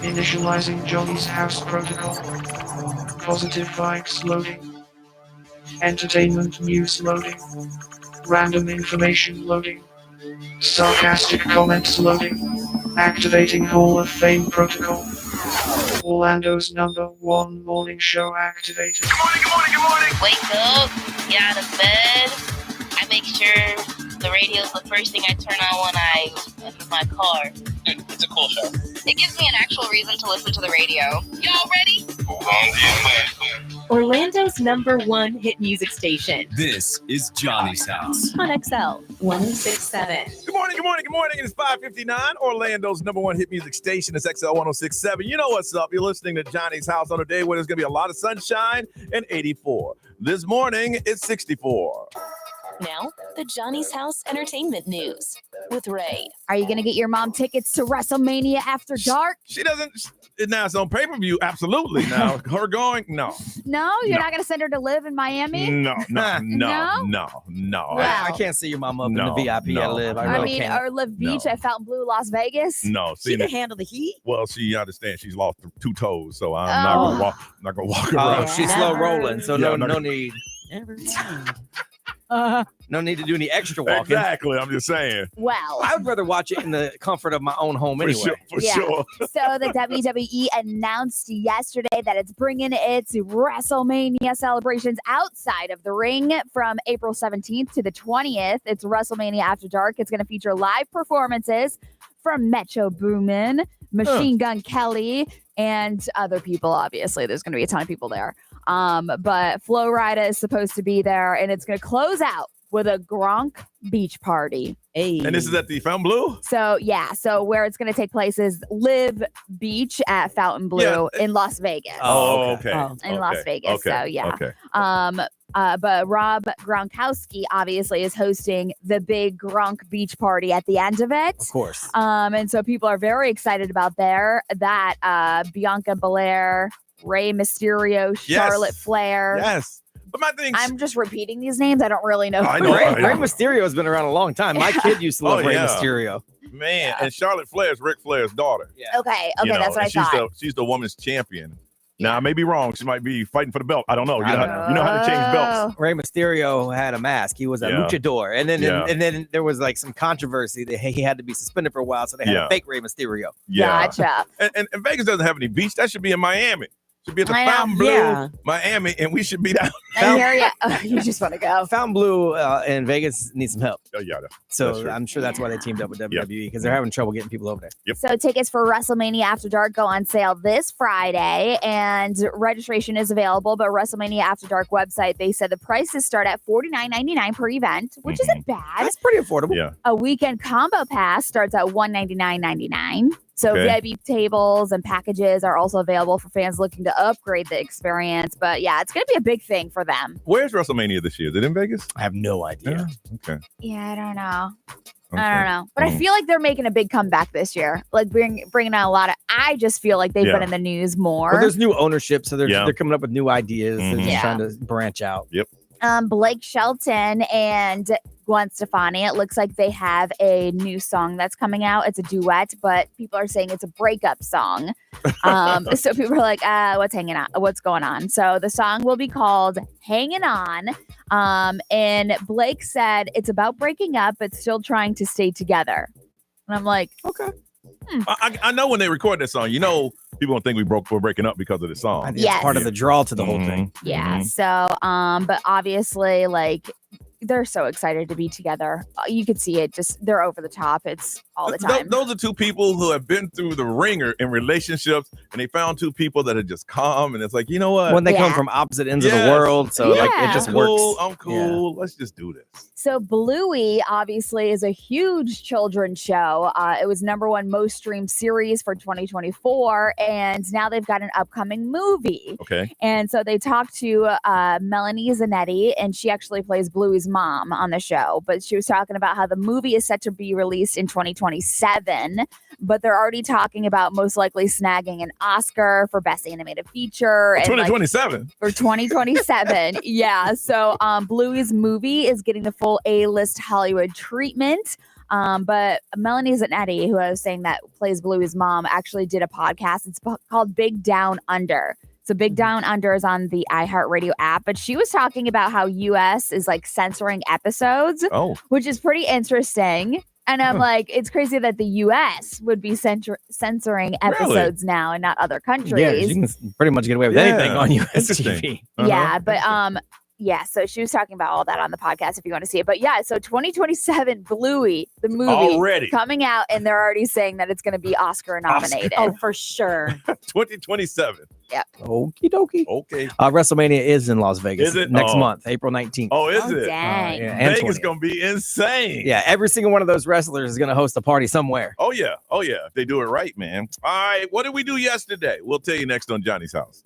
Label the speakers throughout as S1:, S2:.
S1: Initializing Johnny's house protocol. Positive vibes loading. Entertainment news loading. Random information loading. Sarcastic comments loading. Activating Hall of Fame protocol. Orlando's #1 morning show activated.
S2: Good morning, good morning, good morning. Wake up, get out of bed. I make sure the radio's the first thing I turn on when I enter my car.
S3: It's a cool show.
S2: It gives me an actual reason to listen to the radio. Y'all ready?
S4: Orlando's #1 hit music station.
S5: This is Johnny's House
S4: On XL 1067.
S6: Good morning, good morning, good morning. It is 5:59. Orlando's #1 hit music station is XL 1067. You know what's up. You're listening to Johnny's House on a day where there's going to be a lot of sunshine and 84. This morning, it's 64.
S4: Now, the Johnny's House Entertainment News with Ray.
S7: Are you going to get your mom tickets to WrestleMania After Dark?
S6: She doesn't. Now it's on pay-per-view. Absolutely. Now her going. No.
S7: No, you're not going to send her to live in Miami.
S6: No.
S7: No?
S6: Wow.
S8: I can't see your mom up in the VIP at Live. I really can't.
S7: Or Live Beach at Fountain Blue, Las Vegas.
S6: No.
S8: She can handle the heat.
S6: Well, she understands she's lost 2 toes, so I'm not gonna walk around.
S8: She's slow rolling, so no need. No need to do any extra walking.
S6: Exactly. I'm just saying.
S7: Well,
S8: I would rather watch it in the comfort of my own home anyway.
S6: For sure.
S7: So the WWE announced yesterday that it's bringing its WrestleMania celebrations outside of the ring from April 17th to the 20th. It's WrestleMania After Dark. It's going to feature live performances from Metro Boomin, Machine Gun Kelly, and other people. Obviously, there's going to be a ton of people there. But Flo Rida is supposed to be there, and it's going to close out with a Gronk beach party.
S8: Hey.
S6: And this is at the Fountain Blue?
S7: So, yeah. So, where it's going to take place is Live Beach at Fountain Blue in Las Vegas.
S6: Oh, okay.
S7: In Las Vegas.
S6: Okay.
S7: So, yeah.
S6: Okay.
S7: But Rob Gronkowski obviously is hosting the big Gronk beach party at the end of it.
S8: Of course.
S7: And so people are very excited about that. Bianca Belair, Rey Mysterio, Charlotte Flair.
S6: Yes. But my thing,
S7: I'm just repeating these names. I don't really know.
S6: I know.
S8: Rey Mysterio has been around a long time. My kid used to love Rey Mysterio.
S6: Man, and Charlotte Flair is Ric Flair's daughter.
S7: Yeah. Okay, that's what I thought.
S6: She's the woman's champion. Now, I may be wrong. She might be fighting for the belt. I don't know. You know how to change belts.
S8: Rey Mysterio had a mask. He was a luchador. And then there was like some controversy that he had to be suspended for a while. So they had a fake Rey Mysterio.
S6: Yeah.
S7: Gotcha.
S6: And Vegas doesn't have any beach. That should be in Miami. Should be at the Fountain Blue, Miami, and we should be down.
S7: You just want to go.
S8: Fountain Blue in Vegas needs some help.
S6: Oh, yeah.
S8: So I'm sure that's why they teamed up with WWE because they're having trouble getting people over there.
S6: Yep.
S7: So tickets for WrestleMania After Dark go on sale this Friday, and registration is available. But WrestleMania After Dark website, they said the prices start at $49.99 per event, which isn't bad.
S8: That's pretty affordable.
S6: Yeah.
S7: A weekend combo pass starts at $199.99. So VIP tables and packages are also available for fans looking to upgrade the experience. But yeah, it's going to be a big thing for them.
S6: Where's WrestleMania this year? Is it in Vegas?
S8: I have no idea.
S6: Okay.
S7: Yeah, I don't know. I don't know. But I feel like they're making a big comeback this year. Like bringing out a lot of, I just feel like they've been in the news more.
S8: Well, there's new ownership, so they're coming up with new ideas. They're just trying to branch out.
S6: Yep.
S7: Blake Shelton and Gwen Stefani, it looks like they have a new song that's coming out. It's a duet, but people are saying it's a breakup song. So people are like, what's going on? So the song will be called Hanging On. And Blake said it's about breaking up, but still trying to stay together. And I'm like, okay.
S6: I know when they record that song, people don't think we're breaking up because of the song.
S8: I think it's part of the draw to the whole thing.
S7: Yeah. So, but obviously, like, they're so excited to be together. You could see it. Just they're over the top. It's all the time.
S6: Those are two people who have been through the ringer in relationships, and they found two people that are just calm. And it's like, you know what?
S8: When they come from opposite ends of the world, so like it just works.
S6: I'm cool. Let's just do this.
S7: So Bluey obviously is a huge children's show. It was #1 most streamed series for 2024, and now they've got an upcoming movie.
S6: Okay.
S7: And so they talked to Melanie Zanetti, and she actually plays Bluey's mom on the show. But she was talking about how the movie is set to be released in 2027, but they're already talking about most likely snagging an Oscar for Best Animated Feature.
S6: 2027?
S7: For 2027, yeah. So Bluey's movie is getting the full A-list Hollywood treatment. But Melanie Zanetti, who I was saying that plays Bluey's mom, actually did a podcast. It's called Big Down Under. So Big Down Under is on the iHeartRadio app, but she was talking about how US is like censoring episodes, which is pretty interesting. And I'm like, it's crazy that the US would be censoring episodes now and not other countries.
S8: Yeah, you can pretty much get away with anything on US TV.
S7: Yeah, but yeah, so she was talking about all that on the podcast if you want to see it. But yeah, so 2027 Bluey, the movie,
S6: already
S7: coming out, and they're already saying that it's going to be Oscar nominated.
S3: Oh, for sure.
S6: 2027.
S7: Yep.
S8: Okie dokie.
S6: Okay.
S8: WrestleMania is in Las Vegas.
S6: Is it?
S8: Next month, April 19th.
S6: Oh, is it?
S7: Dang.
S8: Yeah,
S6: Vegas going to be insane.
S8: Yeah, every single one of those wrestlers is going to host a party somewhere.
S6: Oh, yeah. Oh, yeah. If they do it right, man. All right. What did we do yesterday? We'll tell you next on Johnny's House.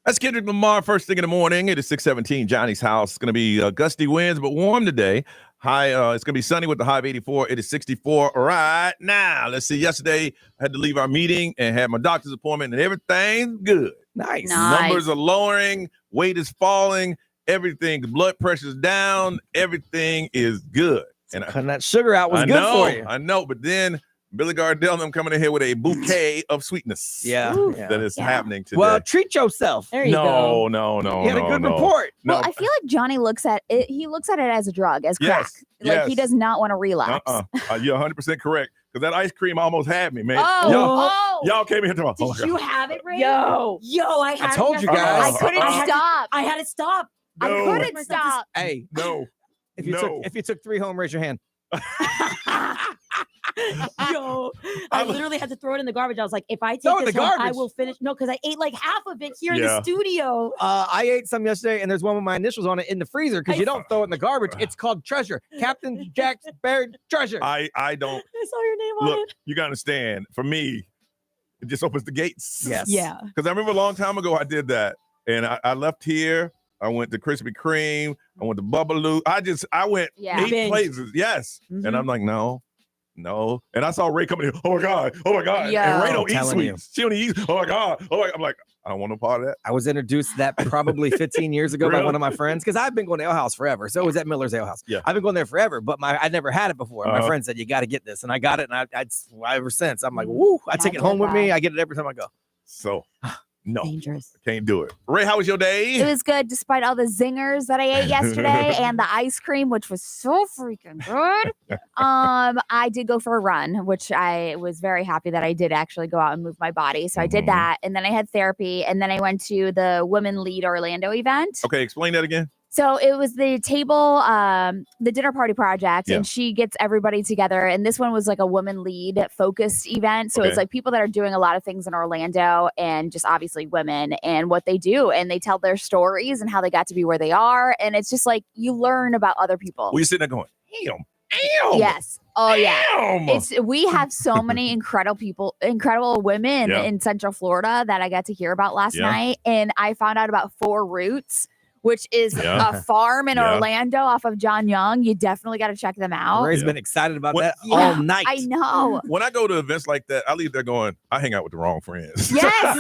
S6: That's Kendrick Lamar, first thing in the morning. It is 6:17. Johnny's house. It's going to be gusty winds, but warm today. High. It's going to be sunny with the high of 84. It is 64 right now. Let's see. Yesterday, I had to leave our meeting and had my doctor's appointment, and everything's good.
S8: Nice.
S6: Numbers are lowering. Weight is falling. Everything. Blood pressure's down. Everything is good.
S8: And cutting that sugar out was good for you.
S6: I know, but then Billy Gardell and them coming in here with a bouquet of sweetness. That is happening today.
S8: Well, treat yourself.
S3: There you go.
S6: No.
S8: You had a good report.
S7: Well, I feel like Johnny looks at it. He looks at it as a drug, as crack. Like he does not want to relapse.
S6: You're 100% correct. Because that ice cream almost had me, man. Y'all came in here talking.
S3: Did you have it, Ray?
S7: Yo,
S3: I
S8: told you guys.
S7: I couldn't stop.
S3: I had to stop.
S7: I couldn't stop.
S8: Hey,
S6: no.
S8: If you took 3 home, raise your hand.
S3: Yo, I literally had to throw it in the garbage. I was like, if I take this home, I will finish. No, because I ate like half of it here in the studio.
S8: I ate some yesterday, and there's one with my initials on it in the freezer because you don't throw it in the garbage. It's called treasure. Captain Jack's buried treasure.
S6: I don't.
S3: I saw your name on it.
S6: You got to understand. For me, it just opens the gates.
S8: Yes.
S3: Yeah.
S6: Because I remember a long time ago I did that, and I left here. I went to Krispy Kreme. I went to Bubbaloo. I went 8 places. Yes.
S3: Mm-hmm.
S6: And I'm like, no. And I saw Ray coming in. Oh my God.
S7: Yeah.
S6: And Ray don't eat sweets. She only eats. Oh my God. I'm like, I don't want no part of that.
S8: I was introduced to that probably 15 years ago by one of my friends because I've been going to Ale House forever. So it was at Miller's Ale House.
S6: Yeah.
S8: I've been going there forever, but I never had it before. My friend said, you got to get this. And I got it. And I ever since, I'm like, woo, I take it home with me. I get it every time I go.
S6: So, no.
S3: Dangerous.
S6: Can't do it. Ray, how was your day?
S7: It was good despite all the zingers that I ate yesterday and the ice cream, which was so freaking good. I did go for a run, which I was very happy that I did actually go out and move my body. So I did that. And then I had therapy. And then I went to the Women Lead Orlando event.
S6: Okay, explain that again.
S7: So it was the table, the dinner party project,
S6: Yeah.
S7: and she gets everybody together. And this one was like a woman lead focused event. So it's like people that are doing a lot of things in Orlando and just obviously women and what they do. And they tell their stories and how they got to be where they are. And it's just like you learn about other people.
S6: Well, you're sitting there going, damn.
S7: Yes. Oh, yeah.
S6: Damn.
S7: We have so many incredible women in Central Florida that I got to hear about last night. And I found out about 4 Roots, which is a farm in Orlando off of John Young. You definitely got to check them out.
S8: Ray's been excited about that all night.
S7: I know.
S6: When I go to events like that, I leave there going, I hang out with the wrong friends.
S7: Yes.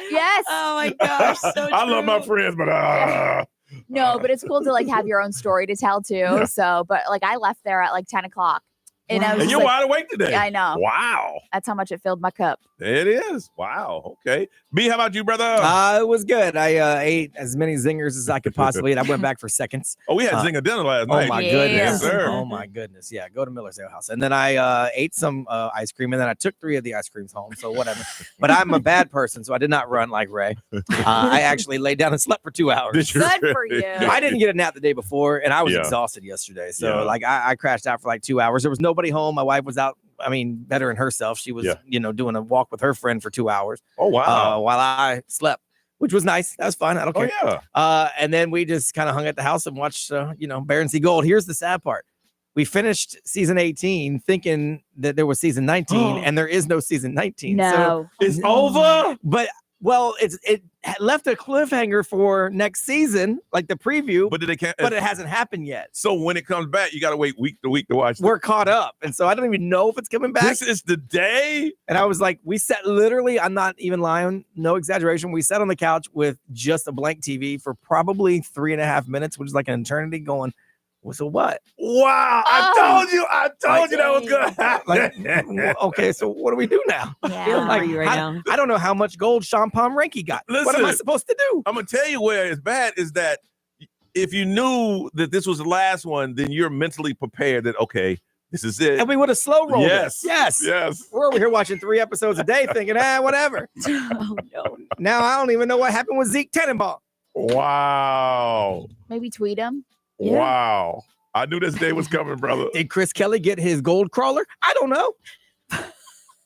S7: Yes.
S3: Oh my gosh. So
S6: I love my friends, but
S7: no, but it's cool to like have your own story to tell too.
S6: Yeah.
S7: So, but like I left there at like 10 o'clock. And I was
S6: and
S7: just
S6: you're
S7: like,
S6: wide awake today.
S7: I know.
S6: Wow.
S7: That's how much it filled my cup.
S6: It is. Wow. Okay. B, how about you, brother?
S8: It was good. I ate as many zingers as I could possibly eat. I went back for seconds.
S6: Oh, we had zinger dinner last night.
S8: Oh my goodness.
S6: Yes, sir.
S8: Oh my goodness. Yeah, go to Miller's Ale House. And then I ate some ice cream, and then I took 3 of the ice creams home. So whatever. But I'm a bad person, so I did not run like Ray. I actually laid down and slept for 2 hours.
S7: Good for you.
S8: I didn't get a nap the day before, and I was exhausted yesterday. So like I crashed out for like 2 hours. There was nobody home. My wife was out. I mean, bettering herself. She was, doing a walk with her friend for 2 hours.
S6: Oh, wow.
S8: While I slept, which was nice. That was fun. I don't care.
S6: Oh, yeah.
S8: And then we just kind of hung at the house and watched, Bear and Sea Gold. Here's the sad part. We finished season 18 thinking that there was season 19, and there is no season 19.
S7: No.
S8: So
S6: it's over?
S8: But, well, it left a cliffhanger for next season, like the preview.
S6: But
S8: it hasn't happened yet.
S6: So when it comes back, you got to wait week to week to watch it.
S8: We're caught up. And so I don't even know if it's coming back.
S6: This is the day?
S8: And I was like, we sat literally, I'm not even lying, no exaggeration. We sat on the couch with just a blank TV for probably 3.5 minutes, which is like an eternity going, well, so what?
S6: Wow. I told you that was going to happen.
S8: Okay, so what do we do now?
S3: Feeling for you right now.
S8: I don't know how much gold Sean Pomrenke got.
S6: Listen,
S8: what am I supposed to do?
S6: I'm going to tell you where it's bad is that if you knew that this was the last one, then you're mentally prepared that, okay, this is it.
S8: And we would have slow rolled
S6: Yes.
S8: Yes. We're over here watching 3 episodes a day thinking, whatever.
S3: Oh no.
S8: Now I don't even know what happened with Zeke Tenenbaum.
S6: Wow.
S7: Maybe tweet him.
S3: Yeah.
S6: Wow. I knew this day was coming, brother.
S8: Did Chris Kelly get his gold crawler? I don't know.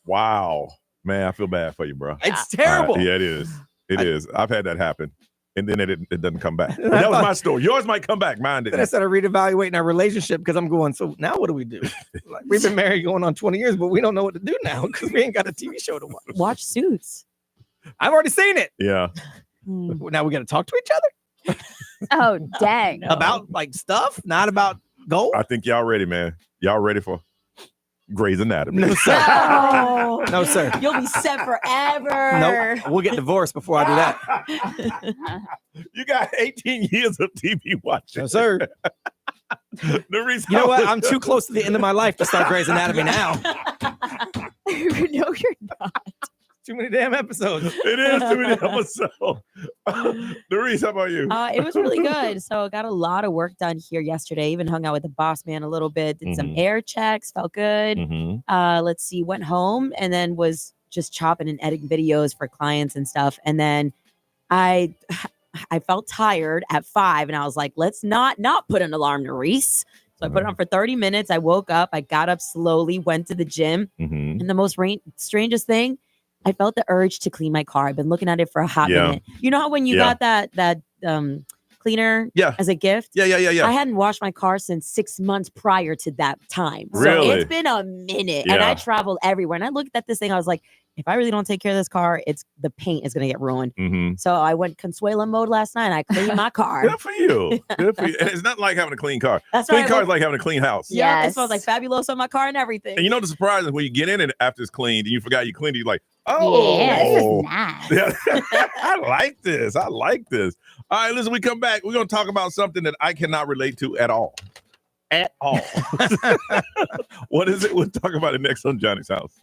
S6: Wow. Man, I feel bad for you, bro.
S8: It's terrible.
S6: Yeah, it is. It is. I've had that happen. And then it doesn't come back. But that was my story. Yours might come back. Mine
S8: Then I
S6: didn't.
S8: started reevaluating our relationship because I'm going, so now what do we do? Like, we've been married going on 20 years, but we don't know what to do now because we ain't got a TV show to watch.
S3: Watch Suits.
S8: I've already seen it.
S6: Yeah.
S8: Now we got to talk to each other
S7: Oh, dang.
S8: about like stuff, not about gold.
S6: I think y'all ready, man. Y'all ready for Grey's Anatomy?
S8: No, sir.
S3: No.
S8: No, sir.
S3: You'll be set forever.
S8: Nope. We'll get divorced before I do that.
S6: You got 18 years of TV watching.
S8: No, sir.
S6: The reason
S8: You know what? I'm too close to the end of my life to start Grey's Anatomy now.
S7: No, you're not.
S8: Too many damn episodes.
S6: It is too many episodes. Reese, how about you?
S3: It was really good. So got a lot of work done here yesterday. Even hung out with the boss man a little bit. Did some air checks. Felt good. Let's see. Went home and then was just chopping and editing videos for clients and stuff. And then I felt tired at 5 and I was like, let's not put an alarm to Reese. So I put it on for 30 minutes. I woke up. I got up slowly, went to the gym. And the most strangest thing, I felt the urge to clean my car. I've been looking at it for a hot minute. You know how when you got that cleaner as a gift?
S6: Yeah.
S3: I hadn't washed my car since 6 months prior to that time. So
S6: Really?
S3: it's been a minute. And I traveled everywhere. And I looked at this thing. I was like, if I really don't take care of this car, the paint is going to get ruined. So I went Consuela mode last night and I cleaned my car.
S6: Good for you. Good for you. And it's not like having a clean car.
S3: That's
S6: clean
S3: right.
S6: car is like having a clean house.
S3: Yeah,
S7: Yes.
S3: it smells like fabulous on my car and everything.
S6: And you know the surprise is when you get in it after it's cleaned and you forgot you cleaned it, you're like, oh.
S7: Yeah, this is nice.
S6: Yeah. I like this. All right, listen, we come back. We're going to talk about something that I cannot relate to at all. At all. What is it? We'll talk about it next on Johnny's House.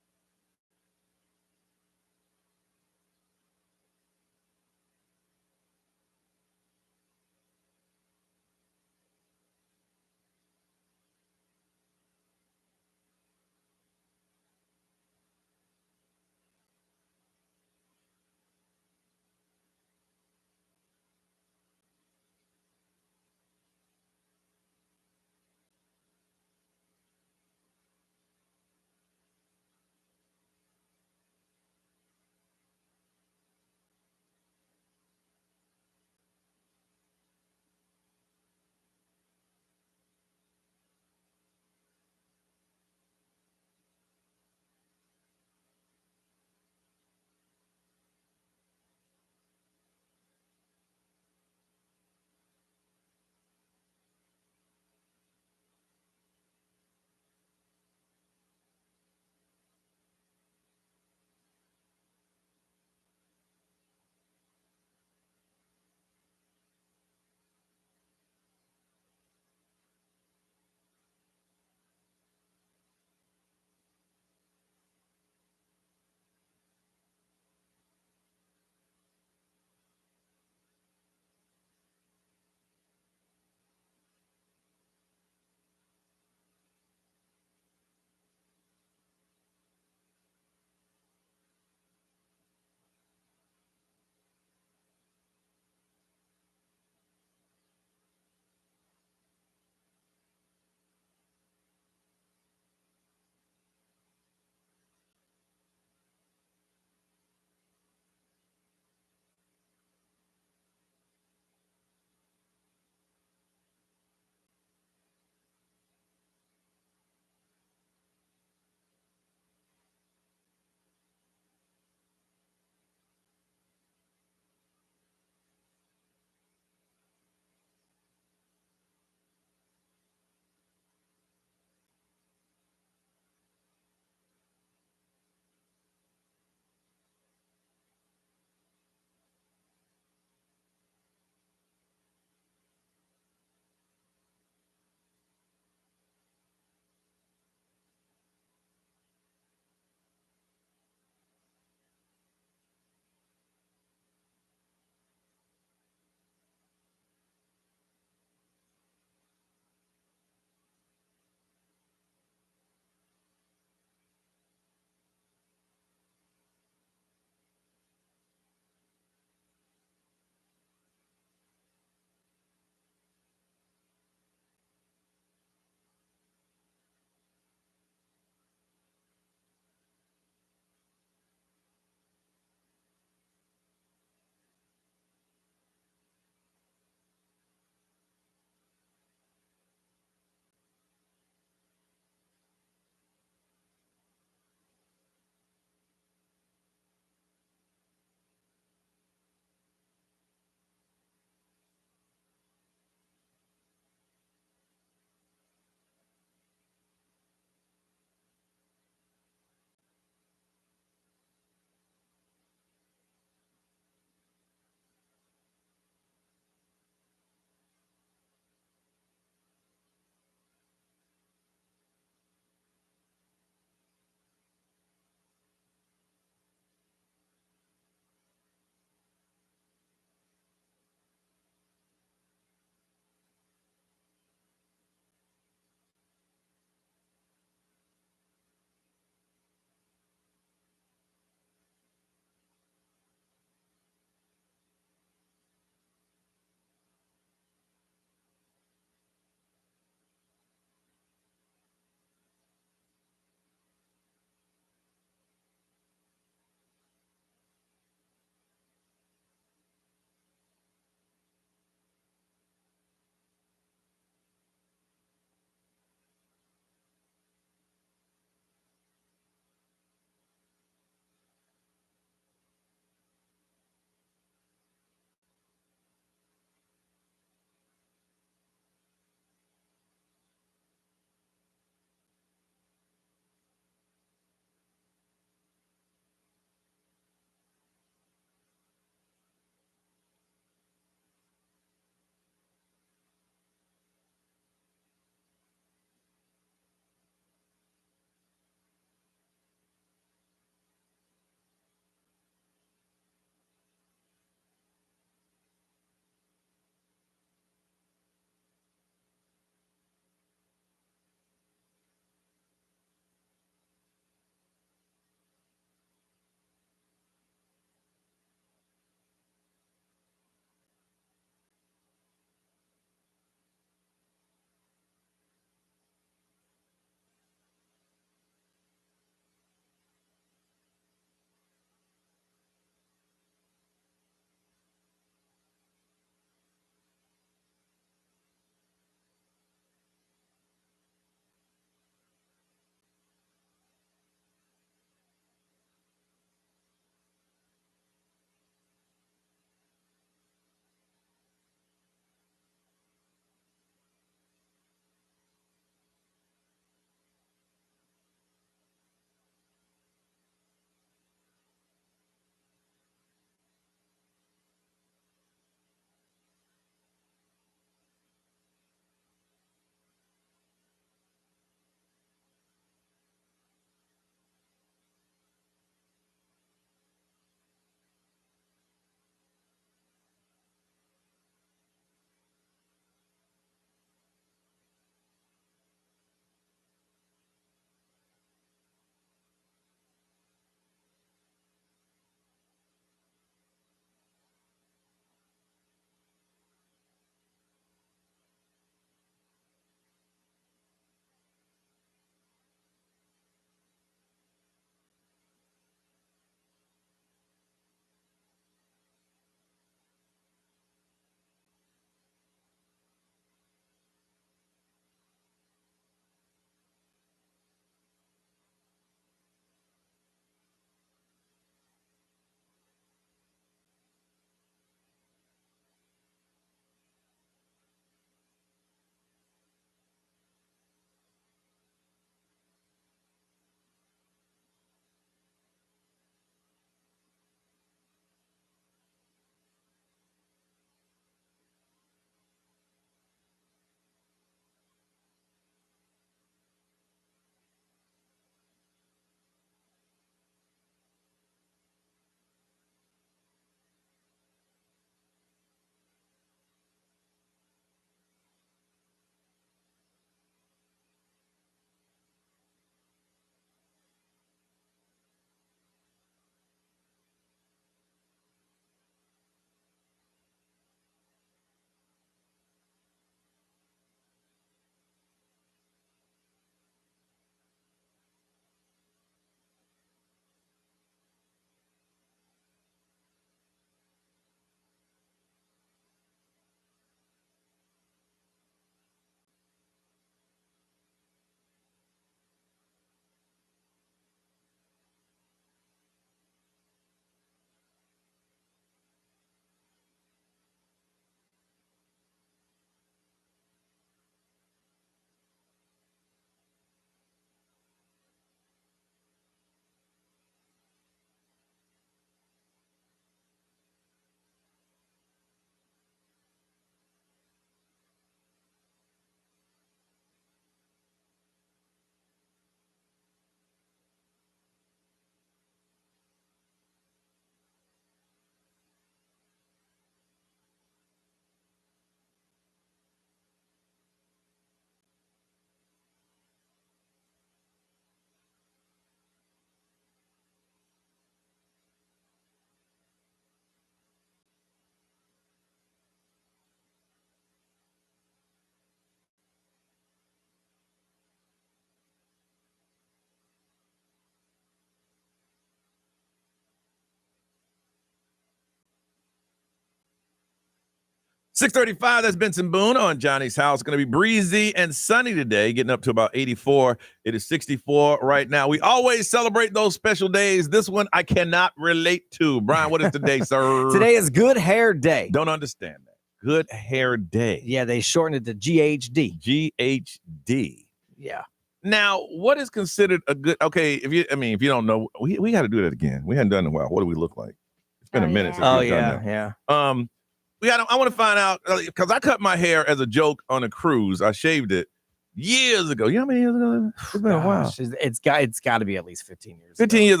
S6: 6:35, that's Benson Boone on Johnny's House. Going to be breezy and sunny today, getting up to about 84. It is 64 right now. We always celebrate those special days. This one I cannot relate to. Brian, what is today, sir?
S8: Today is Good Hair Day.
S6: Don't understand that. Good Hair Day.
S8: Yeah, they shortened it to GHD.
S6: GHD.
S8: Yeah.
S6: Now, what is considered a good? Okay, if you don't know, we got to do that again. We hadn't done it in a while. What do we look like? It's been a minute since we've done that.
S8: Yeah.
S6: I want to find out because I cut my hair as a joke on a cruise. I shaved it years ago. You know how many years ago? It's been a while.
S8: It's got to be at least 15 years.
S6: 15 years.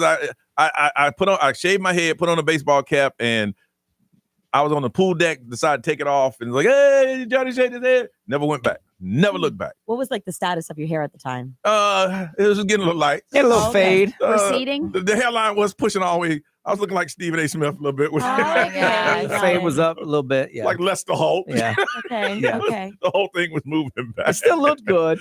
S6: I shaved my head, put on a baseball cap, and I was on the pool deck. Decided to take it off, and like, hey, Johnny shaved his head. Never went back. Never looked back.
S3: What was like the status of your hair at the time?
S6: It was getting a little light.
S8: Get a little fade.
S7: Receding.
S6: The hairline was pushing all the way. I was looking like Stephen A. Smith a little bit.
S8: Fade was up a little bit. Yeah.
S6: Like Lester Holt.
S8: Yeah.
S3: Okay.
S8: Yeah.
S3: Okay.
S6: The whole thing was moving back.
S8: It still looked good.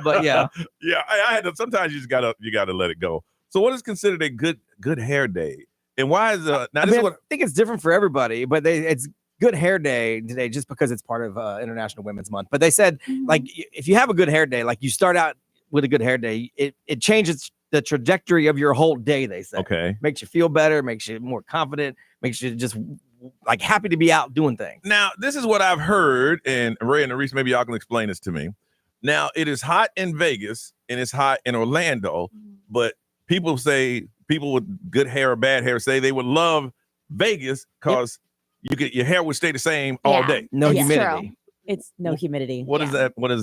S8: But yeah.
S6: Yeah. I had to. Sometimes you gotta let it go. So, what is considered a good hair day, and why is now? I
S8: think it's different for everybody, but it's Good Hair Day today just because it's part of International Women's Month. But they said like if you have a good hair day, like you start out with a good hair day, it changes the trajectory of your whole day, they say.
S6: Okay.
S8: Makes you feel better, makes you more confident, makes you just like happy to be out doing things.
S6: Now, this is what I've heard, and Ray and Reese, maybe y'all can explain this to me. Now, it is hot in Vegas and it's hot in Orlando, but people with good hair or bad hair say they would love Vegas because your hair would stay the same all day.
S8: No humidity.
S7: True.
S3: It's no humidity.
S6: What does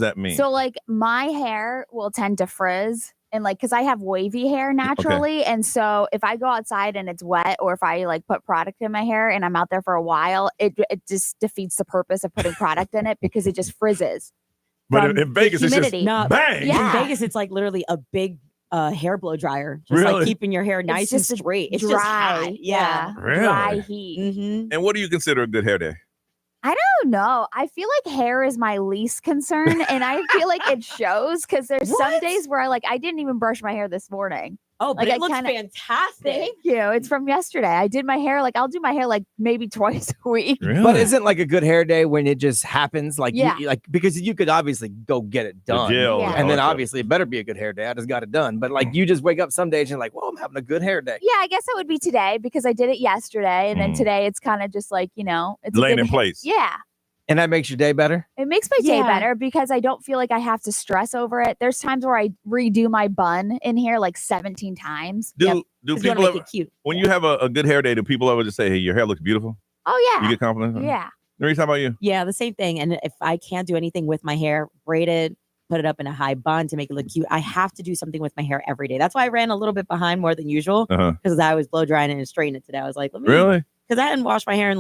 S6: that mean?
S7: So like my hair will tend to frizz. And like, cause I have wavy hair naturally. And so if I go outside and it's wet, or if I like put product in my hair and I'm out there for a while, it just defeats the purpose of putting product in it because it just frizzes.
S6: But in Vegas, it's just bang.
S3: In Vegas, it's like literally a big hair blow dryer, just
S6: Really?
S3: like keeping your hair nice and straight. It's
S7: dry,
S3: just hot. Yeah.
S6: Really?
S7: Dry heat.
S6: And what do you consider a good hair day?
S7: I don't know. I feel like hair is my least concern, and I feel like it shows because there's some days where I didn't even brush my hair this morning.
S3: Oh, but
S7: Like,
S3: it looks fantastic.
S7: Thank you. It's from yesterday. I did my hair I'll do my hair maybe twice a week.
S6: Really?
S8: But isn't like a good hair day when it just happens? Like,
S7: Yeah.
S8: because you could obviously go get it done.
S6: gel
S7: and
S8: And then
S6: all that.
S8: obviously it better be a good hair day. I just got it done. But like you just wake up some days and you're like, well, I'm having a good hair day.
S7: Yeah, I guess it would be today because I did it yesterday, and then today it's kind of just it's
S6: Laying
S7: a
S6: in
S7: good
S6: place.
S7: Yeah.
S8: And that makes your day better.
S7: It makes my day
S3: Yeah.
S7: better because I don't feel like I have to stress over it. There's times where I redo my bun in here 17 times.
S6: Do
S3: 'Cause you wanna
S6: people
S3: make
S6: ever,
S3: it cute.
S6: when you have a good hair day, do people ever just say, hey, your hair looks beautiful?
S7: Oh
S6: You
S7: yeah.
S6: get compliments?
S7: Yeah.
S6: Reese, how about you?
S3: Yeah, the same thing. And if I can't do anything with my hair, braid it, put it up in a high bun to make it look cute. I have to do something with my hair every day. That's why I ran a little bit behind more than usual because I was blow drying it and straightening it today. I was like,
S6: Really?
S3: Because I hadn't washed my hair in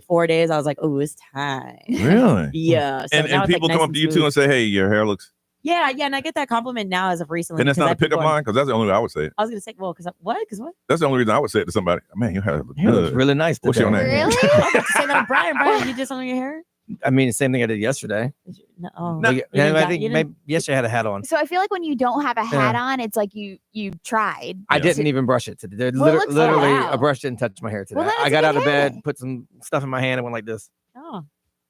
S3: 4 days. I was like, oh, it's time.
S6: Really?
S3: Yeah. So
S6: And
S3: now it's,
S6: people
S3: nice
S6: come up
S3: and
S6: to you too
S3: smooth.
S6: and say, hey, your hair looks.
S3: Yeah, and I get that compliment now as of recently.
S6: And that's
S3: because
S6: not a
S3: I've been
S6: pickup
S3: going-
S6: line? Because that's the only way I would say it.
S3: I was gonna say, well, because what? Because what?
S6: That's the only reason I would say it to somebody. Man, your hair looks
S8: It looks
S6: good.
S8: really nice.
S6: What's your
S8: today.
S6: name?
S7: Really?
S3: I was about to say that to Brian. Brian, you did something on your hair?
S8: I mean, the same thing I did yesterday.
S3: No. Oh.
S6: No.
S3: You
S8: Yeah,
S3: didn't
S8: I
S3: got-
S8: think
S3: you
S8: maybe
S3: didn't-
S8: yesterday I had a hat on.
S7: So I feel like when you don't have a hat
S8: Yeah.
S7: on, it's like you tried.
S8: I
S6: Yeah.
S8: didn't even brush it today.
S7: Well, it looks
S8: Literally,
S7: good.
S8: I brushed it and touched my hair today.
S7: Well, then
S8: I
S7: it's
S8: got
S7: a
S8: out
S7: good
S8: of bed,
S7: hair.
S8: put some stuff in my hand, and went like this.
S3: Oh.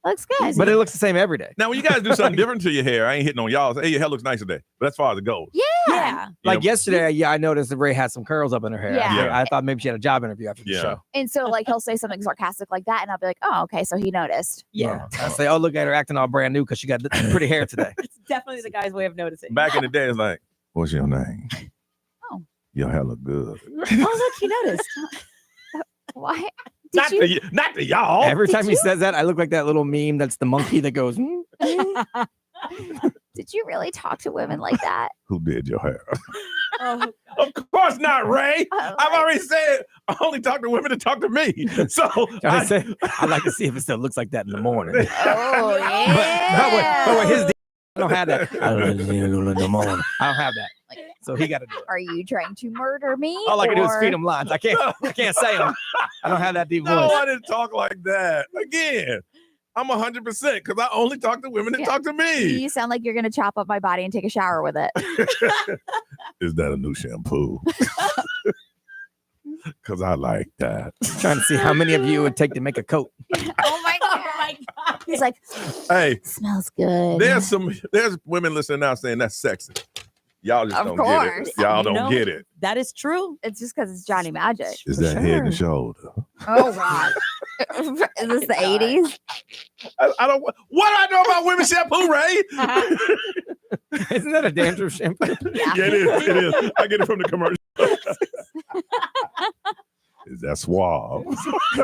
S7: Looks good.
S8: But it looks the same every day.
S6: Now, when you guys do something different to your hair, I ain't hitting on y'all. Say, hey, your hair looks nice today. But as far as it goes.
S3: Yeah.
S8: Like yesterday, I noticed that Ray had some curls up in her hair.
S7: Yeah.
S8: I thought maybe she had a job interview after the
S6: Yeah.
S8: show.
S7: And so he'll say something sarcastic like that, and I'll be like, oh, okay, so he noticed.
S3: Yeah.
S8: I say, oh, look at her acting all brand new because she got pretty hair today.
S3: It's definitely the guy's way of noticing.
S6: Back in the day, it's like, what's your name?
S7: Oh.
S6: Your hair look good.
S3: Oh, look, he noticed.
S7: Why?
S6: Not to y'all.
S8: Every
S7: Did
S8: time he
S7: you?
S8: says that, I look like that little meme that's the monkey that goes,
S7: Did you really talk to women like that?
S6: Who did your hair?
S3: Oh,
S6: Of course not, Ray.
S7: Oh,
S6: I've already said I only talk to women that talk to me. So
S8: I say, I'd like to see if it still looks like that in the morning.
S7: Oh, yeah.
S8: But with his I don't have that. I don't have that. So he got to do it.
S7: Are you trying to murder me?
S8: All I can do is
S7: or-
S8: feed him lines. I can't say them. I don't have that deep
S6: no,
S8: voice.
S6: I didn't talk like that. Again, I'm 100% because I only talk to women that
S7: Yeah.
S6: talk to me.
S7: You sound like you're going to chop up my body and take a shower with it.
S6: Is that a new shampoo? Because I like that.
S8: Trying to see how many of you it would take to make a coat.
S7: Oh, my God.
S3: my God.
S7: He's like,
S6: Hey,
S7: smells good.
S6: there's women listening now saying that's sexy. Y'all just
S7: Of
S6: don't get
S7: course.
S6: it. Y'all
S3: You
S6: don't
S3: know,
S6: get it.
S3: That is true.
S7: It's just because it's Johnny Magic.
S6: Is
S3: For
S6: that head and
S3: sure.
S6: shoulder?
S7: Oh God. Is this the 80s?
S6: I don't. What do I know about women's shampoo, Ray?
S8: Isn't that a dandruff shampoo?
S7: Yeah.
S6: Yeah, it is. It is. I get it from the commercial. Is that suave?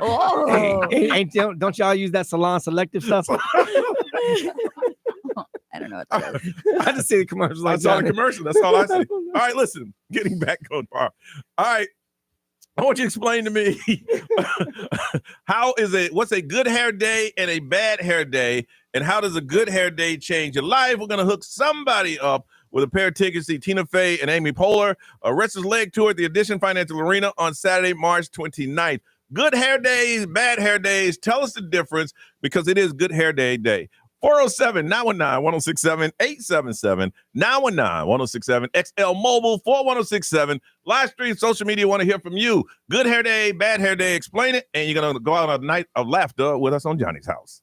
S7: Oh.
S8: Don't y'all use that salon selective stuff?
S7: I don't know what that is.
S8: I just see the commercials.
S6: I
S8: Like
S6: saw the
S8: Johnny.
S6: commercial. That's all I see. All right, listen. Getting back on par. All right. I want you to explain to me what's a good hair day and a bad hair day, and how does a good hair day change your life? We're gonna hook somebody up with a pair of tickets to see Tina Fey and Amy Poehler, a Restless Leg tour at the Edition Financial Arena on Saturday, March 29th. Good hair days, bad hair days. Tell us the difference, because it is Good Hair Day. 407-919-1067, 877-919-1067, XL Mobile 41067, live stream, social media. Want to hear from you. Good hair day, bad hair day. Explain it, and you're going to go out on a night of laughter with us on Johnny's House.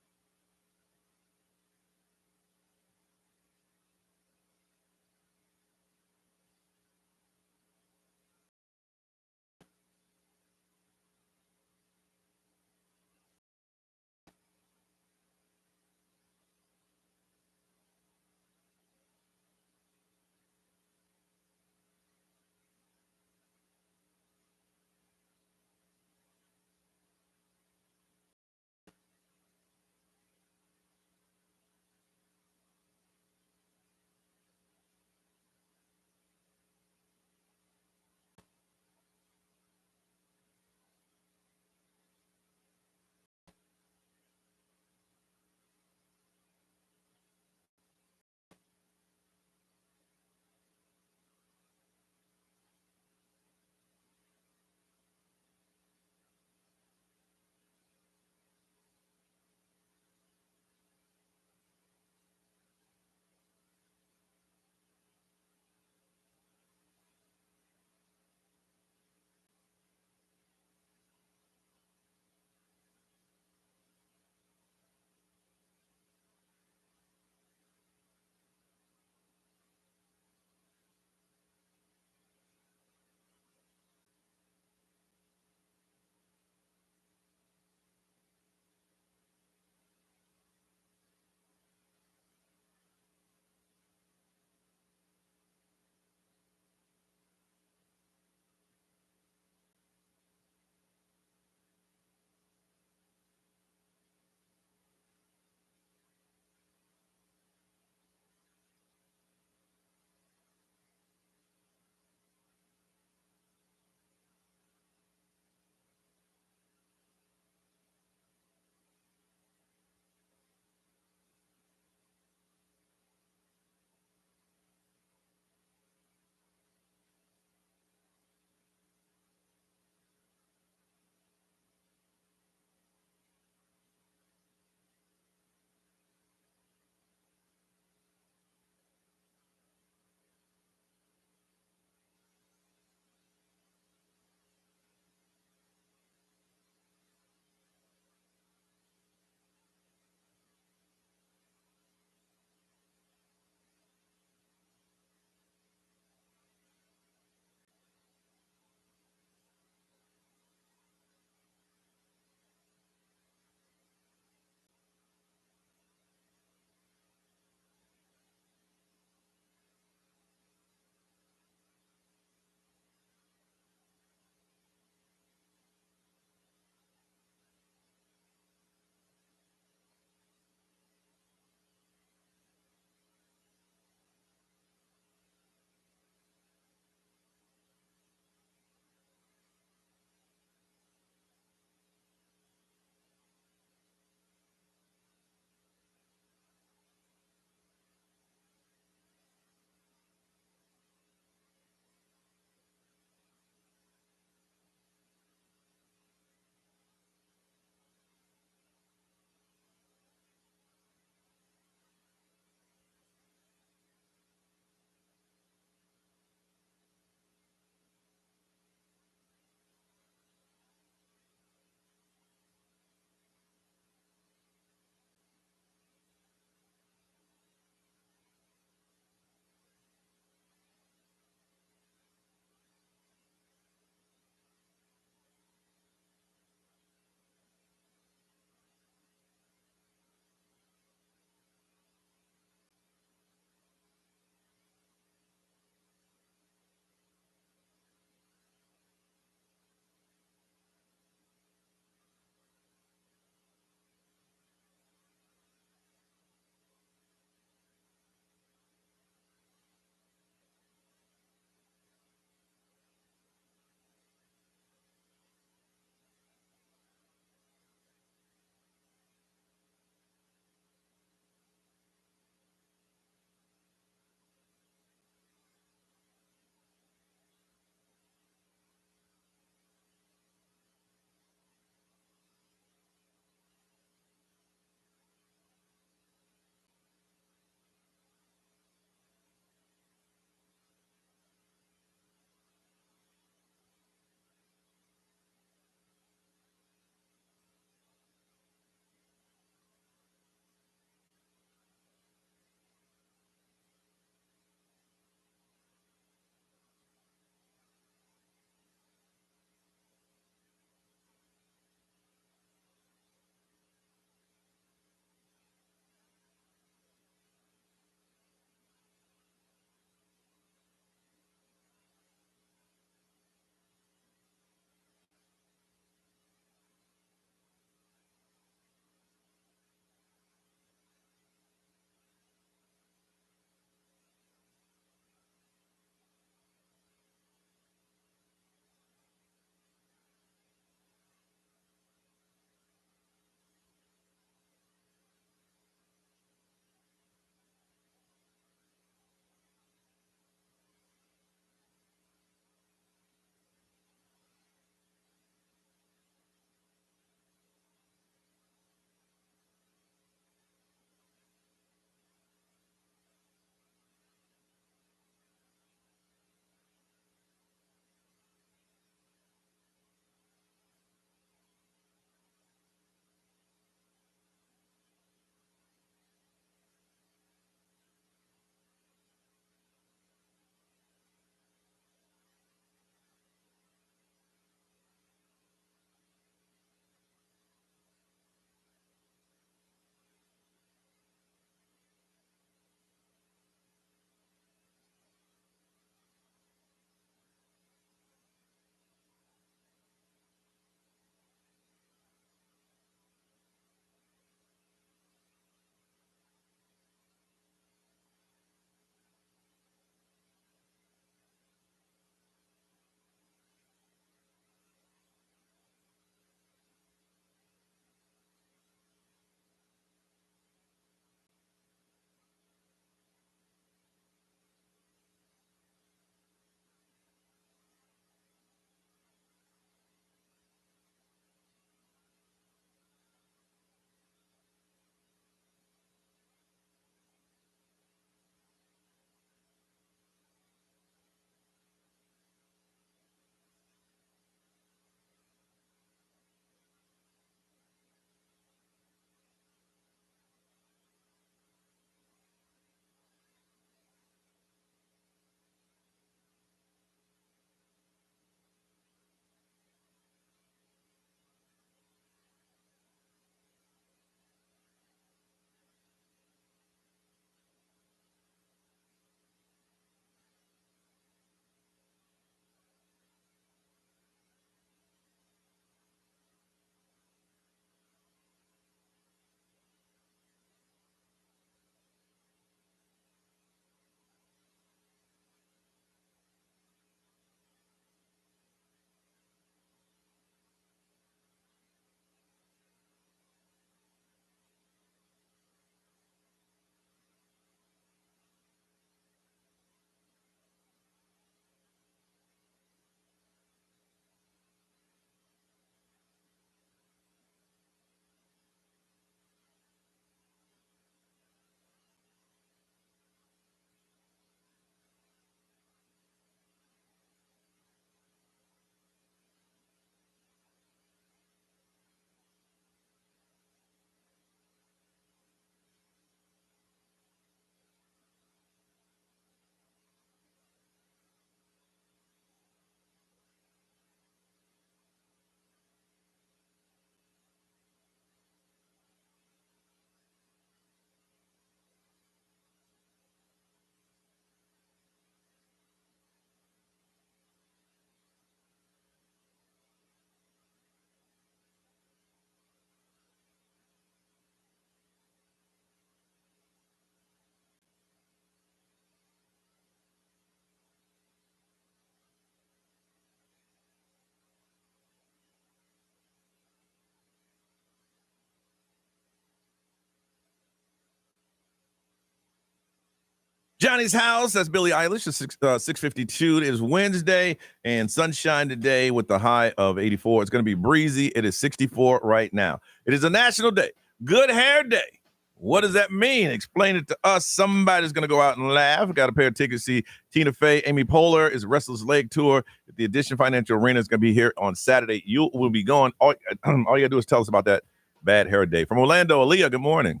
S6: Johnny's House, that's Billie Eilish. It's 6:52. It is Wednesday and sunshine today with the high of 84. It's going to be breezy. It is 64 right now. It is a national day. Good hair day. What does that mean? Explain it to us. Somebody's going to go out and laugh. Got a pair of tickets to see Tina Fey. Amy Poehler is Restless Leg Tour at the Edition Financial Arena. Is going to be here on Saturday. You will be going. All you got to do is tell us about that bad hair day. From Orlando, Aaliyah, good morning.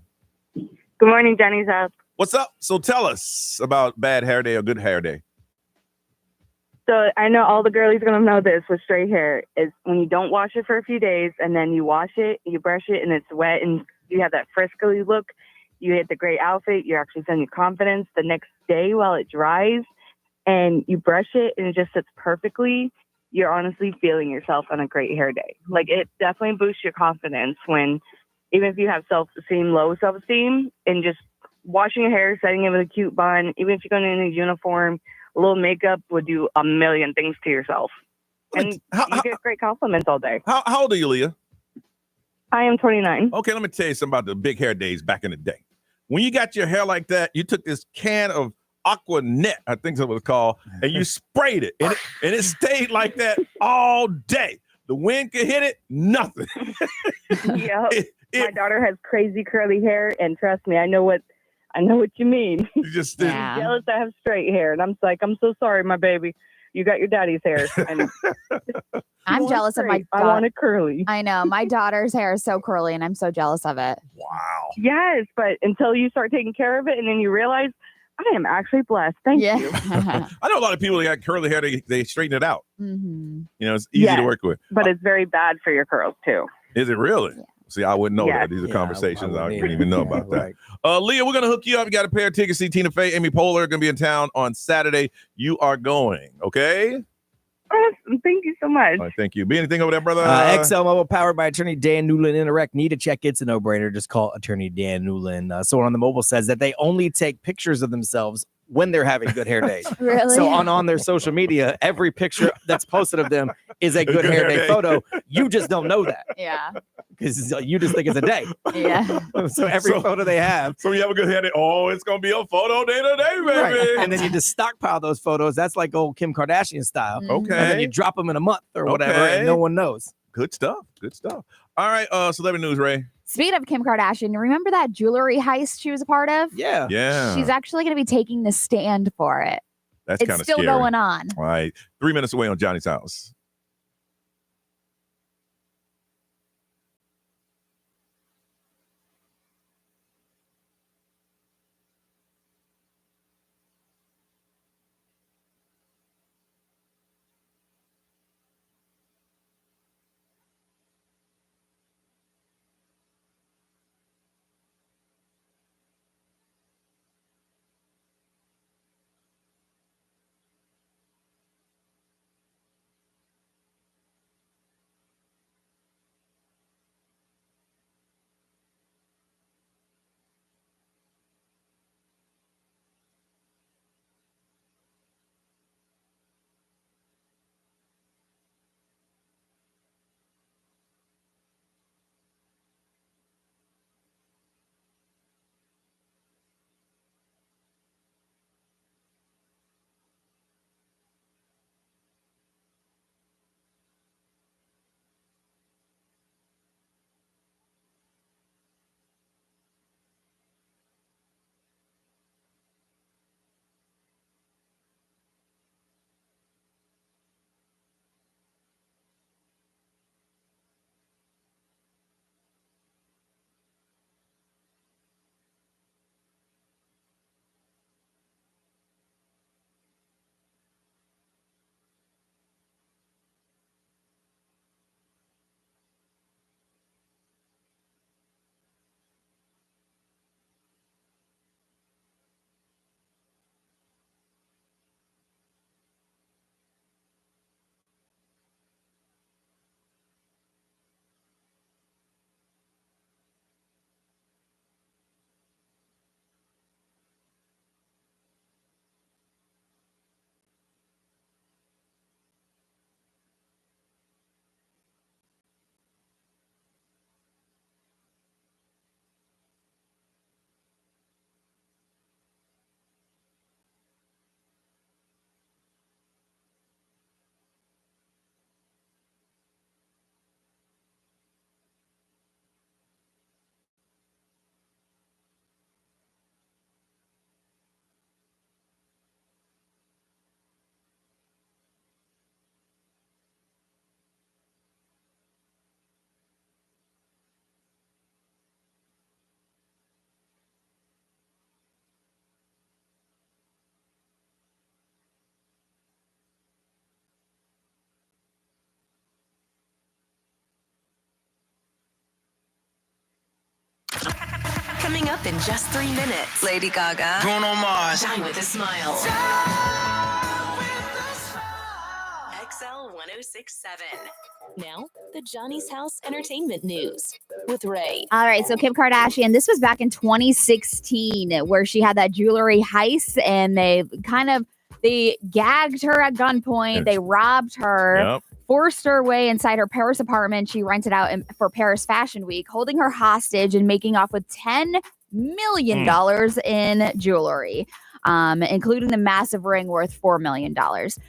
S9: Good morning, Johnny's House.
S6: What's up? So tell us about bad hair day or good hair day.
S9: So I know all the girlies are going to know this with straight hair is when you don't wash it for a few days and then you wash it, you brush it, and it's wet and you have that frisky look. You hit the great outfit. You're actually feeling confidence. The next day while it dries and you brush it and it just sits perfectly, you're honestly feeling yourself on a great hair day. Like it definitely boosts your confidence when even if you have self-esteem, low self-esteem, and just washing your hair, setting it with a cute bun, even if you're going in a uniform, a little makeup would do a million things to yourself. And you get great compliments all day.
S6: How old are you, Leah?
S9: I am 29.
S6: Okay, let me tell you something about the big hair days back in the day. When you got your hair like that, you took this can of Aqua Net, I think that's what it's called, and you sprayed it, and it stayed like that all day. The wind could hit it, nothing.
S9: Yep. My daughter has crazy curly hair, and trust me, I know what you mean.
S6: You just
S9: I'm jealous I have straight hair, and I'm so sorry, my baby. You got your daddy's hair. And
S7: I'm jealous of my daughter.
S9: I want it curly.
S7: I know. My daughter's hair is so curly, and I'm so jealous of it.
S6: Wow.
S9: Yes, but until you start taking care of it, and then you realize, I am actually blessed. Thank you.
S6: I know a lot of people that got curly hair, they straighten it out.
S7: Mm-hmm.
S6: You know, it's easy to work with.
S9: But it's very bad for your curls, too.
S6: Is it really?
S7: Yeah.
S6: See, I wouldn't know
S9: Yeah.
S6: that. These are conversations I
S8: wouldn't
S6: didn't even know about
S8: right.
S6: that. Leah, we're going to hook you up. You got a pair of tickets to see Tina Fey, Amy Poehler, going to be in town on Saturday. You are going, okay?
S9: Awesome. Thank you so much.
S6: All right, thank you. Be anything over there, brother?
S8: XL Mobile, powered by attorney Dan Newland. Interact. Need a check? It's a no-brainer. Just call attorney Dan Newland. Someone on the mobile says that they only take pictures of themselves when they're having good hair days.
S7: Really?
S8: So on their social media, every picture that's posted of them is a good hair day photo. You just don't know that
S7: Yeah.
S8: because you just think it's a day.
S7: Yeah.
S8: So every photo they have.
S6: So you have a good hair day. Oh, it's going to be a photo day today, baby.
S8: Right. And then you just stockpile those photos. That's like old Kim Kardashian style.
S6: Okay.
S8: And then you drop them in a month or whatever, and no one knows.
S6: Good stuff. Good stuff. All right, celebrity news, Ray.
S7: Speaking of Kim Kardashian, you remember that jewelry heist she was a part of?
S8: Yeah.
S6: Yeah.
S7: She's actually going to be taking the stand for it.
S6: That's kind
S7: It's
S6: of
S7: still
S6: scary.
S7: going on.
S6: All right. 3 minutes away on Johnny's House.
S4: up in just 3 minutes.
S10: Lady Gaga.
S5: Bruno Mars.
S4: Shine with a smile. XL 1067. Now, the Johnny's House Entertainment News with Ray.
S7: All right, so Kim Kardashian, this was back in 2016 where she had that jewelry heist and they gagged her at gunpoint. They robbed her, forced her way inside her Paris apartment she rented out for Paris Fashion Week, holding her hostage and making off with $10 million in jewelry. Including the massive ring worth $4 million.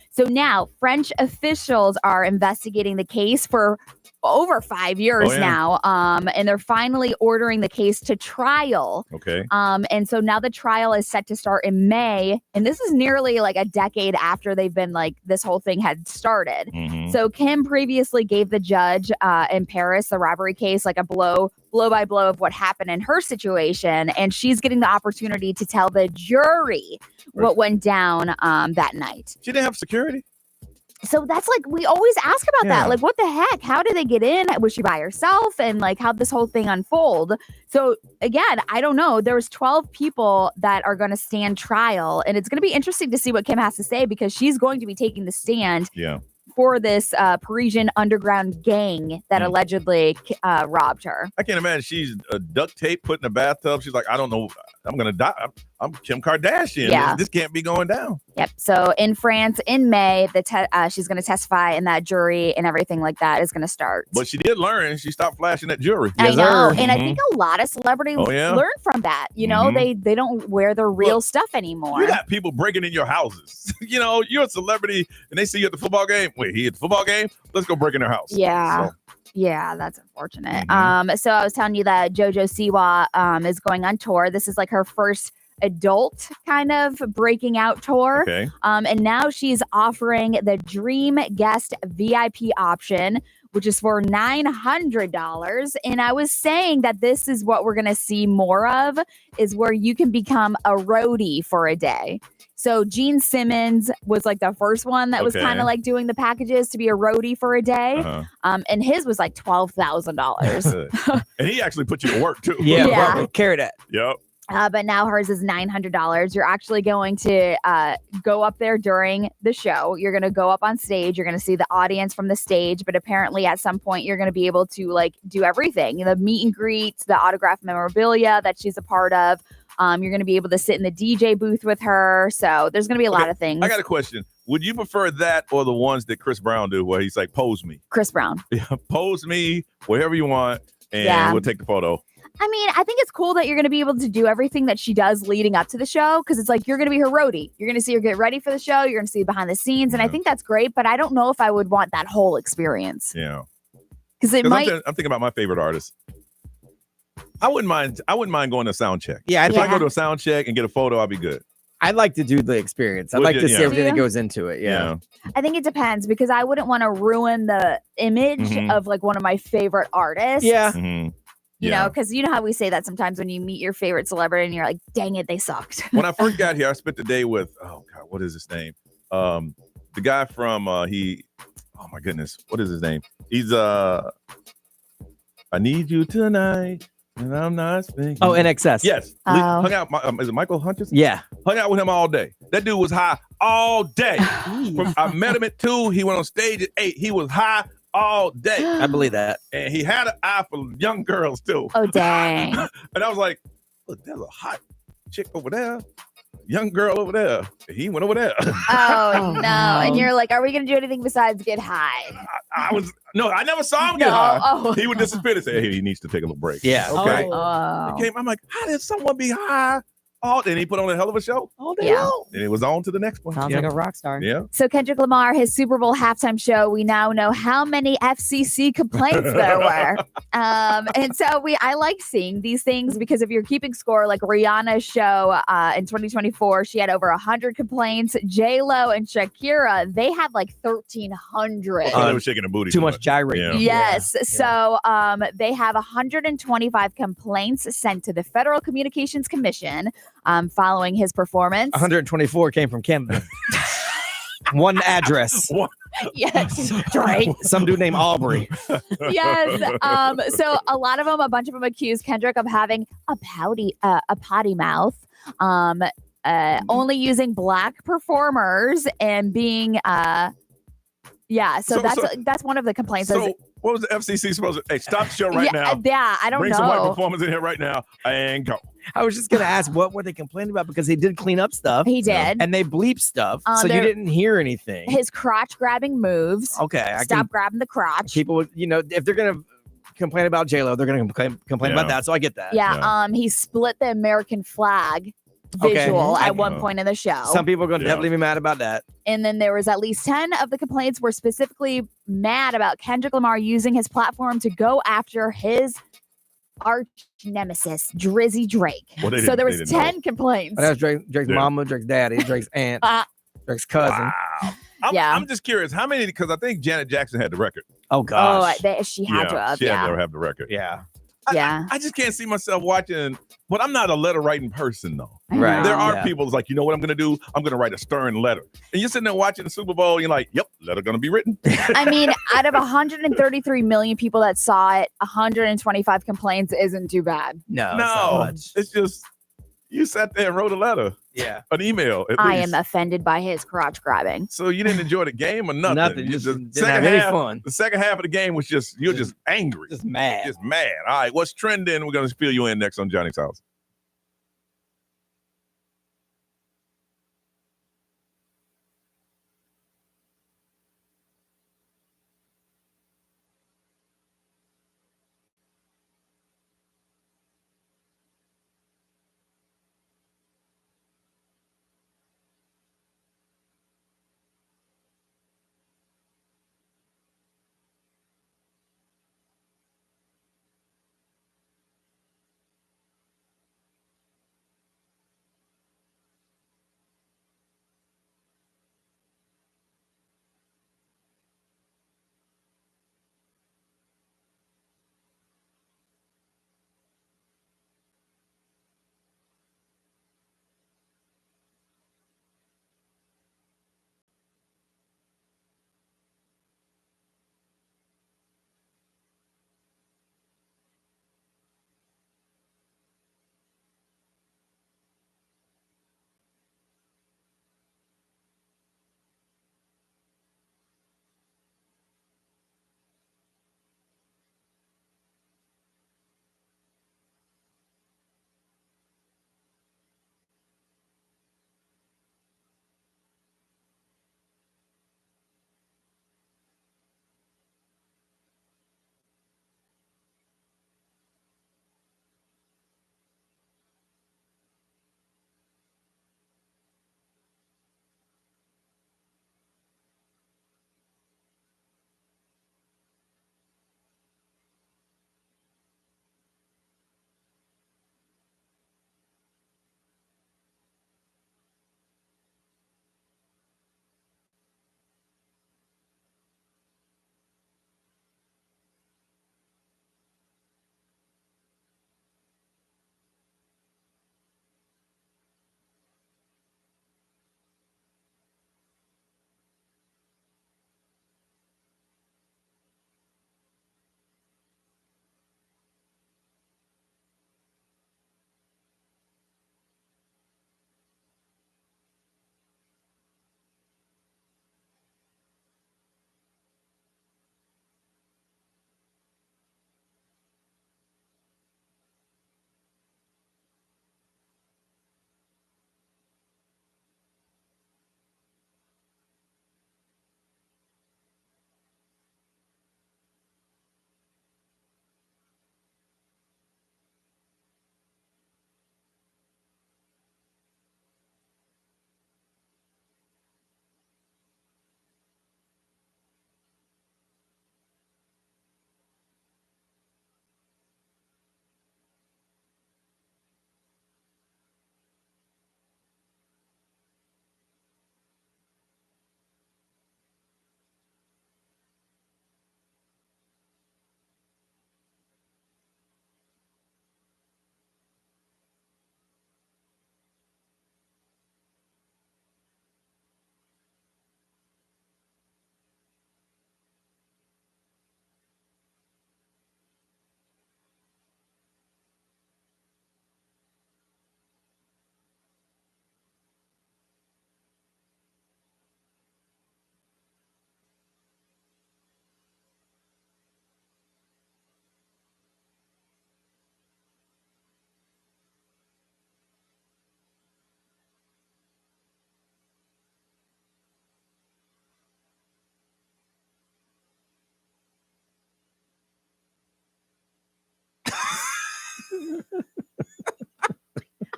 S7: So now French officials are investigating the case for over 5 years now. And they're finally ordering the case to trial.
S6: Okay.
S7: And so now the trial is set to start in May. And this is nearly like a decade after they've been like this whole thing had started. So Kim previously gave the judge in Paris, the robbery case, like a blow by blow of what happened in her situation. And she's getting the opportunity to tell the jury what went down that night.
S6: She didn't have security?
S7: So that's like, we always ask about that. Like, what the heck? How did they get in? Was she by herself? And like, how'd this whole thing unfold? So again, I don't know. There's 12 people that are going to stand trial. And it's going to be interesting to see what Kim has to say because she's going to be taking the stand for this Parisian underground gang that allegedly robbed her.
S6: I can't imagine she's duct tape put in a bathtub. She's like, I don't know. I'm going to die. I'm Kim Kardashian.
S7: Yeah.
S6: This can't be going down.
S7: Yep. So in France, in May, she's going to testify and that jury and everything like that is going to start.
S6: But she did learn. She stopped flashing that jewelry.
S7: I know. And I think a lot of celebrities learn from that. You know, they don't wear their real stuff anymore.
S6: You got people breaking in your houses. You know, you're a celebrity and they see you at the football game. Wait, he at the football game? Let's go break in their house.
S7: Yeah. So. Yeah, that's unfortunate. So I was telling you that JoJo Siwa is going on tour. This is like her first adult kind of breaking out tour.
S6: Okay.
S7: And now she's offering the Dream Guest VIP option, which is for $900. And I was saying that this is what we're going to see more of, is where you can become a roadie for a day. So Gene Simmons was like the first one that was kind of like doing the packages to be a roadie for a day. And his was like $12,000.
S6: And he actually put you to work too.
S8: Yeah. Carried it.
S6: Yep.
S7: But now hers is $900. You're actually going to go up there during the show. You're going to go up on stage. You're going to see the audience from the stage. But apparently at some point, you're going to be able to like do everything. The meet and greets, the autograph memorabilia that she's a part of. You're going to be able to sit in the DJ booth with her. So there's going to be a lot of things.
S6: I got a question. Would you prefer that or the ones that Chris Brown do where he's like, pose me?
S7: Chris Brown.
S6: Yeah, pose me wherever you want and we'll take the photo.
S7: I mean, I think it's cool that you're going to be able to do everything that she does leading up to the show because it's like you're going to be her roadie. You're going to see her get ready for the show. You're going to see behind the scenes. And I think that's great, but I don't know if I would want that whole experience.
S6: Yeah.
S7: Because it might.
S6: I'm thinking about my favorite artist. I wouldn't mind going to sound check.
S8: Yeah,
S6: if I go to a sound check and get a photo, I'll be good.
S8: I'd like to do the experience. I'd like to see everything that goes into it. Yeah.
S7: I think it depends because I wouldn't want to ruin the image of like one of my favorite artists.
S8: Yeah.
S7: You know, because you know how we say that sometimes when you meet your favorite celebrity and you're like, dang it, they sucked.
S6: When I first got here, I spent the day with, oh God, what is his name? The guy from, oh my goodness, what is his name? He's, I Need You Tonight. And I'm not speaking.
S8: Oh, NXS.
S6: Yes. Hung out. Is it Michael Hunter?
S8: Yeah.
S6: Hung out with him all day. That dude was high all day. I met him at 2. He went on stage at 8. He was high all day.
S8: I believe that.
S6: And he had an eye for young girls too.
S7: Oh, dang.
S6: And I was like, look, there's a hot chick over there. Young girl over there. He went over there.
S7: Oh, no. And you're like, are we going to do anything besides get high?
S6: I never saw him get high. He would disappear and say, hey, he needs to take a little break.
S8: Yeah.
S6: Okay.
S7: Oh.
S6: I'm like, how did someone be high? And he put on a hell of a show all day long. And it was on to the next one.
S3: Sounds like a rock star.
S6: Yeah.
S7: So Kendrick Lamar, his Super Bowl halftime show, we now know how many FCC complaints there were. And so I like seeing these things because if you're keeping score, like Rihanna's show in 2024, she had over 100 complaints. J-Lo and Shakira, they had like 1,300.
S6: They were shaking the booty.
S8: Too much gyrating.
S7: Yes. Yeah. So they have 125 complaints sent to the Federal Communications Commission following his performance.
S8: 124 came from Canada. One address.
S7: Yes, Drake.
S8: Some dude named Aubrey.
S7: Yes. So a bunch of them accused Kendrick of having a potty mouth, only using black performers and being So that's one of the complaints.
S6: So what was the FCC supposed to? Hey, stop the show right now.
S7: Yeah, I don't
S6: Bring
S7: know.
S6: some white performers in here right now and go.
S8: I was just gonna ask, what were they complaining about? Because he did clean up stuff.
S7: He did,
S8: and they bleep stuff, so you didn't hear anything.
S7: His crotch grabbing moves.
S8: Okay,
S7: stop grabbing the crotch.
S8: People would, if they're gonna complain about J-Lo, they're gonna complain about that. So I get that.
S7: Yeah. He split the American flag visual at one point in the show.
S8: Some people are going to definitely be mad about that.
S7: And then there was at least 10 of the complaints were specifically mad about Kendrick Lamar using his platform to go after his arch nemesis, Drizzy Drake.
S6: Well,
S7: so there was 10 complaints.
S8: That's Drake's mama, Drake's daddy, Drake's aunt, Drake's cousin.
S6: Wow. I'm just curious, how many? Because I think Janet Jackson had the record.
S8: Oh gosh.
S7: She had to have.
S6: She had to have the record.
S8: Yeah.
S6: I just can't see myself watching. But I'm not a letter writing person, though.
S8: Right.
S6: There are people who's like, you know what I'm going to do? I'm going to write a stern letter. And you're sitting there watching the Super Bowl. And you're like, yep, letter going to be written.
S7: I mean, out of 133 million people that saw it, 125 complaints isn't too bad.
S8: No,
S6: it's just you sat there and wrote a letter.
S8: Yeah.
S6: An email.
S7: I am offended by his crotch grabbing.
S6: So you didn't enjoy the game or nothing?
S8: Nothing.
S6: You
S8: Just didn't have any fun.
S6: The second half of the game was you're just angry.
S8: Just mad.
S6: Just mad. All right, what's trending? We're going to fill you in next on Johnny's House.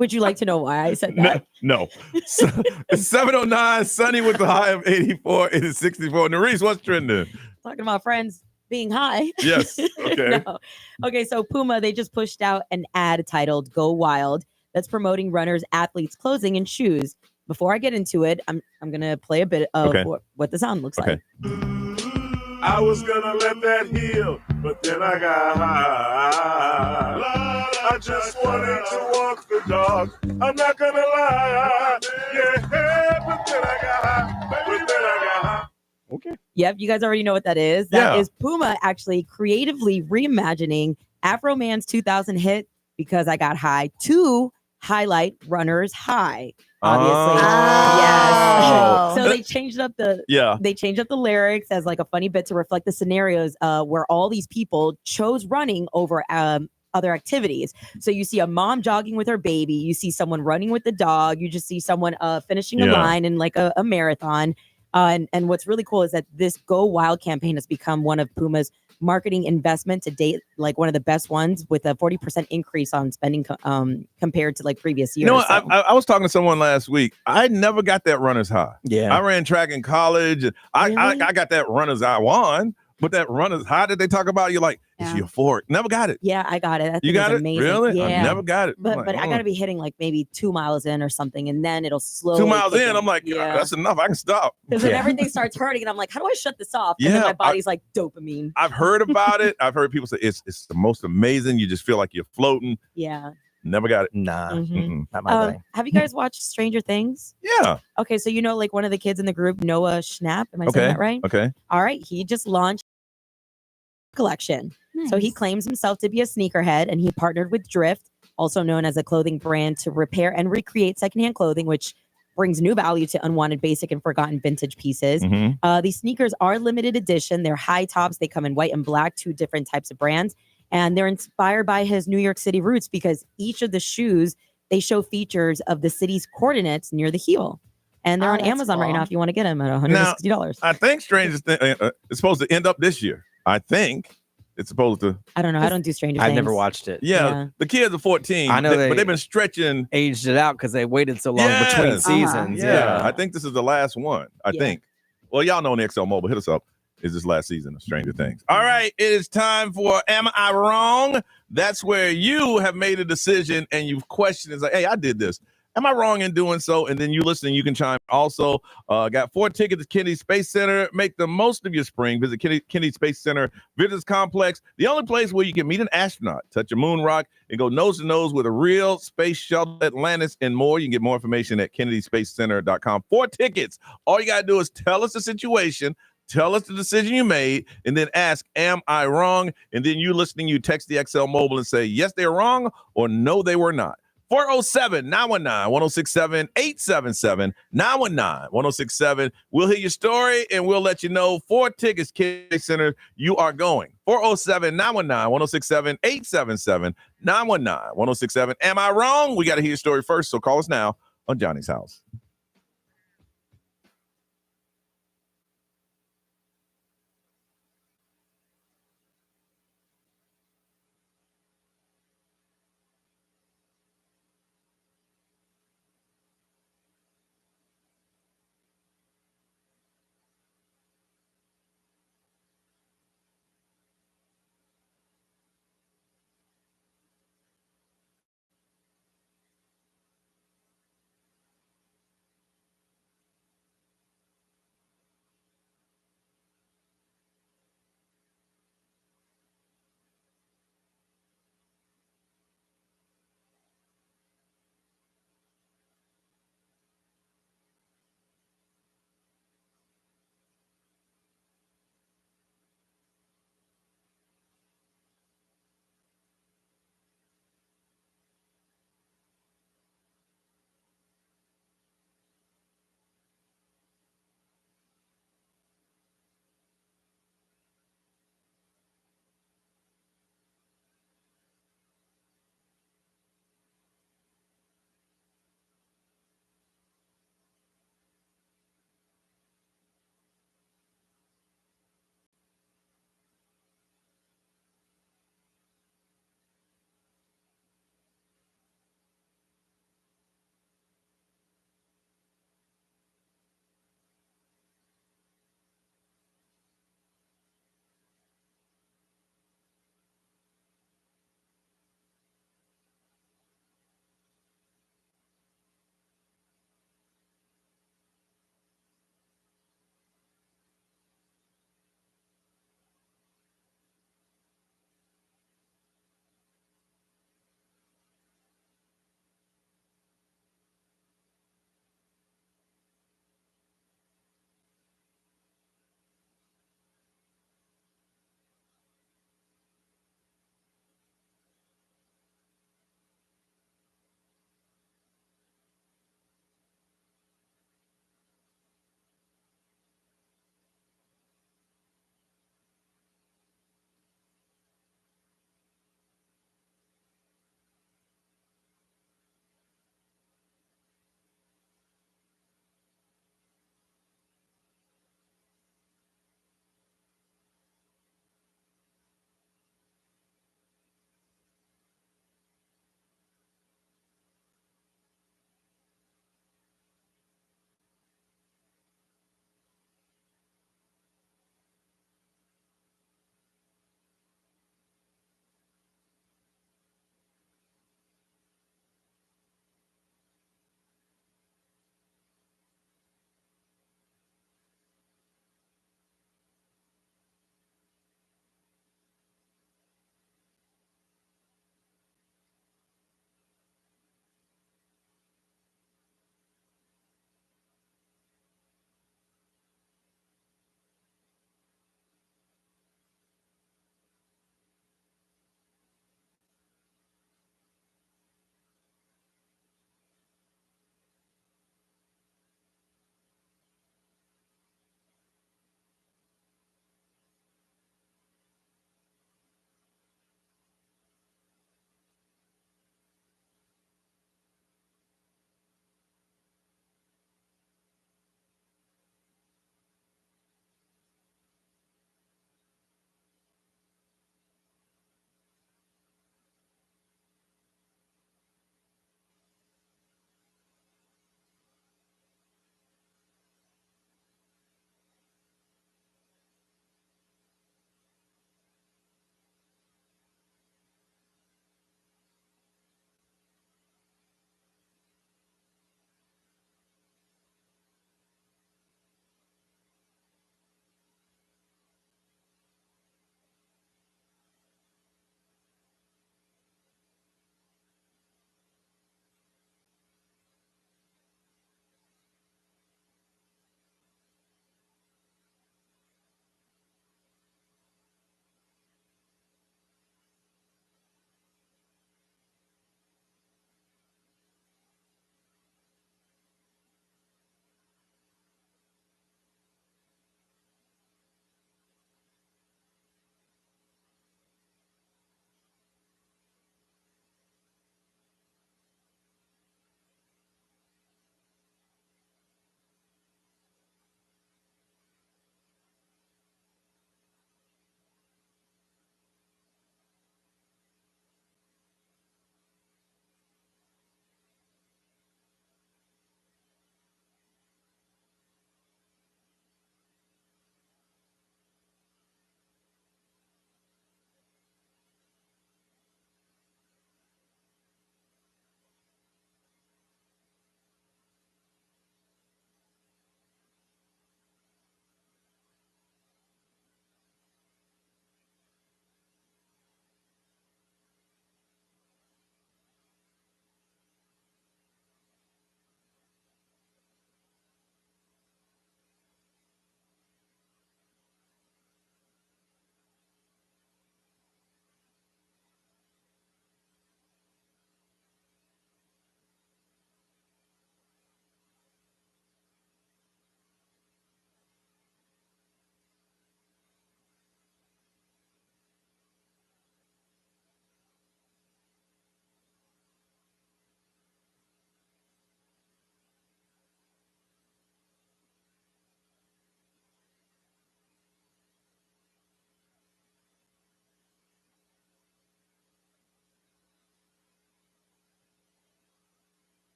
S3: Would you like to know why I said
S6: No,
S3: that?
S6: no. So, it's 709, sunny with the high of 84. It is 64. Nerese, what's trending?
S3: Talking about friends being high.
S6: Yes. Okay.
S3: No. Okay, so Puma, they just pushed out an ad titled Go Wild that's promoting runners, athletes, clothing, and shoes. Before I get into it, I'm gonna play a bit of what the sound looks like.
S10: I was gonna let that heal, but then I got high. I just wanted to walk the dog. I'm not gonna lie. Yeah, but then I got high.
S6: Okay.
S3: Yep, you guys already know what that is. That is Puma actually creatively reimagining Afro Man's 2000 hit Because I Got High to highlight runners high. Obviously, yes. So they changed up the lyrics as like a funny bit to reflect the scenarios where all these people chose running over other activities. So you see a mom jogging with her baby, you see someone running with the dog, you just see someone finishing a line in like a marathon. And what's really cool is that this Go Wild campaign has become one of Puma's marketing investment to date, like one of the best ones, with a 40% increase on spending compared to like previous years.
S6: You know what? I was talking to someone last week. I never got that runner's high.
S8: Yeah.
S6: I ran track in college. I got that runner's high one, but that runner's high that they talk about, you're like, it's euphoric. Never got it.
S3: Yeah, I got it.
S6: You got it?
S3: amazing.
S6: Really?
S3: Yeah.
S6: I never got it.
S3: But I got to be hitting like maybe 2 miles in or something, and then it'll slowly.
S6: 2 miles in, I'm like, that's enough. I can stop.
S3: Because then everything starts hurting, and I'm like, how do I shut this off? And then my body's like dopamine.
S6: I've heard about it. I've heard people say it's the most amazing. You just feel like you're floating.
S3: Yeah.
S6: Never got it.
S8: Nah, not my thing.
S3: Have you guys watched Stranger Things?
S6: Yeah.
S3: Okay, so you know, like one of the kids in the group, Noah Schnapp. Am I saying that right?
S6: Okay.
S3: All right. He just launched a collection. So he claims himself to be a sneakerhead, and he partnered with Drift, also known as a clothing brand, to repair and recreate secondhand clothing, which brings new value to unwanted, basic, and forgotten vintage pieces. These sneakers are limited edition. They're high tops. They come in white and black, 2 different types of brands. And they're inspired by his New York City roots because each of the shoes, they show features of the city's coordinates near the heel. And they're on Amazon right now if you want to get them at $160.
S6: Now, I think Stranger Things is supposed to end up this year. I think it's supposed to.
S3: I don't know. I don't do Stranger Things.
S8: I've never watched it.
S6: Yeah. The kids are 14.
S8: I know
S6: but they've been stretching.
S8: Aged it out because they waited so long between seasons.
S6: Yeah. I think this is the last one. I think. Well, y'all know on the XL Mobile. Hit us up. Is this last season of Stranger Things? All right, it is time for Am I Wrong? That's where you have made a decision and you've questioned. It's like, hey, I did this. Am I wrong in doing so? And then you listen, you can chime. Also, got 4 tickets to Kennedy Space Center. Make the most of your spring. Visit Kennedy Space Center Visitors Complex, the only place where you can meet an astronaut, touch a moon rock, and go nose to nose with a real space shuttle, Atlantis, and more. You can get more information at kennedyspacecenter.com. 4 tickets. All you got to do is tell us the situation. Tell us the decision you made, and then ask, am I wrong? And then you listening, you text the XL Mobile and say, yes, they're wrong, or no, they were not. 407-919-1067, 919-1067. We'll hear your story, and we'll let you know. 4 tickets, Kennedy Center, you are going. 407-919-1067, 919-1067. Am I wrong? We got to hear your story first, so call us now on Johnny's House.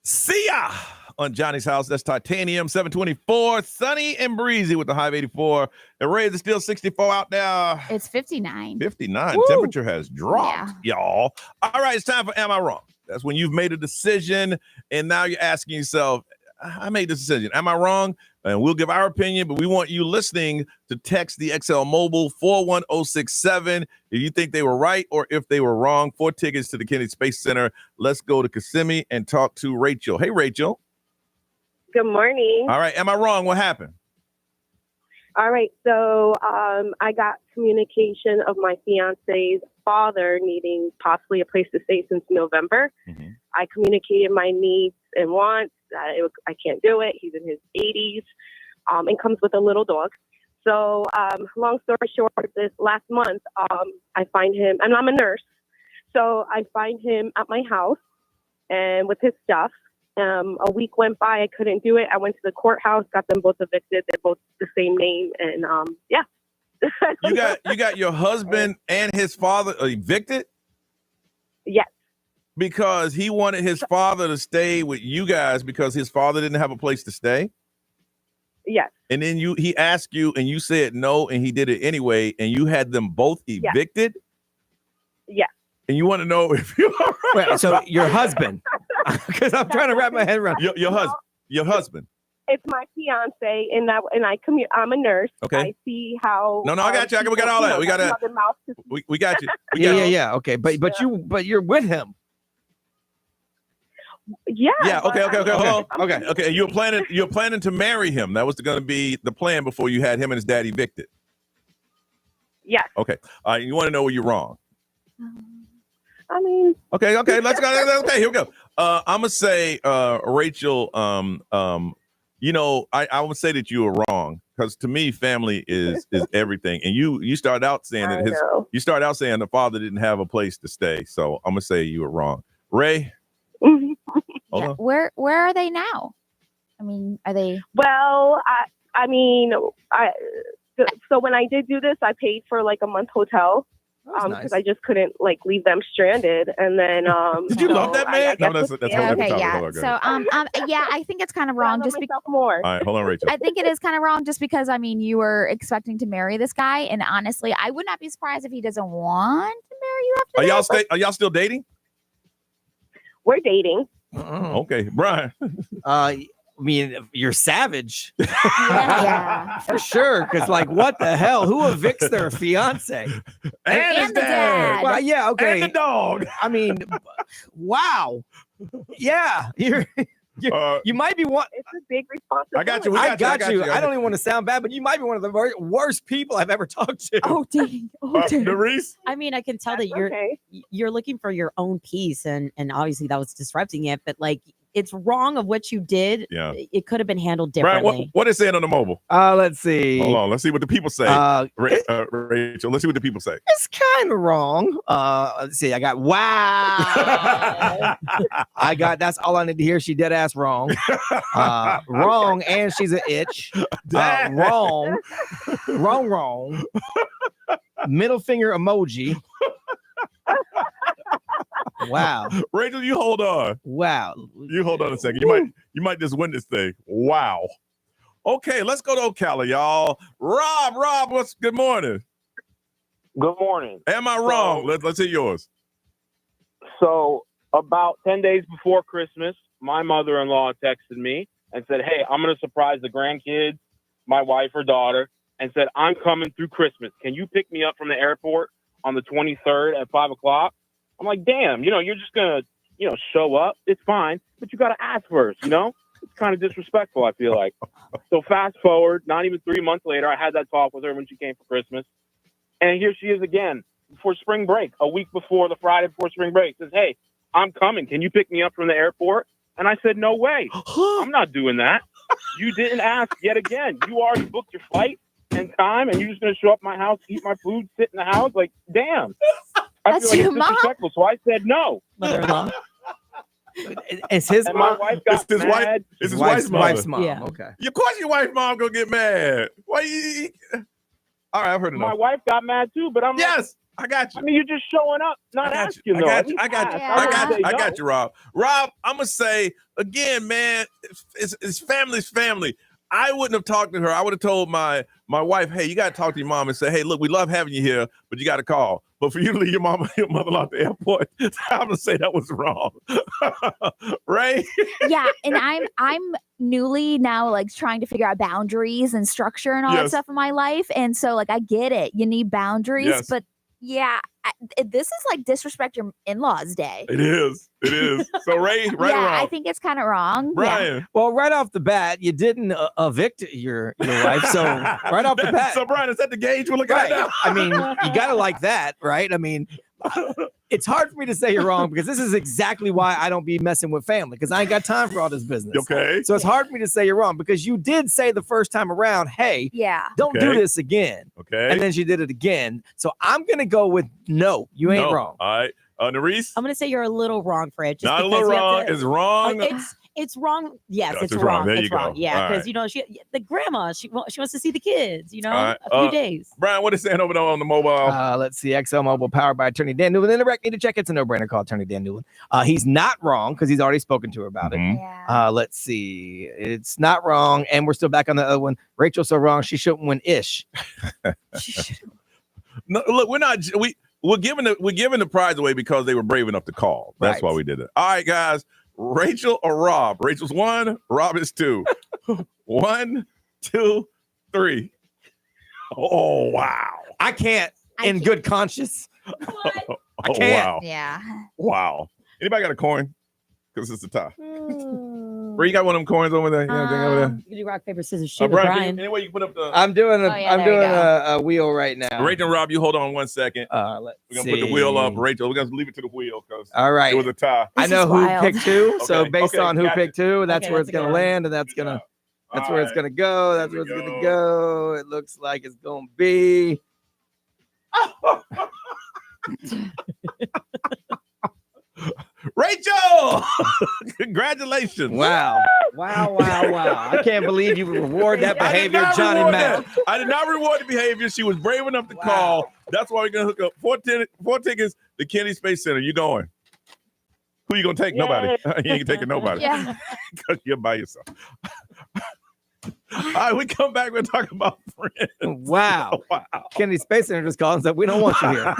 S6: See ya on Johnny's house. That's Titanium 724. Sunny and breezy with the high of 84. The Rays are still 64 out there.
S7: It's 59.
S6: 59.
S7: Woo.
S6: Temperature has dropped, y'all. All right, it's time for Am I Wrong? That's when you've made a decision and now you're asking yourself, I made this decision. Am I wrong? And we'll give our opinion, but we want you listening to text the XL Mobile 41067 if you think they were right or if they were wrong. 4 tickets to the Kennedy Space Center. Let's go to Kissimmee and talk to Rachel. Hey, Rachel.
S11: Good morning.
S6: All right. Am I wrong? What happened?
S11: All right. So I got communication of my fiance's father needing possibly a place to stay since November.
S6: Mm-hmm.
S11: I communicated my needs and wants. I can't do it. He's in his 80s and comes with a little dog. So long story short, this last month, I find him, and I'm a nurse. So I find him at my house and with his stuff. A week went by. I couldn't do it. I went to the courthouse, got them both evicted. They're both the same name. And yeah.
S6: You got your husband and his father evicted?
S11: Yes.
S6: Because he wanted his father to stay with you guys because his father didn't have a place to stay?
S11: Yes.
S6: And then he asked you and you said no and he did it anyway and you had them both evicted?
S11: Yes.
S6: And you want to know if you're right.
S8: Wait, so your husband, because I'm trying to wrap my head around your husband.
S11: It's my fiance, and I commute. I'm a nurse.
S6: Okay.
S11: I see how.
S6: No, I got you. We got all that. We got that. We got you.
S8: Yeah. Okay, but you're with him.
S11: Yeah.
S6: Yeah. Okay. Hold on. Okay. You're planning to marry him. That was going to be the plan before you had him and his dad evicted.
S11: Yes.
S6: Okay. You want to know where you're wrong?
S11: I mean.
S6: Okay. Let's go. Okay. Here we go. I'm gonna say, Rachel. I would say that you were wrong because to me, family is everything. And you started out saying that you started out saying the father didn't have a place to stay. So I'm gonna say you were wrong. Ray. Hold on.
S7: Where are they now? I mean, are they?
S11: Well, so when I did do this, I paid for like a month hotel. Because
S8: nice.
S11: I just couldn't leave them stranded, and then
S6: did you love that man?
S7: So I think it's kind of wrong. Just
S11: more.
S6: All right, hold on, Rachel.
S7: I think it is kind of wrong, just because you were expecting to marry this guy, and honestly, I would not be surprised if he doesn't want to marry you after that.
S6: Are y'all still dating?
S11: We're dating.
S6: Okay, Brian.
S8: I mean, you're savage.
S7: Yeah.
S8: For sure. Because, what the hell? Who evicts their fiance?
S6: And his dad.
S8: Well, yeah, okay.
S6: And the dog.
S8: I mean, wow. Yeah. You might be one.
S11: It's a big responsibility.
S6: I got you.
S8: I don't even want to sound bad, but you might be one of the worst people I've ever talked to.
S3: Oh, dang.
S6: Nerese?
S3: I mean, I can tell that
S11: okay.
S3: you're looking for your own peace, and obviously that was disrupting it, but it's wrong of what you did.
S6: Yeah.
S3: It could have been handled differently.
S6: Brian, what is saying on the mobile?
S8: Let's see.
S6: Hold on. Let's see what the people say. Rachel, let's see what the people say.
S8: It's kind of wrong. Let's see. I got wow. That's all I need to hear. She dead ass wrong. Wrong, and she's an itch. Wrong. Middle finger emoji. Wow.
S6: Rachel, you hold on.
S8: Wow.
S6: You hold on a second. You might just win this thing. Wow. Okay, let's go to Ocala, y'all. Rob, good morning.
S12: Good morning.
S6: Am I wrong? Let's hear yours.
S12: So about 10 days before Christmas, my mother-in-law texted me and said, hey, I'm going to surprise the grandkids, my wife or daughter, and said, I'm coming through Christmas. Can you pick me up from the airport on the 23rd at 5 o'clock? I'm like, damn, you're just going to, show up. It's fine, but you got to ask first, It's kind of disrespectful, I feel like. So fast forward, not even 3 months later, I had that talk with her when she came for Christmas. And here she is again for spring break, a week before the Friday before spring break. Says, hey, I'm coming. Can you pick me up from the airport? And I said, no way. I'm not doing that. You didn't ask yet again. You already booked your flight and time, and you're just going to show up at my house, eat my food, sit in the house? Like, damn. I feel like it's disrespectful, so I said no.
S3: Mother-in-law.
S8: It's his
S12: and
S8: mom.
S12: My wife got mad.
S6: It's his wife's mom.
S8: Yeah. Okay.
S6: Of course your wife's mom gonna get mad. Why? All right, I've heard enough.
S12: My wife got mad too, but I'm
S6: yes. I got you.
S12: I mean, you're just showing up, not asking.
S6: I got you, Rob. Rob, I'm gonna say again, man. It's family's family. I wouldn't have talked to her. I would have told my wife, hey, you got to talk to your mom and say, hey, look, we love having you here, but you got to call. But for you to leave your mom and your mother-in-law at the airport, I'm gonna say that was wrong, right?
S7: Yeah, and I'm newly now like trying to figure out boundaries and structure and all that stuff in my life, and so like I get it. You need boundaries, but yeah, this is like disrespect your in-laws day.
S6: It is. So Ray, right or wrong?
S7: I think it's kind of wrong.
S6: Brian.
S7: Yeah.
S8: Well, right off the bat, you didn't evict your wife. So right off the bat.
S6: So Brian, is that the gauge we're looking at now?
S8: I mean, you got to like that, right? I mean, it's hard for me to say you're wrong because this is exactly why I don't be messing with family because I ain't got time for all this business.
S6: Okay.
S8: So it's hard for me to say you're wrong because you did say the first time around, hey, don't do this again.
S6: Okay.
S8: And then she did it again. So I'm going to go with no, you ain't wrong.
S6: All right. Nerese?
S3: I'm going to say you're a little wrong for it.
S6: Not a little wrong. It's wrong.
S3: It's wrong. Yes,
S6: Yes,
S3: it's wrong.
S6: There
S3: It's
S6: you go.
S3: wrong. Yeah,
S6: All
S3: because the grandma, she wants to see the kids. A few days.
S6: Brian, what is saying over there on the mobile?
S8: Let's see. XL Mobile powered by Attorney Dan Newland. Indirect need to check. It's a no-brainer. Call Attorney Dan Newland. He's not wrong because he's already spoken to her about it. Let's see. It's not wrong, and we're still back on the other one. Rachel's so wrong. She shouldn't win ish.
S6: No, look, we're giving the prize away because they were brave enough to call. That's why we did it. All right, guys. Rachel or Rob? Rachel's 1, Rob is 2. 1, 2, 3. Oh wow!
S8: I can't in good conscience. I can't.
S6: Wow.
S7: Yeah.
S6: Wow. Anybody got a coin? Because it's a tie. Where you got one of them coins over there? Over there?
S3: You can do rock, paper, scissors, shoot with
S6: Brian,
S3: Brian.
S6: anyway, you can put up the.
S8: I'm doing a wheel right now.
S6: Rachel and Rob, you hold on 1 second.
S8: We're
S6: gonna put the wheel up. Rachel, we're gonna leave it to the wheel because
S8: all right,
S6: it was a tie.
S8: I know who picked two, so based on who
S6: gotcha.
S8: picked two, that's where it's gonna land, and that's where it's gonna go. That's where it's gonna go. It looks like it's gonna be.
S6: Rachel, congratulations!
S8: Wow! I can't believe you reward that behavior, Johnny Mac.
S6: I did not reward the behavior. She was brave enough to call. That's why we're gonna hook up 4 tickets to Kennedy Space Center. You going? Who you gonna take? Nobody. You ain't taking nobody.
S7: Yeah.
S6: Because you're by yourself. All right, we come back. We're talking about friends.
S8: Wow. Kennedy Space Center just called and said, we don't want you here.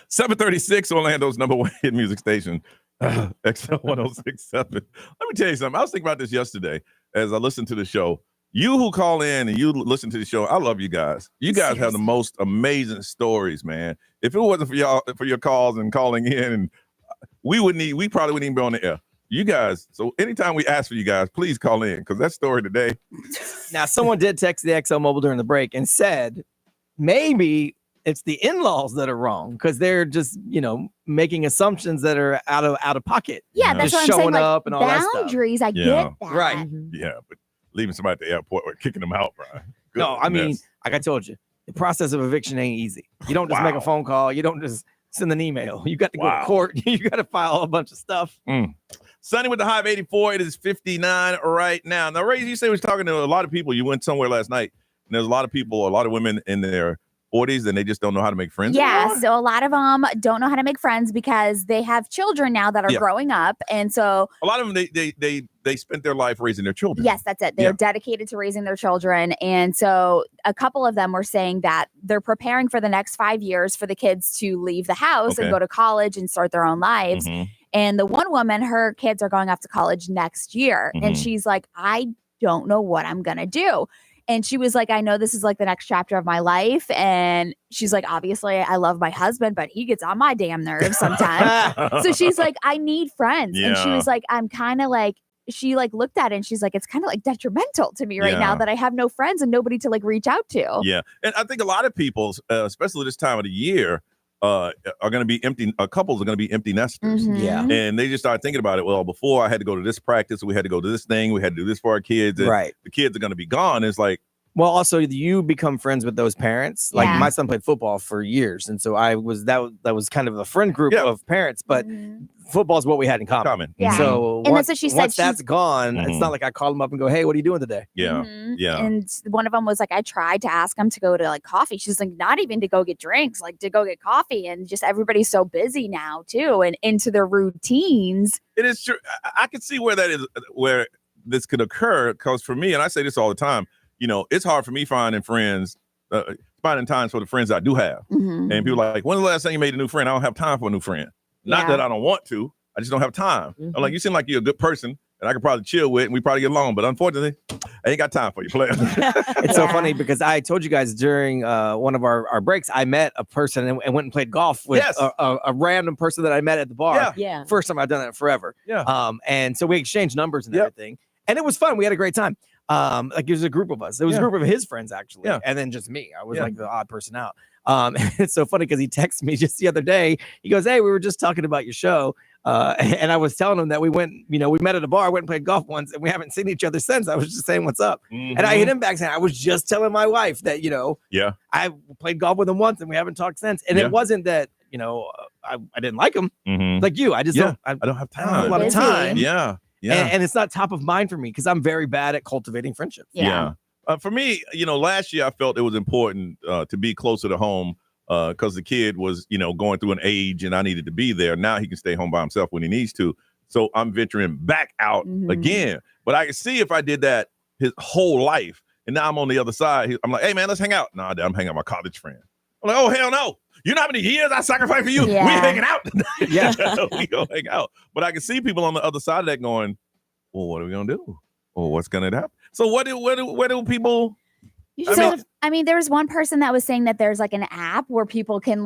S6: 736, Orlando's number one hit music station, XL 1067. Let me tell you something. I was thinking about this yesterday as I listened to the show. You who call in and you listen to the show, I love you guys. You guys have the most amazing stories, man. If it wasn't for y'all, for your calls and calling in, and we probably wouldn't even be on the air. You guys, so anytime we ask for you guys, please call in because that story today.
S8: Now, someone did text the XL Mobile during the break and said maybe it's the in-laws that are wrong because they're just, making assumptions that are out of pocket.
S7: Yeah, that's
S8: just
S7: what I'm saying.
S8: showing up and all that stuff.
S7: Boundaries, I get that.
S8: Right.
S6: Yeah, but leaving somebody at the airport or kicking them out, Brian.
S8: No, I mean, like I told you, the process of eviction ain't easy. You don't just make a phone call. You don't just send an email. You got to go to court. You got to file a bunch of stuff.
S6: Sunny with the high of 84. It is 59 right now. Now, Ray, you say we was talking to a lot of people. You went somewhere last night, and there's a lot of women in their 40s, and they just don't know how to make friends.
S7: Yeah,
S6: anymore?
S7: so a lot of them don't know how to make friends because they have children now that are growing up, and so
S6: a lot of them they spent their life raising their children.
S7: Yes, that's it. They're dedicated to raising their children, and so a couple of them were saying that they're preparing for the next 5 years for the kids to leave the house and go to college and start their own lives. And the one woman, her kids are going off to college next year, and she's like, I don't know what I'm gonna do. And she was like, I know this is like the next chapter of my life. And she's like, obviously, I love my husband, but he gets on my damn nerves sometimes. So she's like, I need friends. And she was like, I'm kind of like, she like looked at it and she's like, it's kind of like detrimental to me right now that I have no friends and nobody to like reach out to.
S6: Yeah. And I think a lot of people, especially this time of the year, are going to be empty. Couples are going to be empty nesters.
S8: Yeah.
S6: And they just start thinking about it. Well, before I had to go to this practice, we had to go to this thing, we had to do this for our kids. And the kids are going to be gone. It's like,
S8: well, also you become friends with those parents. Like my son played football for years, and so that was kind of a friend group of parents. But football is what we had in common.
S7: Yeah.
S8: So
S7: and that's what she said.
S8: Once that's gone, it's not like I call them up and go, "Hey, what are you doing today?"
S6: Yeah.
S7: And one of them was like, I tried to ask him to go to like coffee. She's like, not even to go get drinks, like to go get coffee. And just everybody's so busy now too, and into their routines.
S6: It is true. I can see where where this could occur. Because for me, and I say this all the time, it's hard for me finding friends, finding times for the friends I do have. And people are like, when's the last time you made a new friend? I don't have time for a new friend. Not that I don't want to. I just don't have time. I'm like, you seem like you're a good person and I could probably chill with and we probably get along. But unfortunately, I ain't got time for you, player.
S8: It's so funny because I told you guys during one of our breaks, I met a person and went and played golf with a random person that I met at the bar.
S3: Yeah.
S8: First time I've done that forever.
S6: Yeah.
S8: And so we exchanged numbers and everything. And it was fun. We had a great time. Like it was a group of us. It was a group of his friends actually, and then just me. I was like the odd person out. And it's so funny because he texted me just the other day. He goes, "Hey, we were just talking about your show." And I was telling him that we went, we met at a bar, went and played golf once, and we haven't seen each other since. I was just saying, "What's up?" And I hit him back saying, "I was just telling my wife that I played golf with him once, and we haven't talked since." And it wasn't that I didn't like him like you. I just I
S6: don't have time.
S8: I don't have a lot of time.
S6: Yeah.
S8: And it's not top of mind for me because I'm very bad at cultivating friendships.
S6: For me, last year I felt it was important to be closer to home because the kid was, going through an age and I needed to be there. Now he can stay home by himself when he needs to. So I'm venturing back out again. But I can see if I did that his whole life and now I'm on the other side. I'm like, hey, man, let's hang out. Nah, I'm hanging out with my college friend. I'm like, oh, hell no. You know how many years I sacrificed for you?
S7: Yeah.
S6: We hanging out. We gonna hang out. But I can see people on the other side of that going, well, what are we gonna do? Well, what's gonna happen? So what do people?
S7: I mean, there's one person that was saying that there's like an app where people can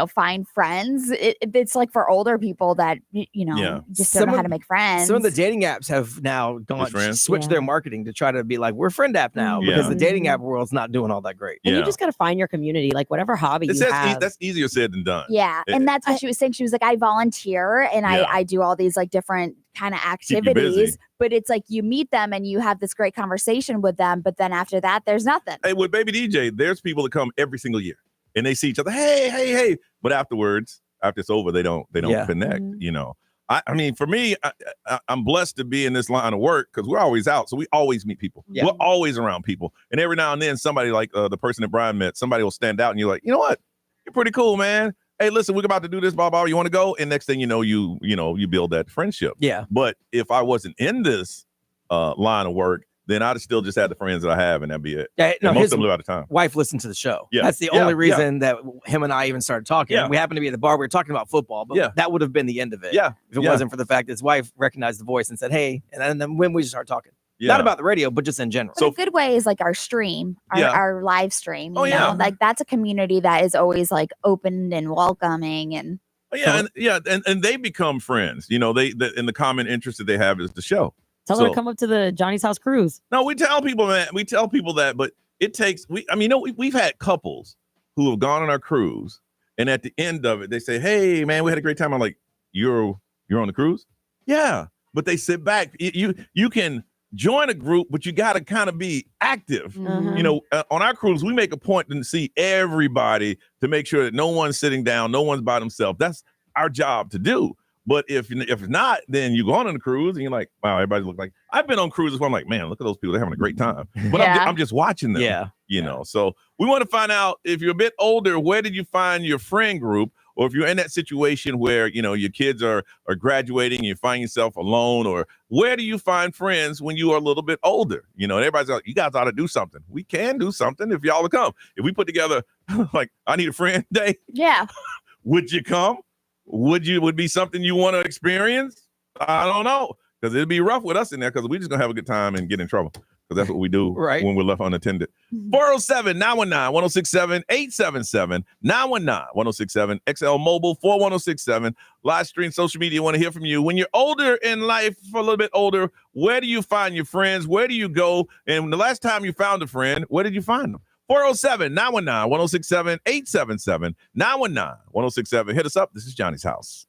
S7: find friends. It's like for older people that just don't know how to make friends.
S8: Some of the dating apps have now switched their marketing to try to be like, we're friend app now because the dating app world's not doing all that great.
S3: And you just got to find your community, like whatever hobby you have.
S6: That's easier said than done.
S7: Yeah, and that's what she was saying. She was like, I volunteer and I do all these like different kind of activities, but it's like you meet them and you have this great conversation with them, but then after that, there's nothing.
S6: Hey, with Baby DJ, there's people that come every single year and they see each other, hey, but afterwards, after it's over, they don't connect. I mean, for me, I'm blessed to be in this line of work because we're always out, so we always meet people. We're always around people, and every now and then, somebody like the person that Brian met, somebody will stand out, and you're like, you know what, you're pretty cool, man. Hey, listen, we're about to do this, blah, blah. You want to go? And next thing you know, you build that friendship.
S8: Yeah.
S6: But if I wasn't in this line of work, then I'd still just have the friends that I have, and that'd be it.
S8: Yeah, no,
S6: and most
S8: his
S6: of them live out of town.
S8: wife listened to the show.
S6: Yeah.
S8: That's the
S6: Yeah,
S8: only
S6: yeah.
S8: reason that him and I even started talking.
S6: Yeah.
S8: We happened to be at the bar. We were talking about football, but
S6: Yeah.
S8: that would have been the end of it.
S6: Yeah.
S8: If it
S6: Yeah.
S8: wasn't for the fact that his wife recognized the voice and said, hey, and then when we just started talking.
S6: Yeah.
S8: Not about the radio, but just in general.
S7: But a good way is like our stream, our live stream. You
S6: Oh, yeah.
S7: know? Like that's a community that is always like open and welcoming and
S6: And they become friends. You know, and the common interest that they have is the show.
S3: Tell her to come up to the Johnny's House cruise.
S6: No, we tell people that, but it takes. We've had couples who have gone on our cruise, and at the end of it, they say, "Hey, man, we had a great time." I'm like, "You're on the cruise?" Yeah, but they sit back. You can join a group, but you got to kind of be active.
S3: Mhm.
S6: You know, on our cruise, we make a point to see everybody to make sure that no one's sitting down, no one's by themselves. That's our job to do. But if not, then you go on a cruise and you're like, wow, everybody look like. I've been on cruises where I'm like, man, look at those people, they're having a great time. But I'm just watching them.
S8: Yeah.
S6: You know, so we want to find out, if you're a bit older, where did you find your friend group? Or if you're in that situation where, you know, your kids are graduating, and you find yourself alone, or where do you find friends when you are a little bit older? You know, and everybody's like, you guys ought to do something. We can do something if y'all will come. If we put together, like, I need a friend day,
S7: yeah.
S6: would you come? Would be something you want to experience? I don't know, because it'd be rough with us in there, because we just gonna have a good time and get in trouble, because that's what we do when we're left unattended. 407-919-1067-877 919-1067 XL Mobile 41067 live stream social media. Want to hear from you. When you're older in life, for a little bit older, where do you find your friends? Where do you go? And the last time you found a friend, where did you find them? 407-919-1067 877 919-1067. Hit us up. This is Johnny's House.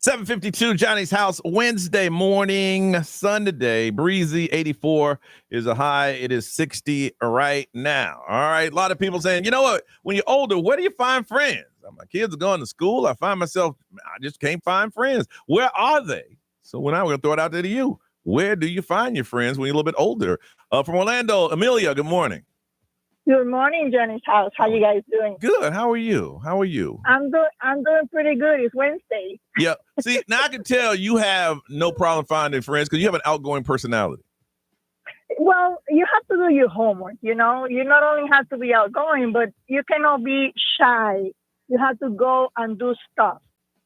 S6: 7:52, Johnny's house, Wednesday morning, sun today, breezy, 84 is a high. It is 60 right now. All right, a lot of people saying, you know what, when you're older, where do you find friends? My kids are going to school. I find myself, I just can't find friends. Where are they? So we're going to throw it out there to you. Where do you find your friends when you're a little bit older? From Orlando, Amelia, good morning.
S13: Good morning, Johnny's house. How you guys doing?
S6: Good. How are you?
S13: I'm doing pretty good. It's Wednesday.
S6: Yeah. See, now I can tell you have no problem finding friends because you have an outgoing personality.
S13: Well, you have to do your homework, you know. You not only have to be outgoing, but you cannot be shy. You have to go and do stuff.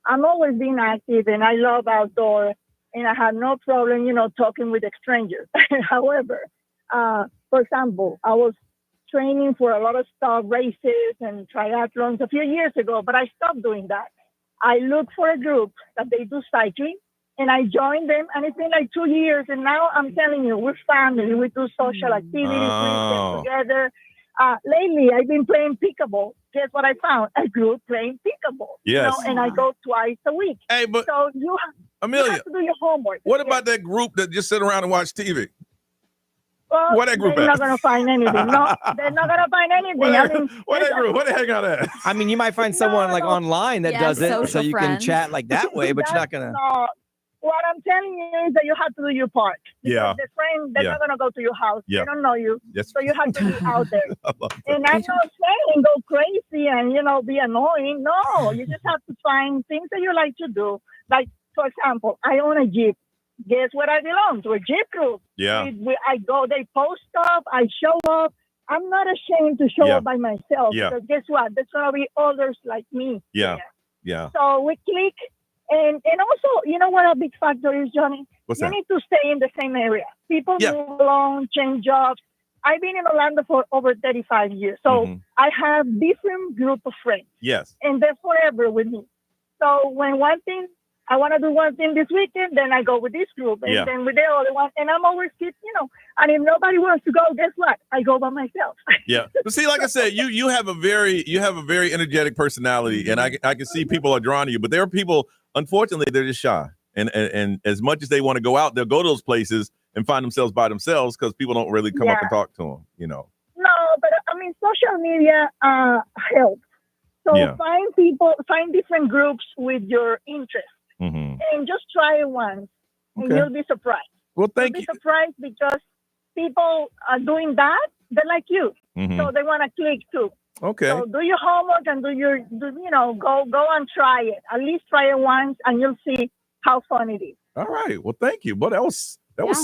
S13: I'm always being active, and I love outdoor, and I have no problem, talking with strangers. However, for example, I was training for a lot of stuff, races and triathlons a few years ago, but I stopped doing that. I looked for a group that they do cycling, and I joined them, and it's been like 2 years, and now I'm telling you, we're family. We do social activities, we get together. Lately, I've been playing pickleball. Guess what I found? A group playing pickleball.
S6: Yes.
S13: And I go twice a week.
S6: Hey, but
S13: so you
S6: Amelia,
S13: have to do your homework.
S6: What about that group that just sit around and watch TV?
S13: Well,
S6: What that group
S13: they're
S6: at?
S13: not going to find anything. No, they're not going to find anything.
S6: What that group? What they hang out at?
S8: I mean, you might find someone like online that does it, so
S3: social
S8: you can
S3: friends.
S8: chat like that way, but you're not gonna.
S13: No. What I'm telling you is that you have to do your part.
S6: Yeah.
S13: The friends, they're
S6: Yeah.
S13: not going to go to your house.
S6: Yeah.
S13: They don't know you.
S6: Yes.
S13: So you have to be out there.
S6: I love that.
S13: And I'm not saying go crazy and, be annoying. No, you just have to find things that you like to do. Like, for example, I own a Jeep. Guess what I belong to? A Jeep group.
S6: Yeah.
S13: I go, they post stuff, I show up. I'm not ashamed to show
S6: Yeah.
S13: up by myself.
S6: Yeah.
S13: Because guess what? There's going to be others like me.
S6: Yeah.
S13: there.
S6: Yeah.
S13: So we click. And also, you know what a big factor is, Johnny?
S6: What's
S13: you
S6: that?
S13: need to stay in the same area. People
S6: Yeah.
S13: move along, change jobs. I've been in Orlando for over 35 years. So
S6: Mhm.
S13: I have different group of friends.
S6: Yes.
S13: And they're forever with me. So when I want to do one thing this weekend, then I go with this group. And
S6: Yeah.
S13: then with the other one. And I'm always keep, and if nobody wants to go, guess what? I go by myself.
S6: Yeah. But see, like I said, you have a very energetic personality, and I can see people are drawn to you. But there are people, unfortunately, they're just shy. And as much as they want to go out, they'll go to those places and find themselves by themselves because people don't really come up and talk to them.
S13: No, but I mean, social media helps. So
S6: Yeah.
S13: find different groups with your interests,
S6: Mm-hmm.
S13: and just try it once, and
S6: Okay.
S13: you'll be surprised.
S6: Well, thank
S13: You'll be surprised because people are doing that. They're like you,
S6: Mhm.
S13: so they want to click too.
S6: Okay.
S13: So do your homework and go and try it. At least try it once, and you'll see how fun it is.
S6: All right. Well, thank you. But that was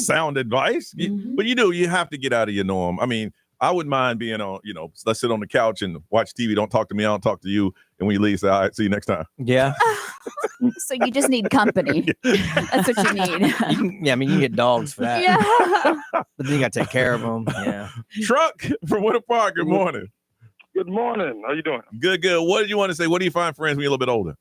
S6: sound advice.
S3: Mhm.
S6: But you have to get out of your norm. I mean, I wouldn't mind being on, let's sit on the couch and watch TV. Don't talk to me. I don't talk to you. And when you leave, say, all right, see you next time.
S8: Yeah.
S7: So you just need company. That's what you need.
S8: Yeah, I mean, you can get dogs for that.
S7: Yeah.
S8: But then you got to take care of them. Yeah.
S6: Truck from Winter Park. Good morning.
S14: Good morning. How you doing?
S6: Good. What did you want to say? What do you find friends when you're a little bit older?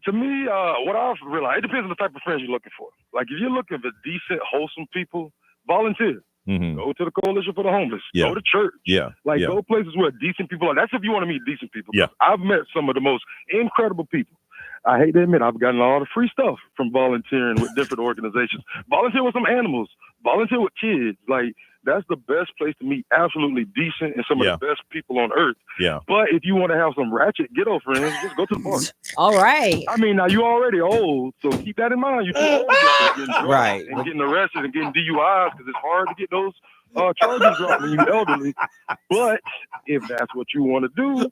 S14: To me, what I've realized, it depends on the type of friends you're looking for. Like, if you're looking for decent, wholesome people, volunteer.
S6: Mm-hmm.
S14: Go to the Coalition for the Homeless.
S6: Yeah.
S14: Go to church.
S6: Yeah.
S14: Like,
S6: yeah.
S14: go places where decent people are. That's if you want to meet decent people.
S6: Yeah.
S14: I've met some of the most incredible people. I hate to admit, I've gotten a lot of free stuff from volunteering with different organizations. Volunteer with some animals. Volunteer with kids. Like, that's the best place to meet absolutely decent and some of the best people on earth.
S6: Yeah.
S14: But if you want to have some ratchet ghetto friends, just go to the park.
S3: All right.
S14: I mean, now you already old, so keep that in mind. You're too old to getting drunk
S8: Right.
S14: and getting arrested and getting DUIs because it's hard to get those charges dropped when you're elderly. But if that's what you want to do,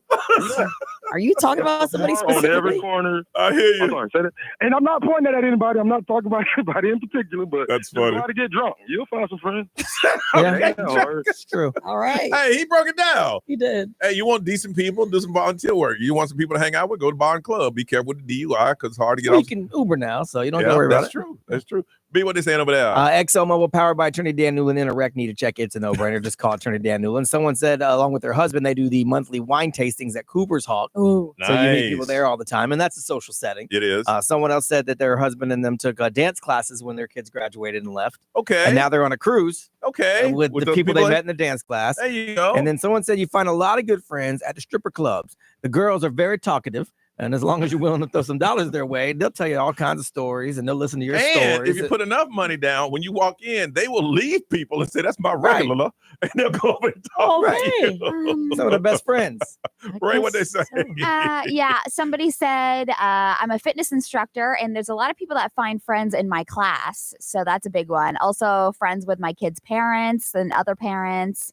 S3: Are you talking about somebody
S14: on every
S3: specifically?
S14: corner.
S6: I hear you.
S14: I'm sorry, say that. And I'm not pointing that at anybody. I'm not talking about anybody in particular, but
S6: That's
S14: just
S6: funny.
S14: try to get drunk. You'll find some friends.
S8: Yeah.
S14: Or-
S8: That's true.
S3: All right.
S6: Hey, he broke it down.
S3: He did.
S6: Hey, you want decent people? Do some volunteer work. You want some people to hang out with? Go to bar and club. Be careful with the DUI because it's hard to get
S8: Well,
S6: off.
S8: you can Uber now, so you don't have to worry about
S6: That's
S8: it.
S6: true. That's true. B, what they saying over there?
S8: ExxonMobil powered by Trinity Dan Newland in a wreck need to check. It's a no-brainer. Just call Trinity Dan Newland. Someone said along with their husband, they do the monthly wine tastings at Cooper's Hawk.
S3: Ooh.
S8: So you meet
S6: Nice.
S8: people there all the time, and that's a social setting.
S6: It is.
S8: Someone else said that their husband and them took dance classes when their kids graduated and left.
S6: Okay.
S8: And now they're on a cruise
S6: Okay.
S8: with the
S6: those
S8: people they
S6: like-
S8: met in the dance class.
S6: There you go.
S8: And then someone said you find a lot of good friends at the stripper clubs. The girls are very talkative. And as long as you're willing to throw some dollars their way, they'll tell you all kinds of stories and they'll listen to your
S6: And
S8: stories.
S6: if you put enough money down, when you walk in, they will leave people and say, that's my regular. And they'll go over and talk to you.
S8: Some of the best friends.
S6: Ray, what they say?
S7: Yeah, somebody said, I'm a fitness instructor, and there's a lot of people that find friends in my class. So that's a big one. Also, friends with my kids' parents and other parents.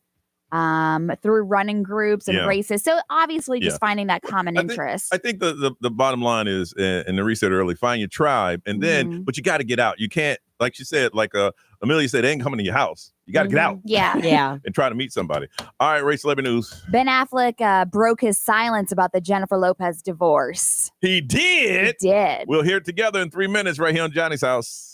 S7: Through running groups and races. So obviously just finding that common interest.
S6: I think the bottom line is, and the reset early, find your tribe, and then, but you got to get out. You can't, like she said, like Amelia said, they ain't coming to your house. You got to get out.
S7: Yeah.
S6: And try to meet somebody. All right, Ray, celebrity news.
S7: Ben Affleck broke his silence about the Jennifer Lopez divorce.
S6: He did?
S7: He did.
S6: We'll hear it together in 3 minutes right here on Johnny's House.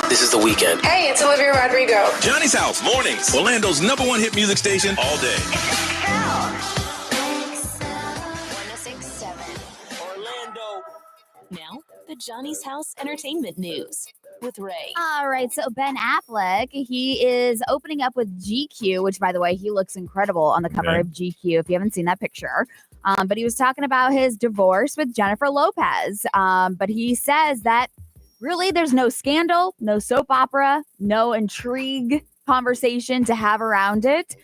S15: This is The Weeknd.
S16: Hey, it's Olivia Rodrigo.
S6: Johnny's House, mornings. Orlando's #1 hit music station all day.
S4: 1067 Orlando. Now, the Johnny's House Entertainment News with Ray.
S7: All right, so Ben Affleck, he is opening up with GQ, which, by the way, he looks incredible on the cover of GQ if you haven't seen that picture. But he was talking about his divorce with Jennifer Lopez. But he says that really there's no scandal, no soap opera, no intrigue conversation to have around it.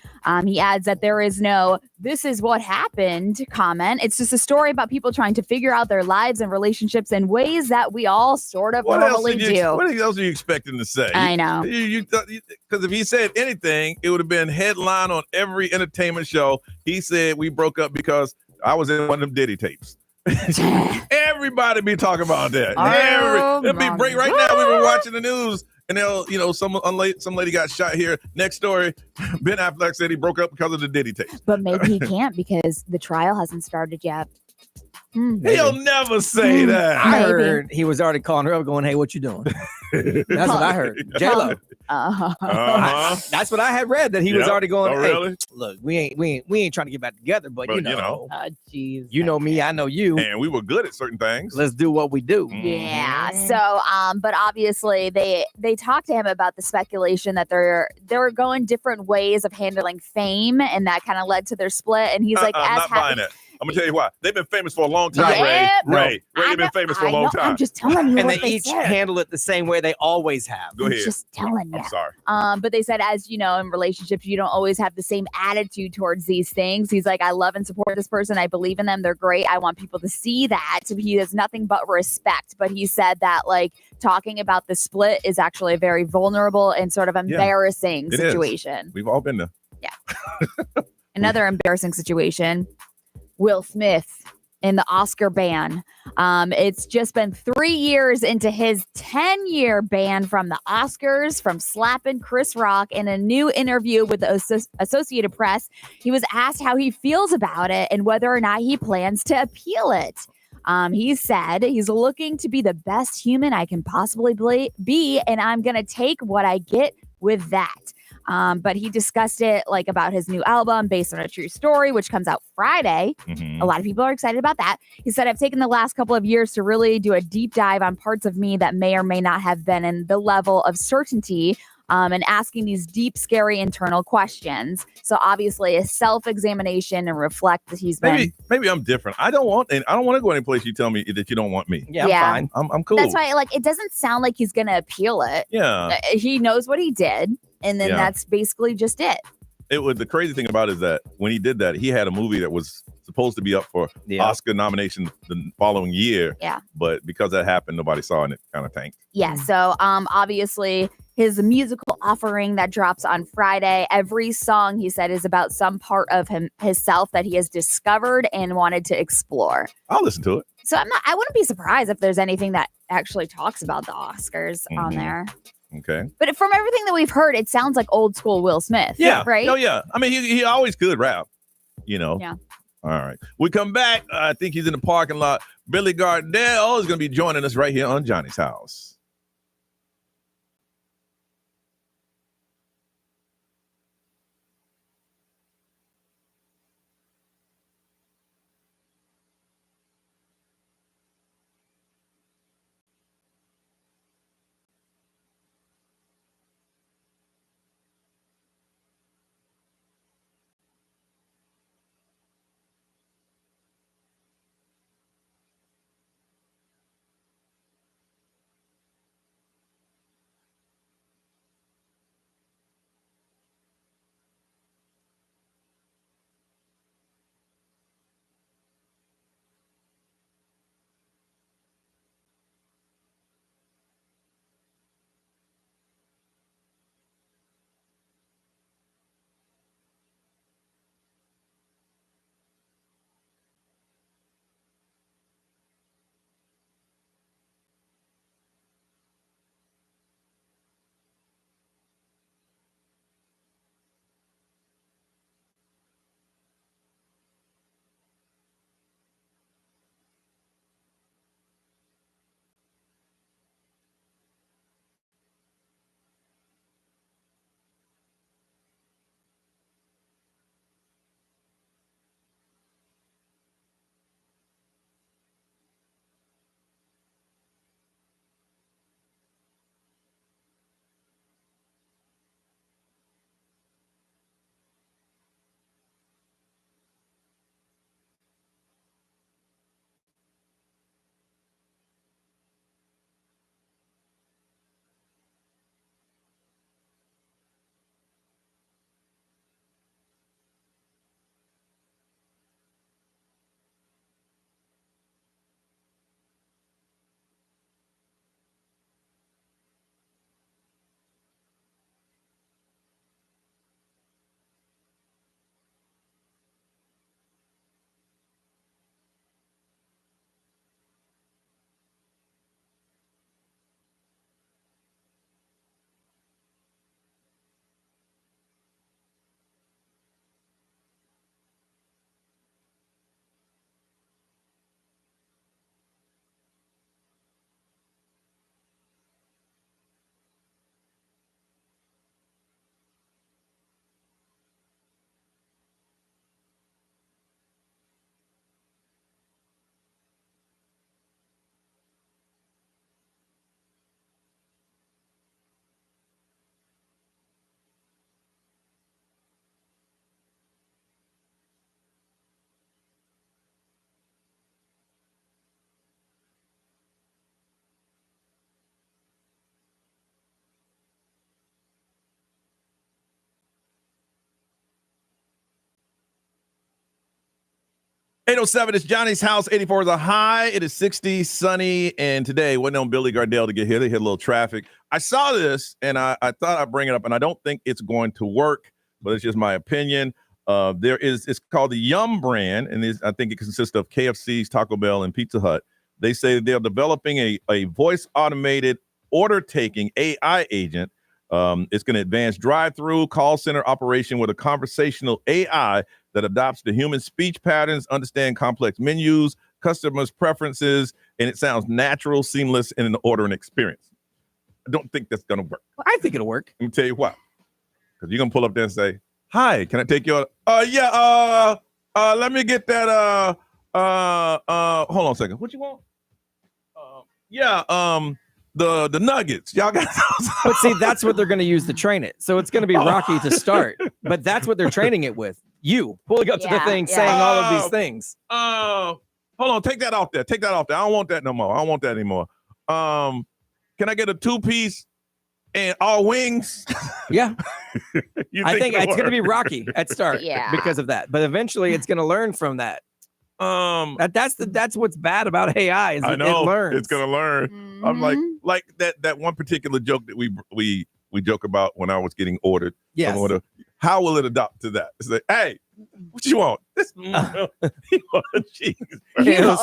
S7: He adds that there is no "this is what happened" comment. It's just a story about people trying to figure out their lives and relationships in ways that we all sort of normally do.
S6: What else are you expecting to say?
S7: I know.
S6: Because if he said anything, it would have been headline on every entertainment show. He said we broke up because I was in one of them Diddy tapes. Everybody be talking about that. It'll be break right now. We were watching the news, and some lady got shot here. Next story, Ben Affleck said he broke up because of the Diddy tape.
S7: But maybe he can't because the trial hasn't started yet.
S6: He'll never say that.
S8: I heard he was already calling her up, going, "Hey, what you doing?" That's what I heard. J-Lo. That's what I had read, that he was already going.
S6: Oh,
S8: Hey,
S6: really?
S8: look, we ain't trying to get back together, but you know,
S3: jeez,
S8: you know me, I know you,
S6: and we were good at certain things.
S8: Let's do what we do.
S7: Yeah. So, but obviously they talked to him about the speculation that they were going different ways of handling fame, and that kind of led to their split. And he's like,
S6: I'm not buying it. I'm gonna tell you why. They've been famous for a long time,
S7: Yep.
S6: Ray. They've been famous for a long time.
S7: I'm just telling you
S8: And
S7: what
S8: they each
S7: said.
S8: handle it the same way they always have.
S6: Go ahead.
S7: Just telling you.
S6: I'm sorry.
S7: But they said, as you know, in relationships, you don't always have the same attitude towards these things. He's like, I love and support this person. I believe in them. They're great. I want people to see that. He has nothing but respect. But he said that, like, talking about the split is actually a very vulnerable and sort of embarrassing
S6: It is.
S7: situation.
S6: We've all been there.
S7: Another embarrassing situation. Will Smith in the Oscar ban. It's just been 3 years into his 10-year ban from the Oscars, from slapping Chris Rock. In a new interview with the Associated Press, he was asked how he feels about it and whether or not he plans to appeal it. He said he's looking to be the best human I can possibly be, and I'm going to take what I get with that. But he discussed it like about his new album based on a true story, which comes out Friday. A lot of people are excited about that. He said, I've taken the last couple of years to really do a deep dive on parts of me that may or may not have been in the level of certainty, and asking these deep, scary internal questions. So obviously a self-examination and reflect that he's been.
S6: Maybe I'm different. I don't want to go any place you tell me that you don't want me.
S8: Yeah, I'm fine.
S6: I'm cool.
S7: That's why, like, it doesn't sound like he's going to appeal it.
S6: Yeah.
S7: He knows what he did. And then that's basically just it.
S6: The crazy thing about it is that when he did that, he had a movie that was supposed to be up for Oscar nomination the following year.
S7: Yeah.
S6: But because that happened, nobody saw it and it kind of tanked.
S7: Yeah. So obviously his musical offering that drops on Friday, every song he said is about some part of himself that he has discovered and wanted to explore.
S6: I'll listen to it.
S7: So I wouldn't be surprised if there's anything that actually talks about the Oscars on there.
S6: Okay.
S7: But from everything that we've heard, it sounds like old school Will Smith.
S6: Yeah.
S7: Right?
S6: Oh, yeah. I mean, he always could rap, you know.
S7: Yeah.
S6: All right. We come back. I think he's in the parking lot. Billy Gardell is going to be joining us right here on Johnny's House. 807, it's Johnny's house. 84 is a high. It is 60, sunny, and today waiting on Billy Gardell to get here. They hit a little traffic. I saw this, and I thought I'd bring it up, and I don't think it's going to work, but it's just my opinion. It's called the Yum brand, and I think it consists of KFC's, Taco Bell, and Pizza Hut. They say they're developing a voice-automated order-taking AI agent. It's going to advance drive-through call center operation with a conversational AI that adopts the human speech patterns, understand complex menus, customers' preferences, and it sounds natural, seamless in an ordering experience. I don't think that's going to work.
S8: I think it'll work.
S6: Let me tell you why. Because you're going to pull up there and say, hi, can I take your, let me get that, hold on a second. What you want? The nuggets. Y'all got those?
S8: But see, that's what they're going to use to train it. So it's going to be rocky to start, but that's what they're training it with. You pulling up to the thing, saying all of these things.
S6: Hold on, take that off there. Take that off there. I don't want that no more. I don't want that anymore. Can I get a 2-piece and all wings?
S8: Yeah. I think it's going to be rocky at start because of that, but eventually it's going to learn from that. That's what's bad about AI is
S6: I know
S8: it learns.
S6: it's gonna learn.
S7: Mm-hmm.
S6: I'm like that one particular joke that we joke about when I was getting ordered.
S8: Yes.
S6: How will it adopt to that? It's like, hey, what you want? This you want a cheeseburger.
S8: He'll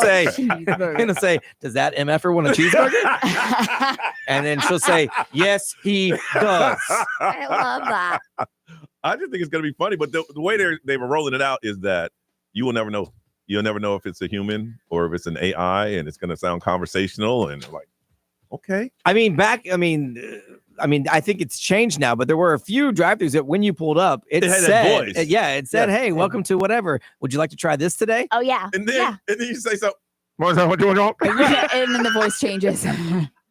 S8: say, does that MFer want a cheeseburger? And then she'll say, yes, he does.
S7: I love that.
S6: I just think it's gonna be funny, but the way they were rolling it out is that you will never know. You'll never know if it's a human or if it's an AI, and it's going to sound conversational and like, okay.
S8: I think it's changed now, but there were a few drive-thrus that when you pulled up, it
S6: had
S8: said,
S6: that voice.
S8: it said, hey, welcome to whatever. Would you like to try this today?
S7: Oh, yeah.
S6: And then you say so.
S7: And then the voice changes.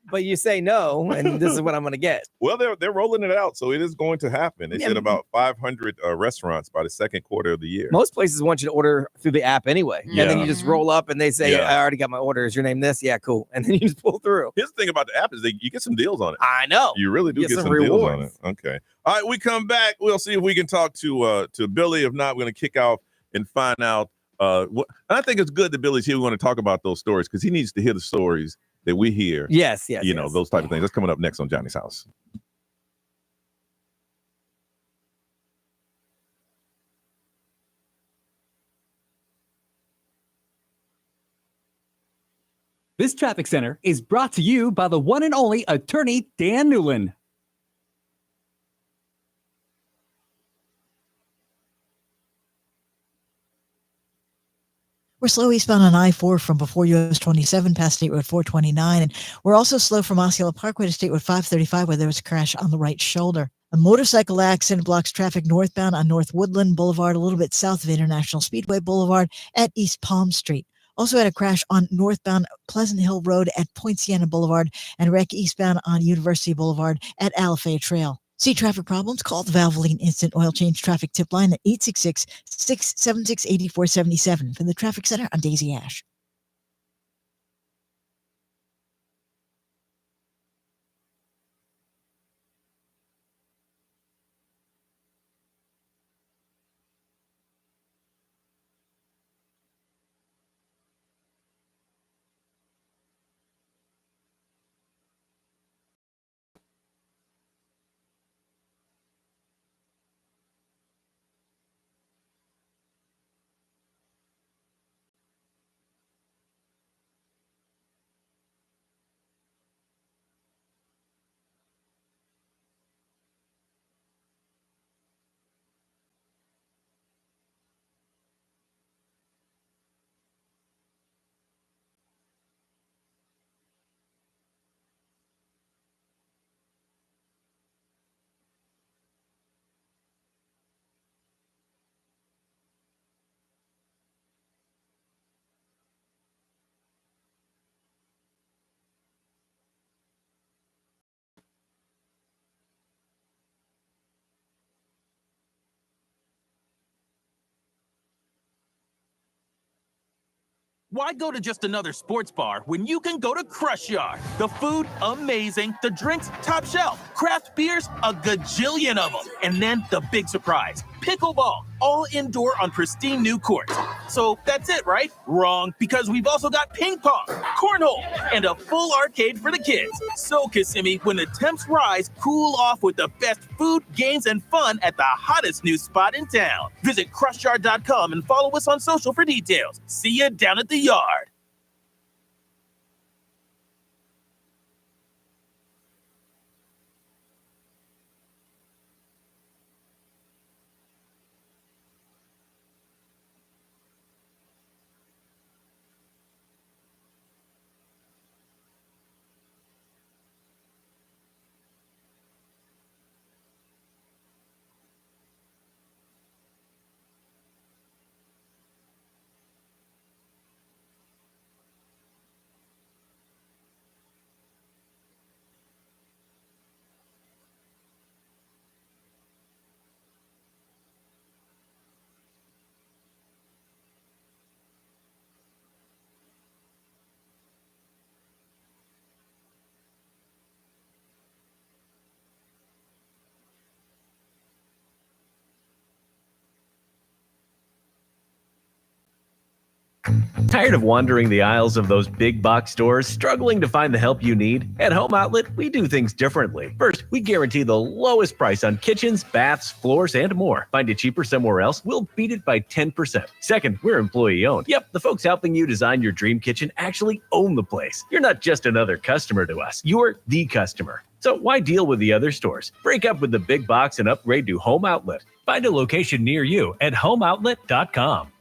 S8: But you say no, and this is what I'm going to get.
S6: Well, they're rolling it out, so it is going to happen. They said about 500 restaurants by the second quarter of the year.
S8: Most places want you to order through the app anyway.
S6: Yeah.
S8: And then you just roll up and they say, I already got my order. Is your name this? Yeah, cool. And then you just pull through.
S6: Here's the thing about the app is you get some deals on it.
S8: I know.
S6: You really do get some deals on it. Okay. All right, we come back. We'll see if we can talk to Billy. If not, we're going to kick out and find out. And I think it's good that Billy's here. We want to talk about those stories because he needs to hear the stories that we hear.
S8: Yes.
S6: Those type of things. That's coming up next on Johnny's House.
S16: This traffic center is brought to you by the one and only attorney Dan Newland.
S17: We're slow eastbound on I-4 from before US 27 past State Road 429. And we're also slow from Osceola Parkway to State Road 535 where there was a crash on the right shoulder. A motorcycle accident blocks traffic northbound on North Woodland Boulevard, a little bit south of International Speedway Boulevard at East Palm Street. Also had a crash on northbound Pleasant Hill Road at Point Siena Boulevard and wreck eastbound on University Boulevard at Alafaya Trail. See traffic problems? Call the Valvoline Instant Oil Change Traffic Tip Line at 866-676-8477 from the Traffic Center on Daisy Ash.
S18: Why go to just another sports bar when you can go to Crush Yard? The food, amazing. The drinks, top shelf. Craft beers, a gajillion of them. And then the big surprise, pickleball, all indoor on pristine new courts. So that's it, right? Wrong, because we've also got ping pong, cornhole, and a full arcade for the kids. So, Kissimmee, when the temps rise, cool off with the best food, games, and fun at the hottest new spot in town. Visit crushyard.com and follow us on social for details. See you down at the yard.
S19: Tired of wandering the aisles of those big box stores, struggling to find the help you need? At Home Outlet, we do things differently. First, we guarantee the lowest price on kitchens, baths, floors, and more. Find it cheaper somewhere else? We'll beat it by 10%. Second, we're employee-owned. Yep, the folks helping you design your dream kitchen actually own the place. You're not just another customer to us. You're the customer. So why deal with the other stores? Break up with the big box and upgrade to Home Outlet. Find a location near you at homeoutlet.com.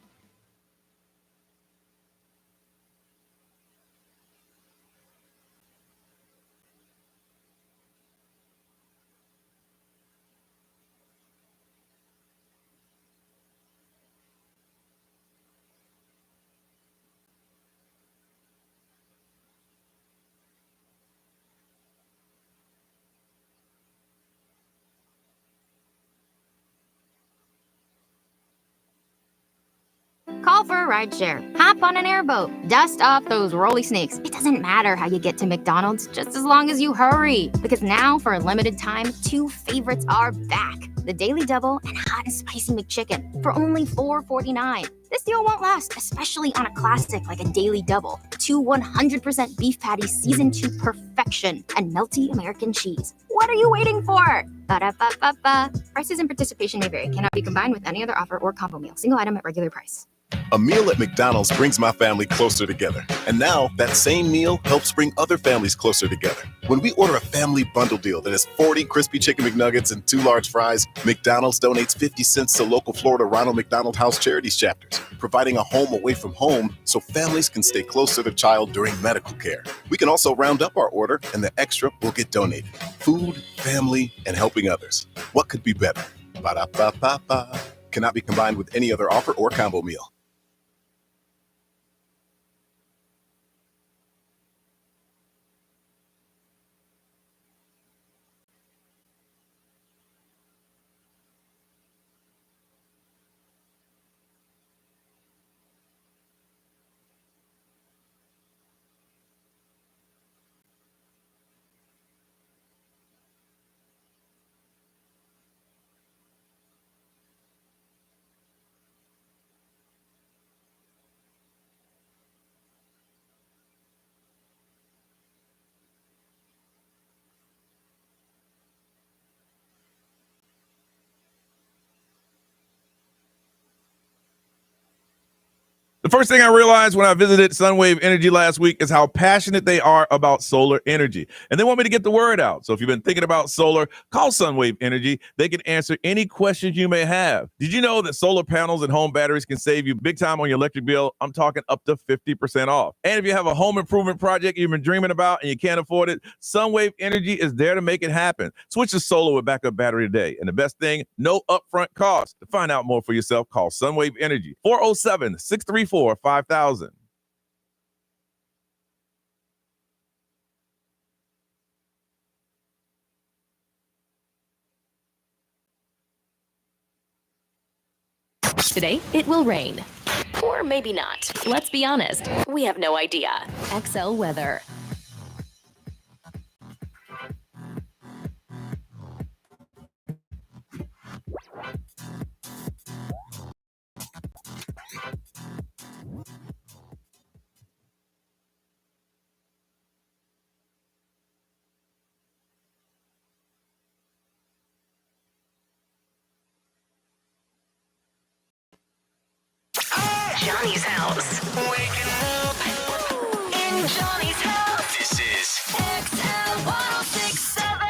S20: Call for a rideshare. Hop on an airboat. Dust off those rolly snakes. It doesn't matter how you get to McDonald's, just as long as you hurry. Because now, for a limited time, 2 favorites are back. The Daily Double and Hot and Spicy McChicken for only $4.49. This deal won't last, especially on a classic like a Daily Double. 2 100% beef patties seasoned to perfection and melty American cheese. What are you waiting for? Ba-da-ba-ba-ba. Prices and participation may vary. Cannot be combined with any other offer or combo meal. Single item at regular price.
S21: A meal at McDonald's brings my family closer together. And now, that same meal helps bring other families closer together. When we order a family bundle deal that has 40 crispy chicken McNuggets and 2 large fries, McDonald's donates 50 cents to local Florida Ronald McDonald House Charities chapters, providing a home away from home so families can stay close to their child during medical care. We can also round up our order, and the extra will get donated. Food, family, and helping others. What could be better? Ba-da-ba-ba-ba. Cannot be combined with any other offer or combo meal.
S6: The first thing I realized when I visited Sunwave Energy last week is how passionate they are about solar energy. And they want me to get the word out. So if you've been thinking about solar, call Sunwave Energy. They can answer any questions you may have. Did you know that solar panels and home batteries can save you big time on your electric bill? I'm talking up to 50% off. And if you have a home improvement project you've been dreaming about and you can't afford it, Sunwave Energy is there to make it happen. Switch to solar with backup battery today. And the best thing, no upfront cost. To find out more for yourself, call Sunwave Energy, 407-634-5000.
S4: Today, it will rain. Or maybe not. Let's be honest, we have no idea. XL weather. Johnny's house. Waking up in Johnny's house.
S5: This is
S4: XL 1067.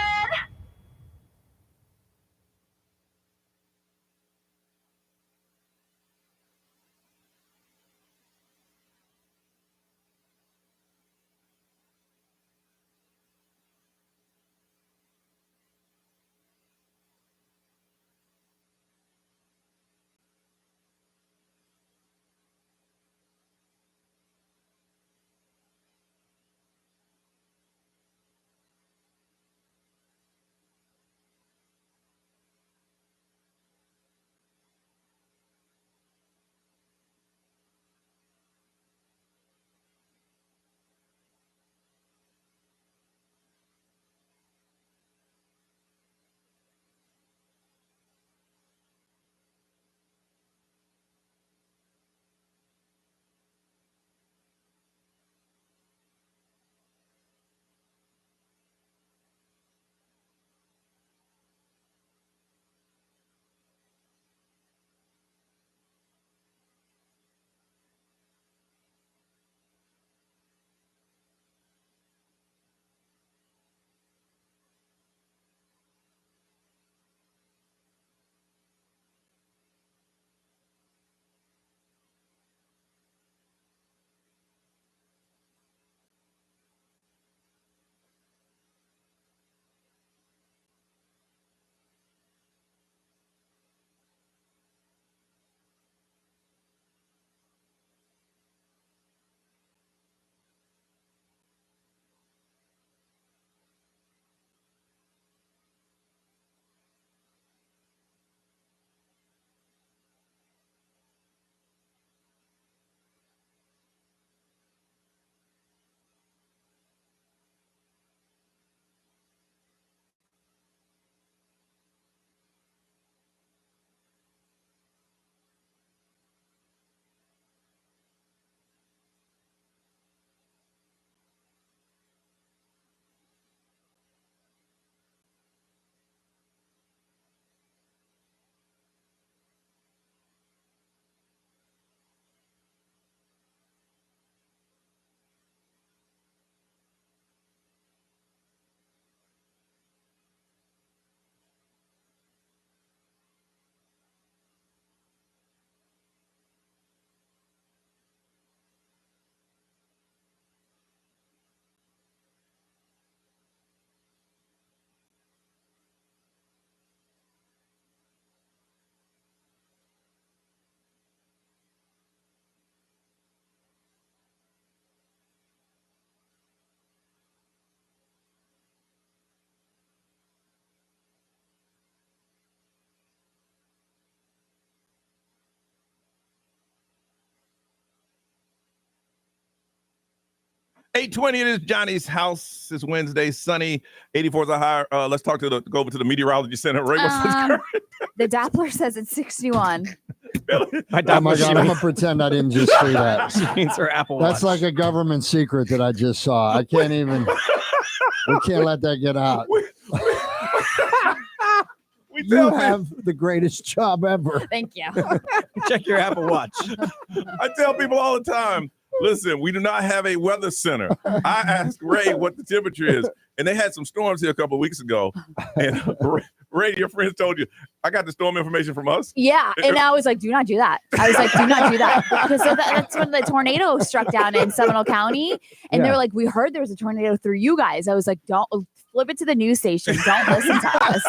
S6: $8:20, it is Johnny's house. It's Wednesday, sunny. 84 is a higher. Let's go over to the meteorology center. Ray, what's this current?
S7: The Doppler says it's 61.
S1: Oh my God, I'm gonna pretend I didn't just see that.
S8: She means her Apple Watch.
S1: That's like a government secret that I just saw. I can't even. We can't let that get out. You have the greatest job ever.
S7: Thank you.
S8: Check your Apple Watch.
S6: I tell people all the time, listen, we do not have a weather center. I asked Ray what the temperature is, and they had some storms here a couple of weeks ago. And Ray, your friends told you, I got the storm information from us.
S7: Yeah, and I was like, do not do that. I was like, do not do that. Because that's when the tornado struck down in Seminole County. And they were like, we heard there was a tornado through you guys. I was like, don't flip it to the news station. Don't listen to us.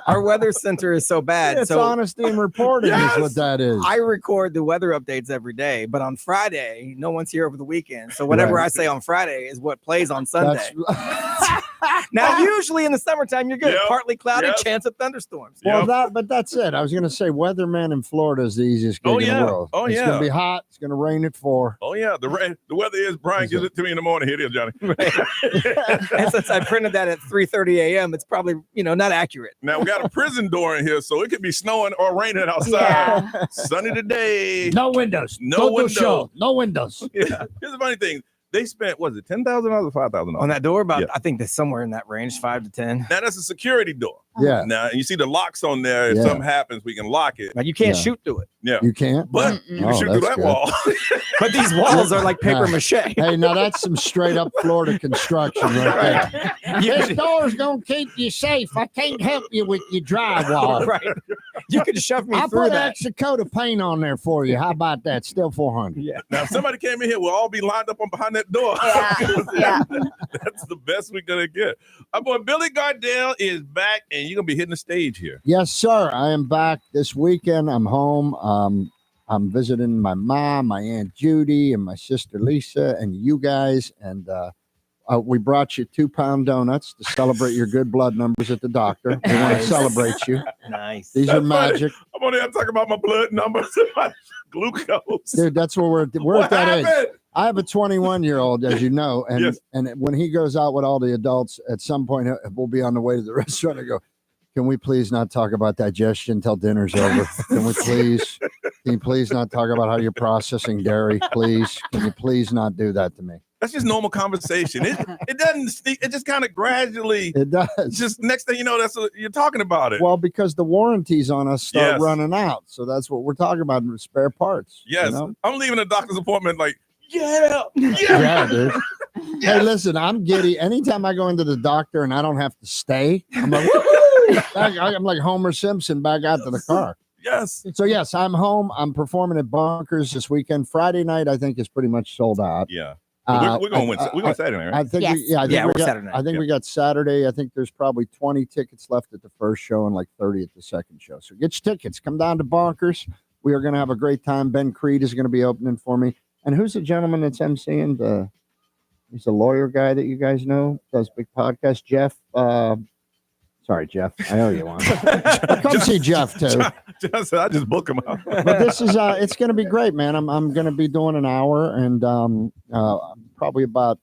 S8: Our weather center is so bad.
S1: It's
S8: so
S1: honesty and reporting is what that is.
S8: I record the weather updates every day, but on Friday, no one's here over the weekend. So whatever I say on Friday is what plays on Sunday. Now, usually in the summertime, you're good. Partly cloudy, chance of thunderstorms.
S1: Well, but that's it. I was going to say weatherman in Florida is the easiest gig in the world. It's going to be hot. It's going to rain at 4.
S6: Oh, yeah. The weather is, Brian gives it to me in the morning. Here it is, Johnny.
S8: And since I printed that at 3:30 a.m., it's probably, not accurate.
S6: Now, we got a prison door in here, so it could be snowing or raining outside. Yeah. Sunny today.
S1: No windows.
S6: No windows.
S1: No windows.
S6: Yeah. Here's the funny thing. They spent, was it $10,000 or $5,000
S8: on that door? About
S6: Yeah.
S8: I think that's somewhere in that range, 5 to 10.
S6: Now that's a security door.
S1: Yeah.
S6: Now you see the locks on there. If
S1: Yeah.
S6: something happens, we can lock it.
S8: Like you can't
S1: Yeah.
S8: shoot through it.
S6: Yeah.
S1: You can't?
S6: But you can shoot through
S1: that's
S6: that
S1: good.
S6: wall.
S8: But these walls are like paper
S1: Nah.
S8: mache.
S1: Hey, now that's some straight up Florida construction right there. This door's gonna keep you safe. I can't help you with your drywall.
S8: Right. You can shove me
S1: I'll
S8: through
S1: put an
S8: that.
S1: extra coat of paint on there for you. How about that? Still 400.
S8: Yeah.
S6: Now, if somebody came in here, we'll all be lined up on behind that door.
S7: Yeah.
S6: That's the best we're gonna get. Our boy Billy Gardell is back, and you're gonna be hitting the stage here.
S1: Yes, sir. I am back this weekend. I'm home. I'm visiting my mom, my Aunt Judy, and my sister Lisa, and you guys. And we brought you 2-pound donuts to celebrate your good blood numbers at the doctor. We want to celebrate you.
S8: Nice.
S1: These are
S6: That's funny.
S1: magic.
S6: I'm on here talking about my blood numbers and my glucose.
S1: Dude, that's where we're
S6: What
S1: at that age.
S6: happened?
S1: I have a 21-year-old, as you know, and
S6: Yes.
S1: and when he goes out with all the adults, at some point we'll be on the way to the restaurant and go, can we please not talk about digestion until dinner's over? Can you please not talk about how you're processing dairy, please? Can you please not do that to me?
S6: That's just normal conversation. It doesn't sneak. It just kind of gradually.
S1: It does.
S6: Just next thing you know, that's what you're talking about it.
S1: Well, because the warranties on us start
S6: Yes.
S1: running out. So that's what we're talking about, spare parts. you
S6: Yes,
S1: know?
S6: I'm leaving a doctor's appointment like, yeah.
S1: Yeah, dude. Hey, listen, I'm giddy. Anytime I go into the doctor and I don't have to stay, I'm like, woo! I'm like Homer Simpson back out to the car.
S6: Yes.
S1: So, yes, I'm home. I'm performing at Bonkers this weekend. Friday night, I think, is pretty much sold out.
S6: Yeah. We're going Wednesday. We're going Saturday, right?
S1: I think
S7: Yes.
S1: I think
S8: we're
S1: we got,
S8: Saturday night.
S1: I think we got Saturday. I think there's probably 20 tickets left at the first show and like 30 at the second show. So get your tickets. Come down to Bonkers. We are going to have a great time. Ben Creed is going to be opening for me. And who's the gentleman that's emceeing? He's a lawyer guy that you guys know, does big podcast. Jeff. Sorry, Jeff. I owe you one. Come see Jeff too.
S6: I just book him out.
S1: But this is it's going to be great, man. I'm going to be doing an hour, and probably about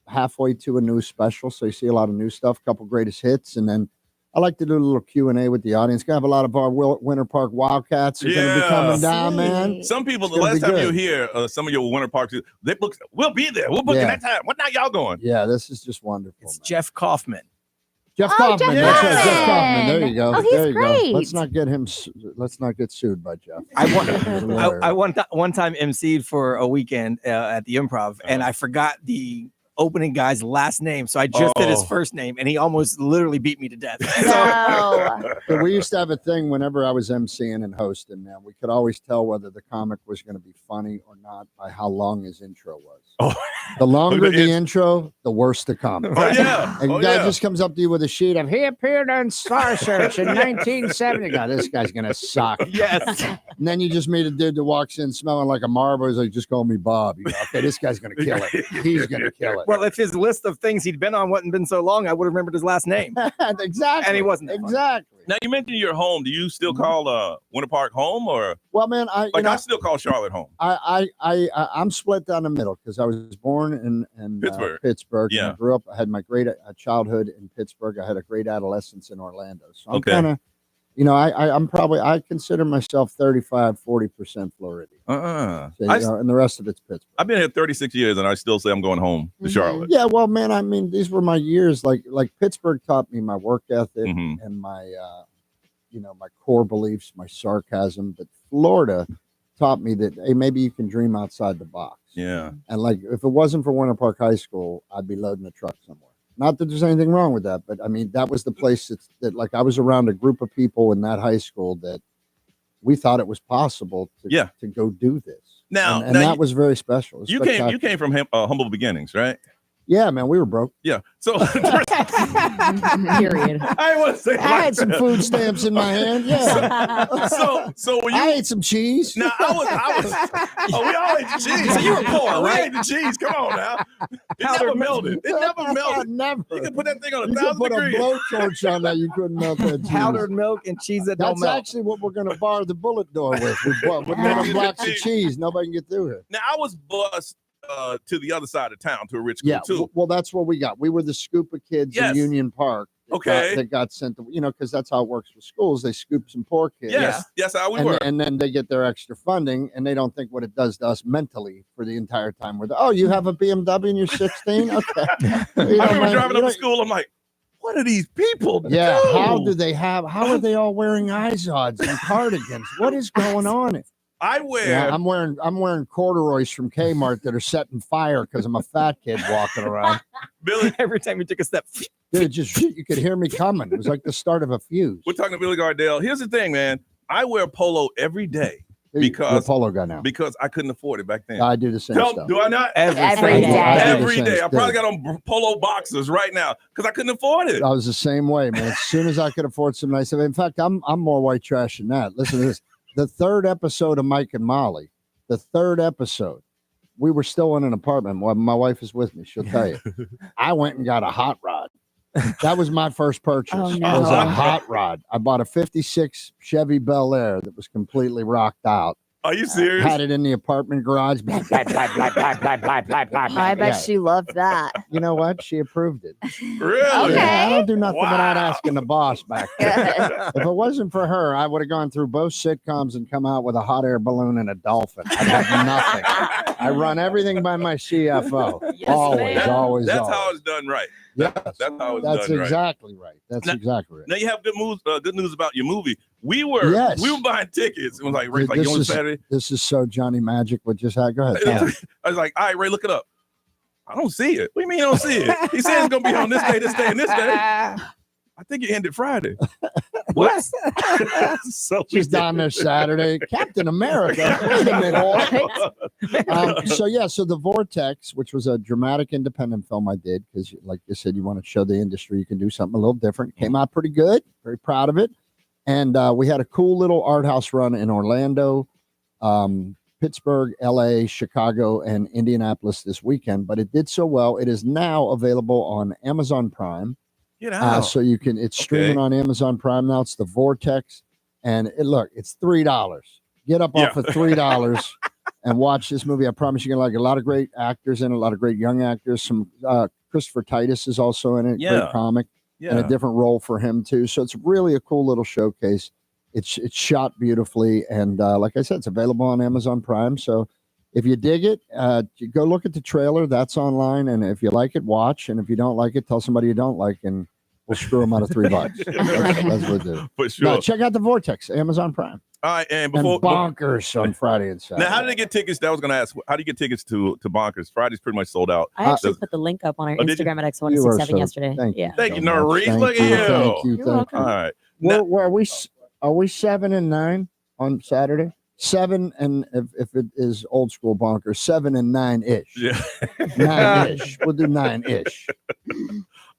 S1: halfway to a new special. So you see a lot of new stuff, a couple greatest hits, and then I like to do a little Q&A with the audience. Gonna have a lot of our Winter Park Wildcats are going to be coming down, man.
S6: Some people,
S1: It's
S6: the
S1: gonna
S6: last
S1: be
S6: time you were
S1: good.
S6: here, some of your Winter Parks, they book. We'll be there. We'll book
S1: Yeah.
S6: it that time. What night y'all going?
S1: Yeah, this is just wonderful.
S8: It's
S1: man.
S8: Jeff Kaufman.
S1: Jeff
S7: Oh,
S1: Kaufman.
S7: Jeff
S1: That's right, Jeff
S7: Kaufman.
S1: Kaufman. There you go.
S7: Oh, he's
S1: there you
S7: great.
S1: go. Let's not get him. Let's not get sued by Jeff.
S8: I one time emceed for a weekend at the Improv, and I forgot the opening guy's last name, so I just did his first name, and he almost literally beat me to death.
S7: No.
S1: So we used to have a thing whenever I was emceeing and hosting, man. We could always tell whether the comic was going to be funny or not by how long his intro was.
S6: Oh.
S1: The longer the intro, the worse the comic.
S6: Oh, yeah.
S1: And
S6: Oh,
S1: guy
S6: yeah.
S1: just comes up to you with a sheet of, he appeared on Star Search in 1970. God, this guy's going to suck.
S8: Yes.
S1: And then you just meet a dude that walks in smelling like a marble. He's like, just call me Bob. You go, okay, this guy's going to kill it. He's going to kill it.
S8: Well, if his list of things he'd been on wasn't been so long, I would have remembered his last name.
S1: Exactly.
S8: And he wasn't that funny.
S1: Exactly.
S6: Now you mentioned your home. Do you still call Winter Park home, or
S1: Well, man,
S6: I still call Charlotte home?
S1: I'm split down the middle because I was born in
S6: Pittsburgh.
S1: Pittsburgh.
S6: Yeah.
S1: And I grew up. I had my great childhood in Pittsburgh. I had a great adolescence in Orlando. So I'm
S6: Okay.
S1: kind of, I consider myself 35-40% Floridian. So, and the rest of it's Pittsburgh.
S6: I've been here 36 years, and I still say I'm going home to Charlotte.
S1: Yeah, well, man, I mean, these were my years. Like Pittsburgh taught me my work ethic
S6: Mm-hmm.
S1: and my, my core beliefs, my sarcasm. But Florida taught me that, hey, maybe you can dream outside the box.
S6: Yeah.
S1: And like, if it wasn't for Winter Park High School, I'd be loading a truck somewhere. Not that there's anything wrong with that, but I mean, that was the place that like I was around a group of people in that high school that we thought it was possible to go do this.
S6: Now,
S1: and that was very special. It was
S6: You came from humble beginnings, right?
S1: Yeah, man, we were broke.
S6: Yeah. So
S3: Period.
S6: I want to say
S1: I had some food stamps in my hand. Yeah.
S6: So when you
S1: I ate some cheese.
S6: Now I was we all ate the cheese.
S8: So you were poor,
S6: We
S8: right?
S6: ate the cheese. Come on now. It never melted. It never melted.
S1: Never.
S6: You can put that thing on
S1: You
S6: 1,000
S1: could put
S6: degrees.
S1: a blowtorch on that. You couldn't melt that cheese.
S8: Powdered milk and cheese that don't
S1: That's
S8: melt.
S1: actually what we're going to bar the bullet door with. With little blocks of cheese. Nobody can get through here.
S6: Now I was bused to the other side of town to a rich school
S1: Yeah,
S6: too.
S1: well, that's what we got. We were the scoop of kids
S6: Yes.
S1: in Union Park
S6: Okay.
S1: That got sent to, because that's how it works with schools. They scoop some poor kids.
S6: Yes, that's how we
S1: and,
S6: work.
S1: and then they get their extra funding, and they don't think what it does to us mentally for the entire time. You have a BMW and you're 16? Okay.
S6: I remember driving up to school. I'm like, what are these people?
S1: Yeah.
S6: do?
S1: How are they all wearing iZods and cardigans? What is going on?
S6: I wear.
S1: Yeah, I'm wearing corduroys from Kmart that are setting fire because I'm a fat kid walking around.
S6: Billy,
S8: every time you took a step,
S1: dude, you could hear me coming. It was like the start of a fuse.
S6: We're talking to Billy Gardell. Here's the thing, man. I wear polo every day
S1: You're a
S6: because
S1: polo guy now.
S6: because I couldn't afford it back then.
S1: I do the same stuff.
S6: Do I not?
S1: Every day.
S6: Every day. I probably got on polo boxers right now because I couldn't afford it.
S1: I was the same way, man. As soon as I could afford some nice stuff. In fact, I'm more white trash than that. Listen to this. The third episode of Mike and Molly, we were still in an apartment. Well, my wife is with me. She'll tell you. I went and got a hot rod. That was my first purchase.
S3: Oh,
S1: It
S3: no.
S1: was a hot rod. I bought a 56 Chevy Bel Air that was completely rocked out.
S6: Are you serious?
S1: Had it in the apartment garage. Blah, blah, blah, blah, blah, blah, blah, blah, blah, blah.
S7: I bet
S1: Yeah.
S7: she loved that.
S1: You know what? She approved it.
S6: Really?
S1: Yeah, I don't do nothing without
S6: Wow.
S1: asking the boss back there. If it wasn't for her, I would have gone through both sitcoms and come out with a hot air balloon and a dolphin. I'd have nothing. I run everything by my CFO.
S3: Yes,
S1: always,
S3: ma'am.
S1: always,
S6: That's
S1: always.
S6: how it's done right.
S1: Yes.
S6: That's how it's
S1: That's
S6: done right.
S1: exactly right. That's
S6: Now-
S1: exactly right.
S6: Now you have good news about your movie. We were
S1: Yes.
S6: buying tickets. It was like Ray's
S1: Dude,
S6: like, you
S1: this
S6: on
S1: is-
S6: Saturday?
S1: This is so Johnny Magic. What just happened? Go ahead. tell me.
S6: I was like, all right, Ray, look it up. I don't see it. What do you mean you don't see it? He said it's gonna be on this day, and this day. I think it ended Friday.
S8: What?
S6: So
S1: She's down there Saturday. Captain America. Wait a minute. So The Vortex, which was a dramatic independent film I did, because like you said, you want to show the industry you can do something a little different. Came out pretty good. Very proud of it. And we had a cool little art house run in Orlando, Pittsburgh, LA, Chicago, and Indianapolis this weekend. But it did so well. It is now available on Amazon Prime.
S6: Get out.
S1: So you can, it's streaming on Amazon Prime now. It's The Vortex. And it's $3. Get up off of $3 and watch this movie. I promise you're going to like a lot of great actors in it, a lot of great young actors. Some Christopher Titus is also in it.
S6: Yeah.
S1: Great comic. And a different role for him too. So it's really a cool little showcase. It's shot beautifully. And like I said, it's available on Amazon Prime. So if you dig it, you go look at the trailer. That's online. And if you like it, watch. And if you don't like it, tell somebody you don't like, and we'll screw them out of $3. That's what we do.
S6: For sure.
S1: No, check out The Vortex, Amazon Prime.
S6: All right, and
S1: And
S6: before
S1: Bonkers on Friday and Saturday.
S6: now, how did they get tickets? That was going to ask. How do you get tickets to Bonkers? Friday's pretty much sold out.
S3: I actually put the link up on our
S6: Oh, did you?
S3: Instagram at
S1: You are
S3: X1067 yesterday.
S1: Thank you.
S3: Yeah.
S6: Thank you,
S1: so much.
S6: Norris.
S1: Thank
S6: Look at
S1: you,
S6: you.
S1: Thank you.
S3: You're
S1: Thank you.
S6: All right.
S1: Are we 7 and 9 on Saturday? 7 and if it is old school Bonkers, 7 and 9-ish.
S6: Yeah.
S1: 9-ish. We'll do 9-ish.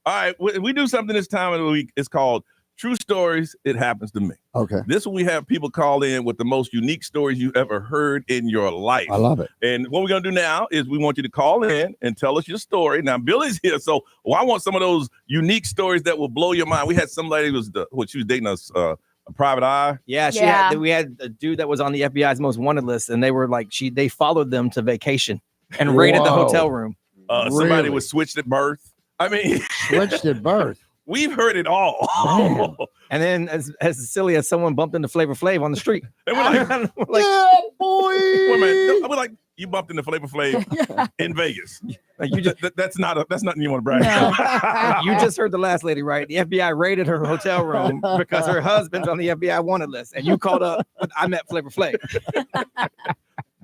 S6: All right. We do something this time of the week. It's called True Stories. It happens to me.
S1: Okay.
S6: This one we have people call in with the most unique stories you've ever heard in your life.
S1: I love it.
S6: And what we're going to do now is we want you to call in and tell us your story. Now, Billy's here, so I want some of those unique stories that will blow your mind. We had somebody who was she was dating us, a private eye.
S8: Yeah, we had a dude that was on the FBI's most wanted list, and they were like, they followed them to vacation and raided the
S1: Whoa.
S8: hotel room.
S6: Somebody
S1: Really?
S6: was switched at birth. I mean,
S1: Switched at birth.
S6: we've heard it all.
S1: Man.
S8: And then as silly as someone bumped into Flavor Flav on the street.
S6: And we're like,
S1: Yeah, boy.
S6: wait a minute. We're like, you bumped into Flavor Flav in Vegas.
S8: Like, you just
S6: That's nothing you want to brag about.
S8: you just heard the last lady, right? The FBI raided her hotel room because her husband's on the FBI wanted list, and you called up with I met Flavor Flav.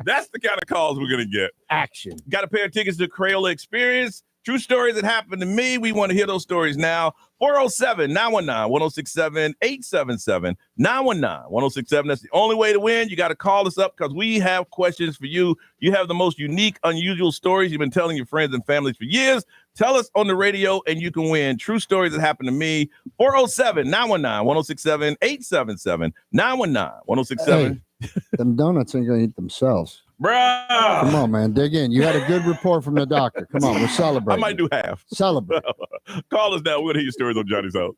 S6: That's the kind of calls we're gonna get.
S1: Action.
S6: Got a pair of tickets to Crayola Experience. True stories that happened to me. We want to hear those stories now. 407-919-1067-877. 919-1067. That's the only way to win. You got to call us up because we have questions for you. You have the most unique, unusual stories you've been telling your friends and families for years. Tell us on the radio and you can win. True stories that happened to me. 407-919-1067-877. 919-1067.
S1: Hey, them donuts ain't going to eat themselves.
S6: Bruh.
S1: Come on, man. Dig in. You had a good report from the doctor. Come on. We're
S6: I
S1: celebrating.
S6: might do half.
S1: Celebrate.
S6: Call us now. We're going to hear your stories on Johnny's House.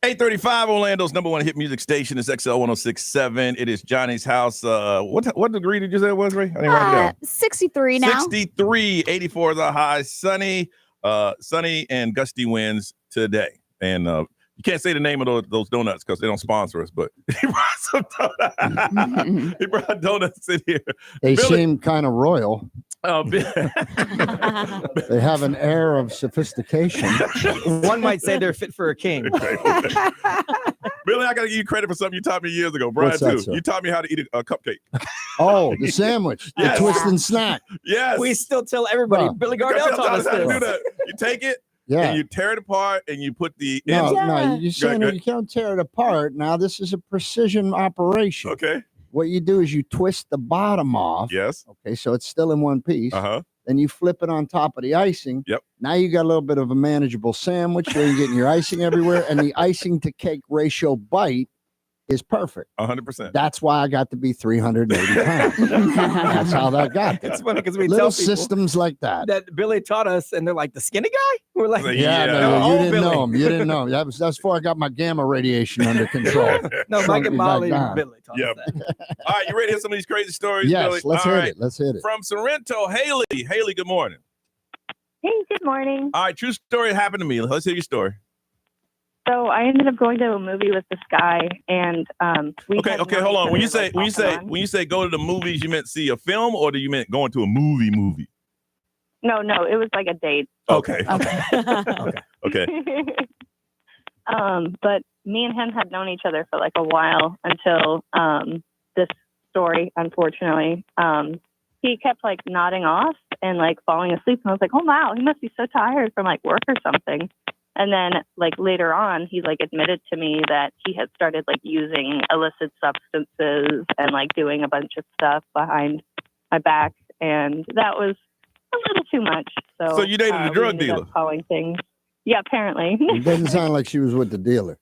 S6: 835 Orlando's number one hit music station is XL 1067. It is Johnny's house. What degree did you say it was, Ray? I didn't write it down.
S7: 63 now.
S6: 63, 84 is our high. Sunny and gusty winds today. And you can't say the name of those donuts because they don't sponsor us, but he brought some donuts. He brought donuts in here.
S1: They seem kind of royal.
S6: Billy,
S1: They have an air of sophistication.
S8: One might say they're fit for a king.
S6: Billy, I got to give you credit for something you taught me years ago. Brian,
S1: What's that,
S6: too.
S1: sir?
S6: You taught me how to eat a cupcake.
S1: Oh, the sandwich,
S6: Yes.
S1: the twist and snack.
S6: Yes.
S8: We still tell everybody.
S1: Well,
S8: Billy Gardell taught us
S6: how to do
S8: this.
S6: that. You take it,
S1: Yeah.
S6: and you tear it apart, and you put the
S1: No,
S6: ends.
S1: no, you're saying
S6: Go
S1: that you can't tear it apart. Now, this is a precision operation.
S6: Okay.
S1: What you do is you twist the bottom off.
S6: Yes.
S1: Okay, so it's still in one piece.
S6: Uh-huh.
S1: Then you flip it on top of the icing.
S6: Yep.
S1: Now you got a little bit of a manageable sandwich where you're getting your icing everywhere, and the icing to cake ratio bite is perfect.
S6: 100%.
S1: That's why I got to be 380 pounds. That's how that got there.
S8: It's funny because we
S1: Little
S8: tell people
S1: systems like that.
S8: that Billy taught us, and they're like, the skinny guy? We're like,
S1: Yeah,
S6: Yeah.
S1: no, you
S8: old
S1: didn't
S8: Billy.
S1: know him. You didn't know him. That's before I got my gamma radiation under control.
S8: No, Mike
S1: Shrunk
S8: and
S1: me back
S8: Molly
S1: down.
S8: and Billy taught
S6: Yep.
S8: us that.
S6: All right, you ready to hear some of these crazy stories,
S1: Yes,
S6: Billy?
S1: let's
S6: All
S1: hit
S6: right.
S1: it. Let's hit it.
S6: From Sorrento, Haley. Haley, good morning.
S11: Hey, good morning.
S6: All right, true story happened to me. Let's hear your story.
S11: So I ended up going to a movie with this guy, and we.
S6: Okay,
S11: had
S6: okay,
S11: known
S6: hold
S11: each
S6: on. When you
S11: other,
S6: say
S11: like,
S6: when you
S11: off and
S6: say
S11: on.
S6: when you say go to the movies, you meant see a film, or do you meant going to a movie?
S11: No, it was like a date.
S6: Okay. Okay.
S11: But me and him had known each other for like a while until this story, unfortunately. He kept like nodding off and like falling asleep, and I was like, oh wow, he must be so tired from like work or something. And then like later on, he like admitted to me that he had started like using illicit substances and like doing a bunch of stuff behind my back, and that was a little too much. So
S6: you dated a
S11: we
S6: drug
S11: ended up
S6: dealer?
S11: calling things. Yeah, apparently.
S1: It doesn't sound like she was with the dealer.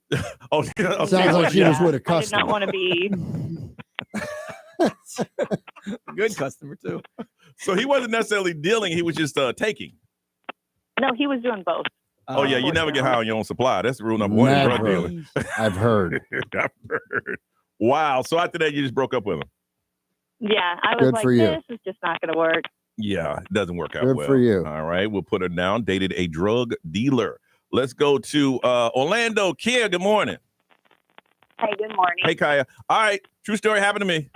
S6: Oh,
S1: It sounds like she was with a
S11: I did
S1: customer.
S11: not want to be.
S8: Good customer, too.
S6: So he wasn't necessarily dealing; he was just taking.
S11: No, he was doing both.
S6: Oh yeah, you never get high on your own supply. That's rule number one in drug
S1: Never.
S6: dealing.
S1: I've heard.
S6: I've heard. Wow. So after that, you just broke up with him.
S11: Yeah, I was
S1: Good
S11: like,
S1: for you.
S11: this is just not going to work.
S6: Yeah, it doesn't work out
S1: Good
S6: well.
S1: for you.
S6: All right, we'll put her down. Dated a drug dealer. Let's go to Orlando. Kia, good morning.
S2: Hey, good morning.
S6: Hey, Kaya. All right, true story happened to me.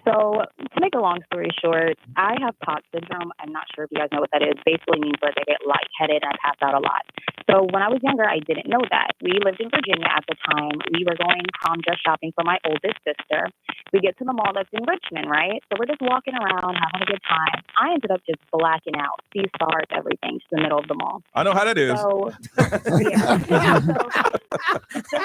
S2: So, to make a long story short, I have POTS syndrome. I'm not sure if you guys know what that is. Basically means like I get lightheaded and I pass out a lot. So, when I was younger, I didn't know that. We lived in Virginia at the time. We were going prom dress shopping for my oldest sister. We get to the mall that's in Richmond, right? So, we're just walking around, having a good time. I ended up just blacking out, see stars, everything, to the middle of the mall.
S6: I know how that is.
S2: So, so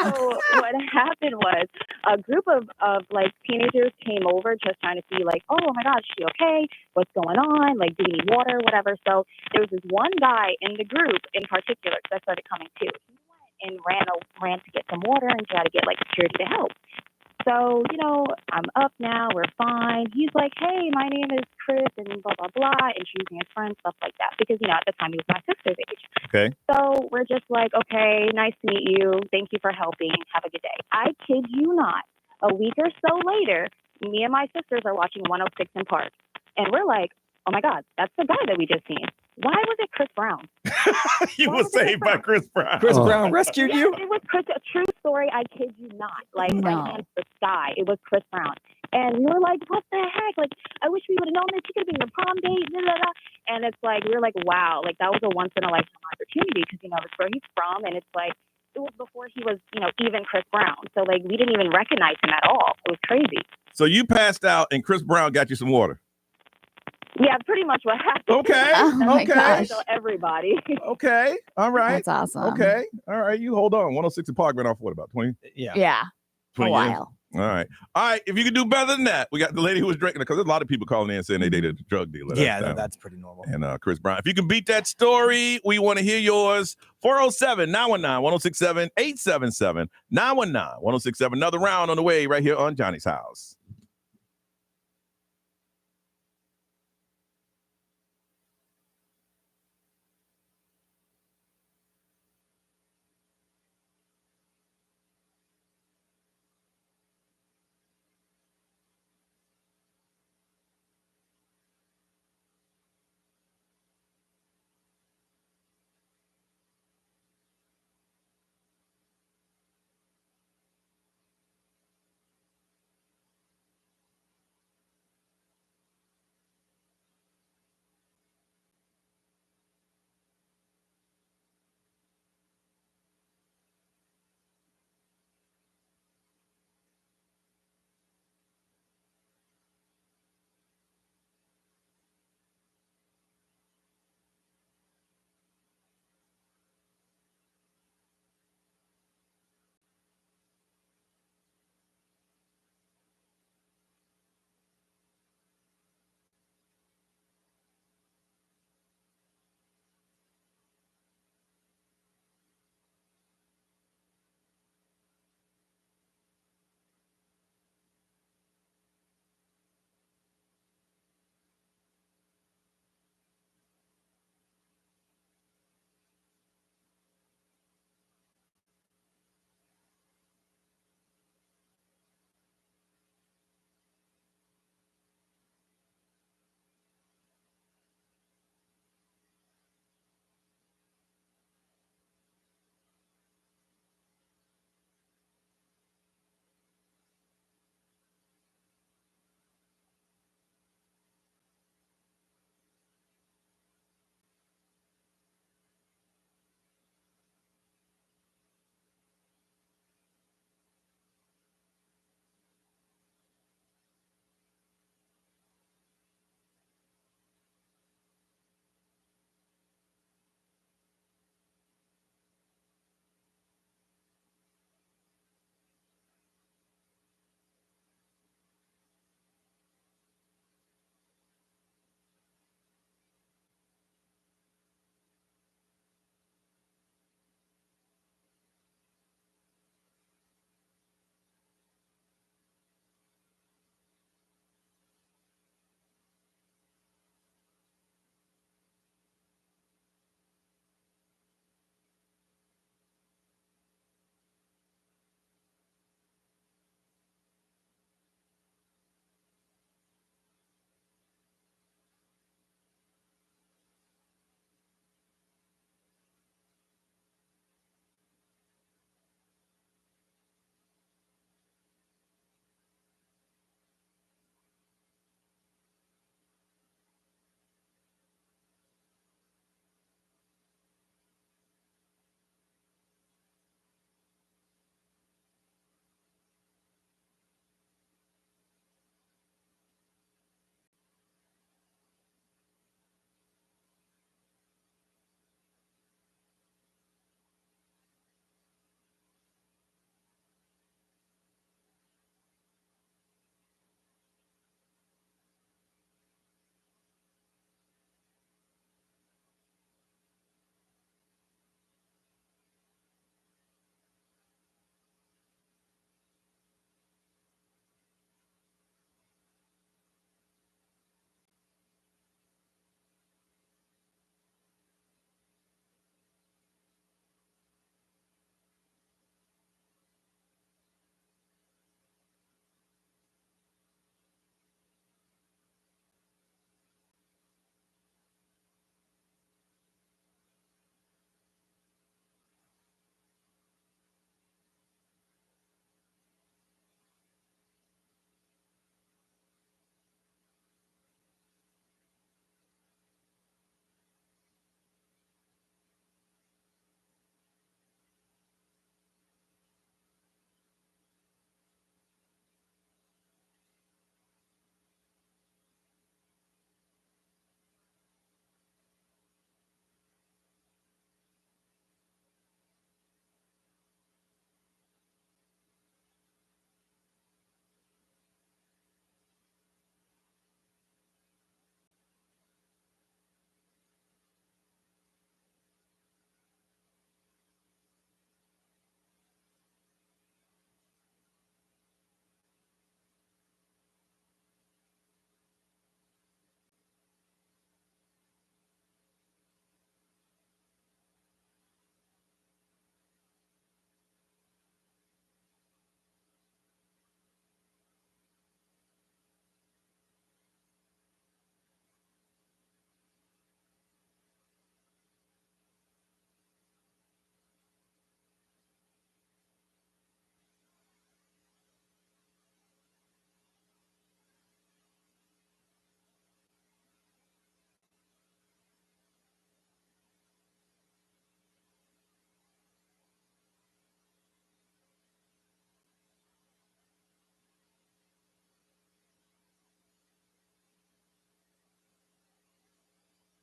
S2: what happened was a group of like teenagers came over just trying to see like, oh my gosh, is she okay? What's going on? Like, do you need water? Whatever. So there was this one guy in the group in particular, because I started coming too. He went and ran to get some water and try to get like security to help. So, I'm up now, we're fine. He's like, hey, my name is Chris and blah, blah, blah, introducing his friends, stuff like that. Because, at the time he was my sister's age.
S6: Okay.
S2: So we're just like, okay, nice to meet you. Thank you for helping. Have a good day. I kid you not. A week or so later, me and my sisters are watching 106 in Park. And we're like, oh my God, that's the guy that we just seen. Why was it Chris Brown?
S6: You were saved by Chris Brown.
S8: Chris Brown rescued you?
S2: It was Chris, a true story. I kid you not. Like, right hands to the sky. It was Chris Brown. And we were like, what the heck? Like, I wish we would have known this. He could have been your prom date. Blah, blah, blah. And it's like, we were like, wow. Like, that was a once in a lifetime opportunity because, that's where he's from. And it's like, it was before he was, even Chris Brown. So, like, we didn't even recognize him at all. It was crazy.
S6: So you passed out, and Chris Brown got you some water.
S2: Yeah, pretty much what happened.
S6: Okay.
S2: Oh my
S6: Okay.
S2: gosh. So everybody.
S6: Okay. All right.
S3: That's awesome.
S6: Okay. All right. You hold on. 106 in Park went off what, about 20?
S8: Yeah.
S3: Yeah.
S6: 20
S3: a
S6: years?
S3: while.
S6: All right. All right. If you can do better than that, we got the lady who was drinking because there's a lot of people calling in saying they dated a drug dealer.
S8: Yeah, that's pretty normal.
S6: And Chris Brown. If you can beat that story, we want to hear yours. 407-919-1067, 877-919-1067. Another round on the way right here on Johnny's House.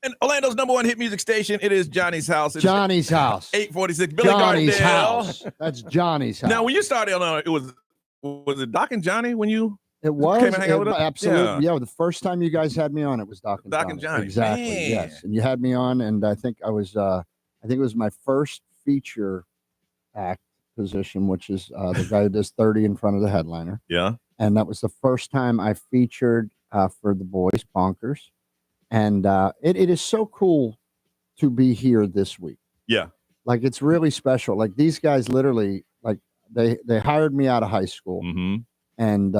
S6: And Orlando's number one hit music station. It is Johnny's House. It's
S1: Johnny's House.
S6: 846. Billy
S1: Johnny's
S6: Gardell.
S1: House. That's Johnny's house.
S6: Now, when you started on, was it Doc and Johnny when you
S1: It was
S6: came and hang out with us?
S1: absolutely. Yeah. The first time you guys had me on, it was Doc and Johnny. Exactly.
S6: Man.
S1: Yes. And you had me on, and I think I was. I think it was my first feature act position, which is the guy who does 30 in front of the headliner.
S6: Yeah.
S1: And that was the first time I featured for the boys, Bonkers. And it is so cool to be here this week.
S6: Yeah.
S1: Like, it's really special. Like, these guys literally, like, they hired me out of high school, and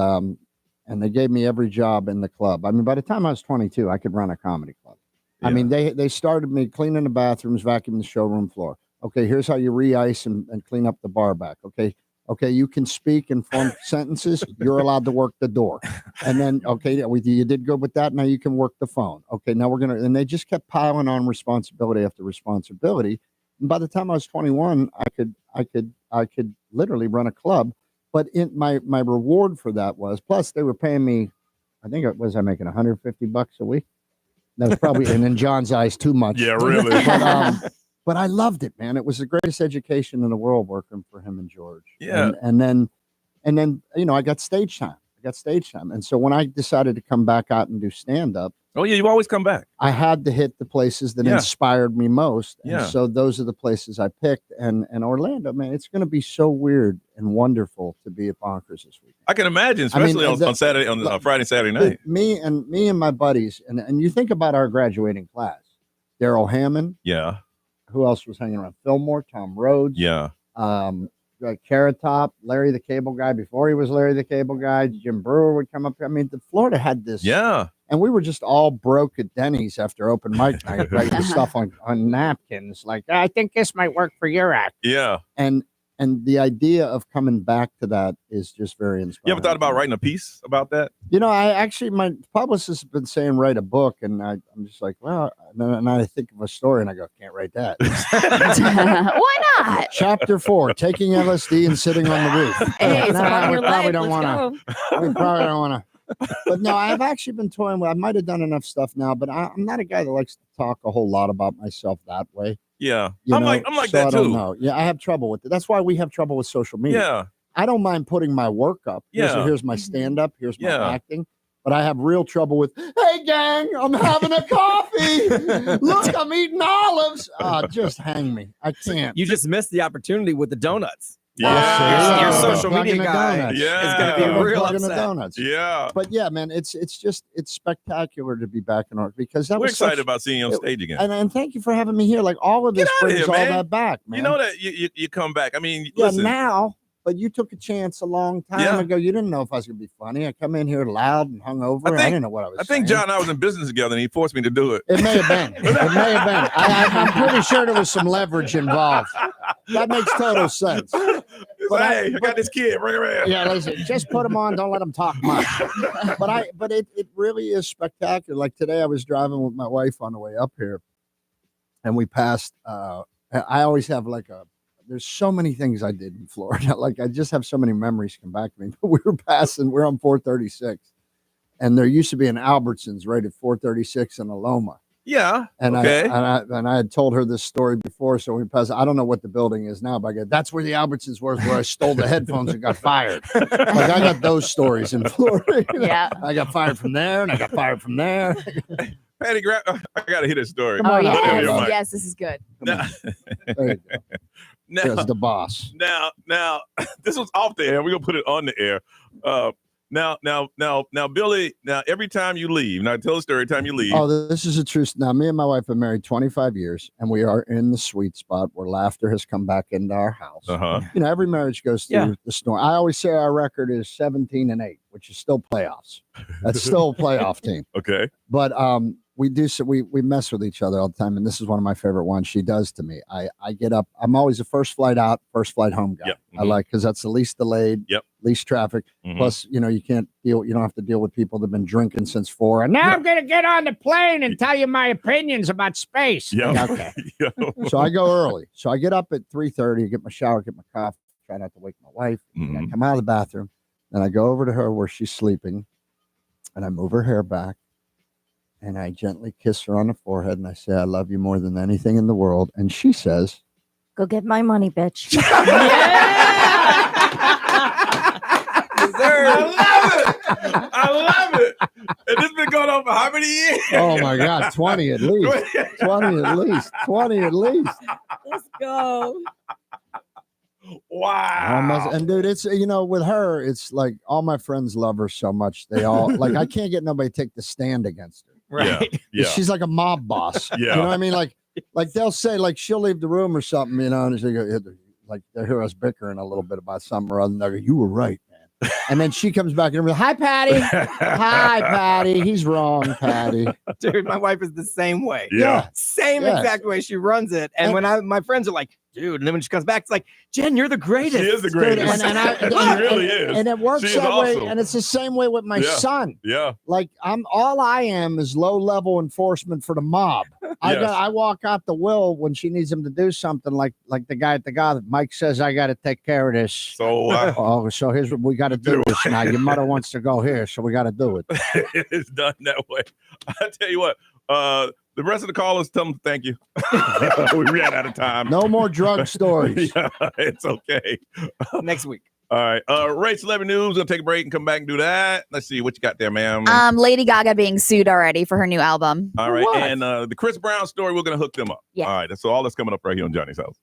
S1: they gave me every job in the club. I mean, by the time I was 22, I could run a comedy club. I mean, they started me cleaning the bathrooms, vacuuming the showroom floor. Okay, here's how you re-ice and clean up the bar back. Okay, you can speak and form sentences. You're allowed to work the door. And then, okay, you did good with that. Now you can work the phone. Okay, now we're and they just kept piling on responsibility after responsibility. And by the time I was 21, I could literally run a club. But my reward for that was, plus they were paying me, I think I was making $150 a week. That was probably, and in John's eyes, too much.
S6: Yeah, really.
S1: But I loved it, man. It was the greatest education in the world working for him and George.
S6: Yeah.
S1: And then, I got stage time. And so when I decided to come back out and do stand-up.
S6: Oh, yeah, you always come back.
S1: I had to hit the places that inspired me most. And
S6: Yeah.
S1: so those are the places I picked. And Orlando, man, it's going to be so weird and wonderful to be at Bonkers this week.
S6: I can imagine, especially on Saturday, on Friday, Saturday night.
S1: Me and my buddies, and you think about our graduating class. Daryl Hammond.
S6: Yeah.
S1: Who else was hanging around? Fillmore, Tom Rhodes.
S6: Yeah.
S1: Carrot Top, Larry the Cable Guy. Before he was Larry the Cable Guy, Jim Brewer would come up. I mean, Florida had this.
S6: Yeah.
S1: And we were just all broke at Denny's after open mic night, writing stuff on napkins. Like, I think this might work for your act.
S6: Yeah.
S1: And the idea of coming back to that is just very inspiring.
S6: You ever thought about writing a piece about that?
S1: My publicist has been saying write a book, and I'm just like, well, and I think of a story, and I go, can't write that.
S7: Why not?
S1: Chapter 4: taking LSD and sitting on the roof.
S3: Hey, it's part of
S1: we
S3: your
S1: probably
S3: life.
S1: don't
S3: Let's
S1: want to.
S3: go.
S1: We probably don't want to. But no, I've actually been toying with. I might have done enough stuff now, but I'm not a guy that likes to talk a whole lot about myself that way.
S6: Yeah.
S1: I'm
S6: like
S1: so
S6: that
S1: I
S6: too.
S1: don't know. Yeah, I have trouble with it. That's why we have trouble with social media.
S6: Yeah.
S1: I don't mind putting my work up. Here's my stand-up. Here's my acting. But I have real trouble with, hey, gang, I'm having a coffee. Look, I'm eating olives. Just hang me. I can't.
S8: You just missed the opportunity with the donuts.
S6: Yeah.
S8: Your social
S1: Plugging
S8: media
S1: the
S8: guy
S1: donuts.
S8: is going to be real
S1: Plugging the
S8: upset.
S1: donuts.
S6: Yeah.
S1: But yeah, man, it's spectacular to be back in art because that
S6: We're
S1: was
S6: excited about seeing you on stage again.
S1: And thank you for having me here. Like, all of this
S6: outta
S1: brings
S6: here,
S1: all
S6: man.
S1: that back, man.
S6: You know that you come back. I mean,
S1: Yeah,
S6: listen.
S1: now, but you took a chance a long time ago. You didn't know if I was going to be funny. I come in here loud and hungover. I didn't know what I was
S6: I think
S1: saying.
S6: John and I was in business together, and he forced me to do it.
S1: It may have been. I'm pretty sure there was some leverage involved. That makes total sense.
S6: I got this kid. Bring him in.
S1: Yeah, listen, just put him on. Don't let him talk much. But it really is spectacular. Like today, I was driving with my wife on the way up here, and we passed. I always have there's so many things I did in Florida. Like, I just have so many memories come back to me. But we're on 436, and there used to be an Albertsons right at 436 in Aloma.
S6: Yeah.
S1: And
S6: okay.
S1: I had told her this story before, so we passed. I don't know what the building is now, but that's where the Albertsons was, where I stole the headphones and got fired. Like, I got those stories in Florida.
S7: Yeah.
S1: I got fired from there, and I got fired from there.
S6: Patty, I gotta hear this story.
S1: Come on up,
S6: Yeah,
S1: Patty.
S7: Yes, this is good.
S1: There you go. There's the boss.
S6: Now, this was off the air. We're gonna put it on the air. Now, Billy. Now, every time you leave, now tell the story. Every time you leave.
S1: Oh, this is a truth. Now, me and my wife have been married 25 years, and we are in the sweet spot where laughter has come back into our house. Every marriage goes through the storm. I always say our record is 17-8, which is still playoffs. That's still a playoff team.
S6: Okay.
S1: But we do, so we mess with each other all the time, and this is one of my favorite ones she does to me. I get up. I'm always a first flight out, first flight home guy. I like, because that's the least delayed, least traffic. Plus, you don't have to deal with people that've been drinking since 4. And now I'm going to get on the plane and tell you my opinions about space. Okay. So I go early. So I get up at 3:30, get my shower, get my coffee, try not to wake my wife. And I come out of the bathroom, and I go over to her where she's sleeping, and I move her hair back. And I gently kiss her on the forehead and I say, I love you more than anything in the world. And she says,
S9: Go get my money, bitch.
S6: I love it. And this been going on for how many years?
S1: oh my God, 20 at least. 20 at least. 20 at least.
S3: Let's go.
S6: Wow.
S1: And dude, it's, with her, it's like all my friends love her so much. They all, like, I can't get nobody to take the stand against her.
S8: Right.
S6: Yeah.
S1: She's like a mob boss.
S6: Yeah.
S1: You know what I mean? Like they'll say, like, she'll leave the room or something, and she go, like, they hear us bickering a little bit about something or other. And they go, you were right, man. And then she comes back and goes, hi, Patty. Hi, Patty. He's wrong, Patty.
S8: Dude, my wife is the same way.
S1: Yeah.
S8: Same
S1: Yes.
S8: exact way she runs it. And when my friends are like, dude, and then when she comes back, it's like, Jen, you're the greatest.
S6: She is the greatest.
S1: And
S6: she really is.
S1: And it works
S6: She is
S1: that
S6: awesome.
S1: way. And it's the same way with my
S6: Yeah.
S1: son.
S6: Yeah.
S1: Like all I am is low level enforcement for the mob. I walk out the will when she needs him to do something like the guy at the that Mike says I got to take care of this.
S6: So
S1: so here's what we got to do this now. Your mother wants to go here, so we got to do it.
S6: it's done that way. I tell you what, the rest of the callers, tell them thank you. We ran out of time.
S1: No more drug stories.
S6: Yeah, it's okay.
S8: Next week.
S6: All right. Ray Celebrity News. We'll take a break and come back and do that. Let's see what you got there, ma'am.
S7: Lady Gaga being sued already for her new album.
S6: All right. And the Chris Brown story, we're going to hook them up.
S7: Yeah.
S6: All right. So all that's coming up right here on Johnny's House.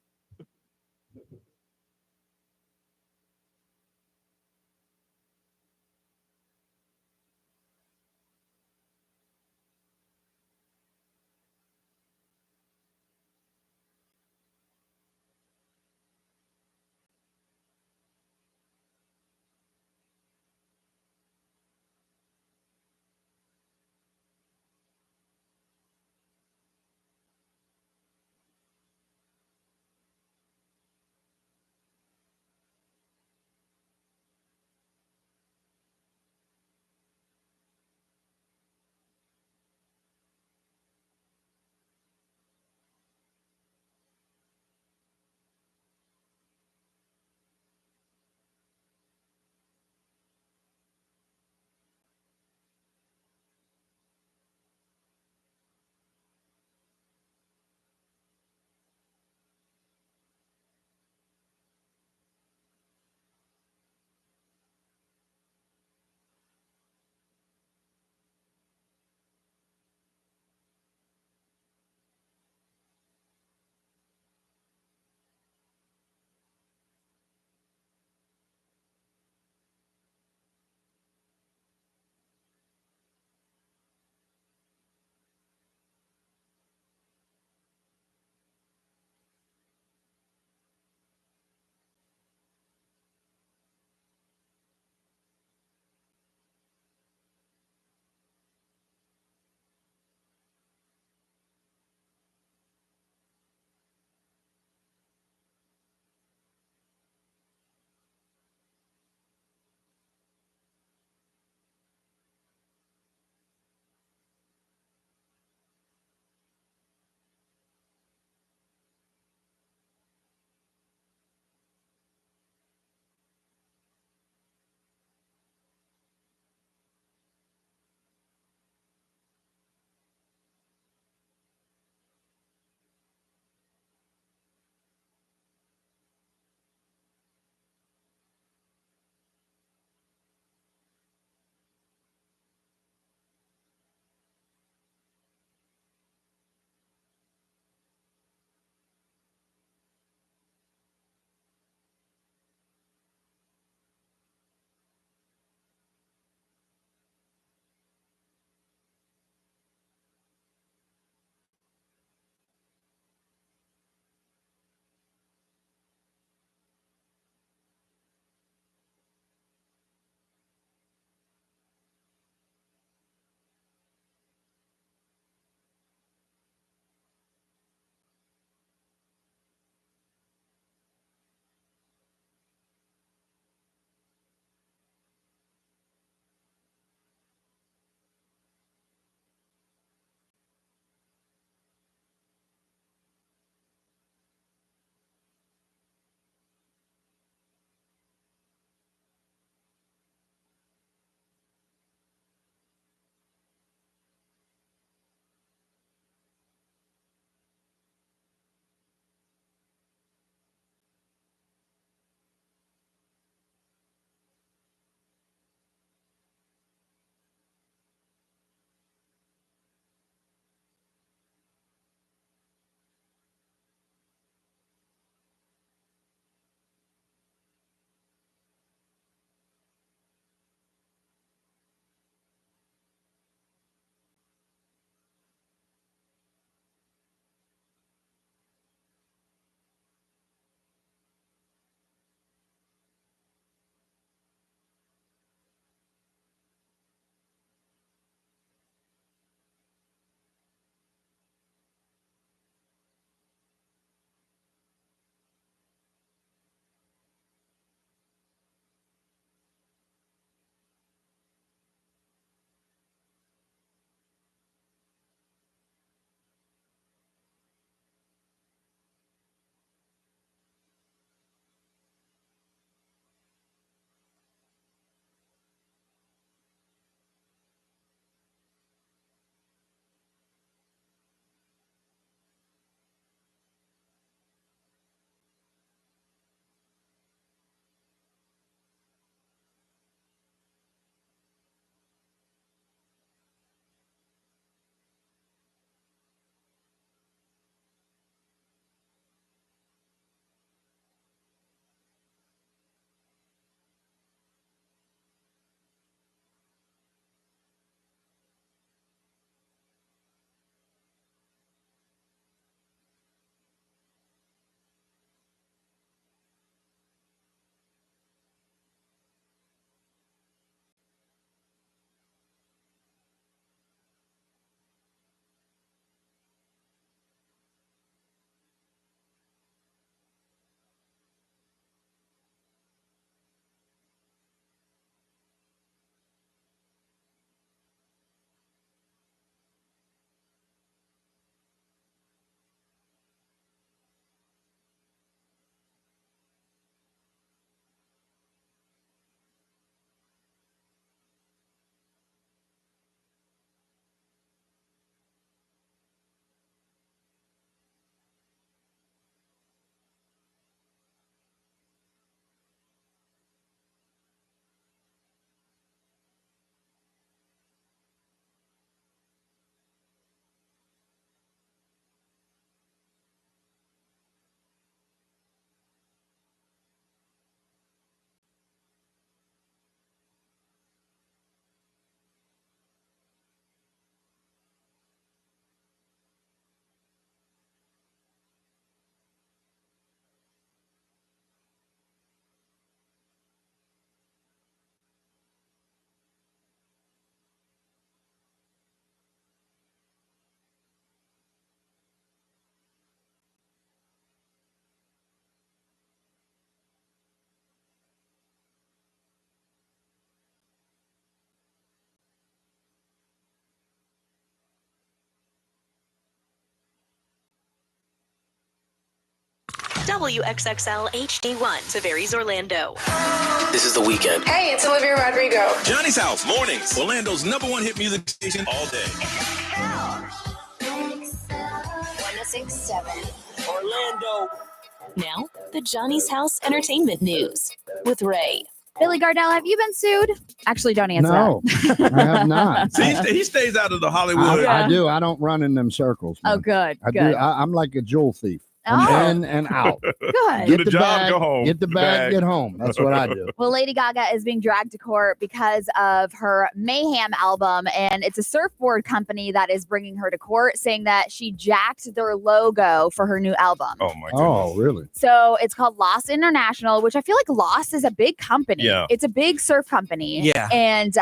S4: WXXL HD1, Tavares, Orlando.
S15: This is The Weekend.
S10: Hey, it's Olivia Rodrigo.
S6: Johnny's House, mornings. Orlando's #1 hit music station all day.
S10: 1067.
S4: Orlando. Now, the Johnny's House Entertainment News with Ray.
S7: Billy Gardell, have you been sued? Actually, don't answer
S1: No,
S7: that.
S1: I have not.
S6: See, he stays out of the Hollywood.
S1: I do. I don't run in them circles.
S7: Oh,
S1: man.
S7: good.
S1: I
S7: good.
S1: do. I'm like a jewel thief.
S7: Oh.
S1: I'm in and out.
S7: Good.
S6: Do the job,
S1: bag,
S6: go home.
S1: Get the bag, get home. That's what I do.
S7: Well, Lady Gaga is being dragged to court because of her Mayhem album, and it's a surfboard company that is bringing her to court, saying that she jacked their logo for her new album.
S6: Oh my goodness.
S1: Oh, really?
S7: So it's called Lost International, which I feel like Lost is a big company.
S6: Yeah.
S7: It's a big surf company.
S8: Yeah.
S7: And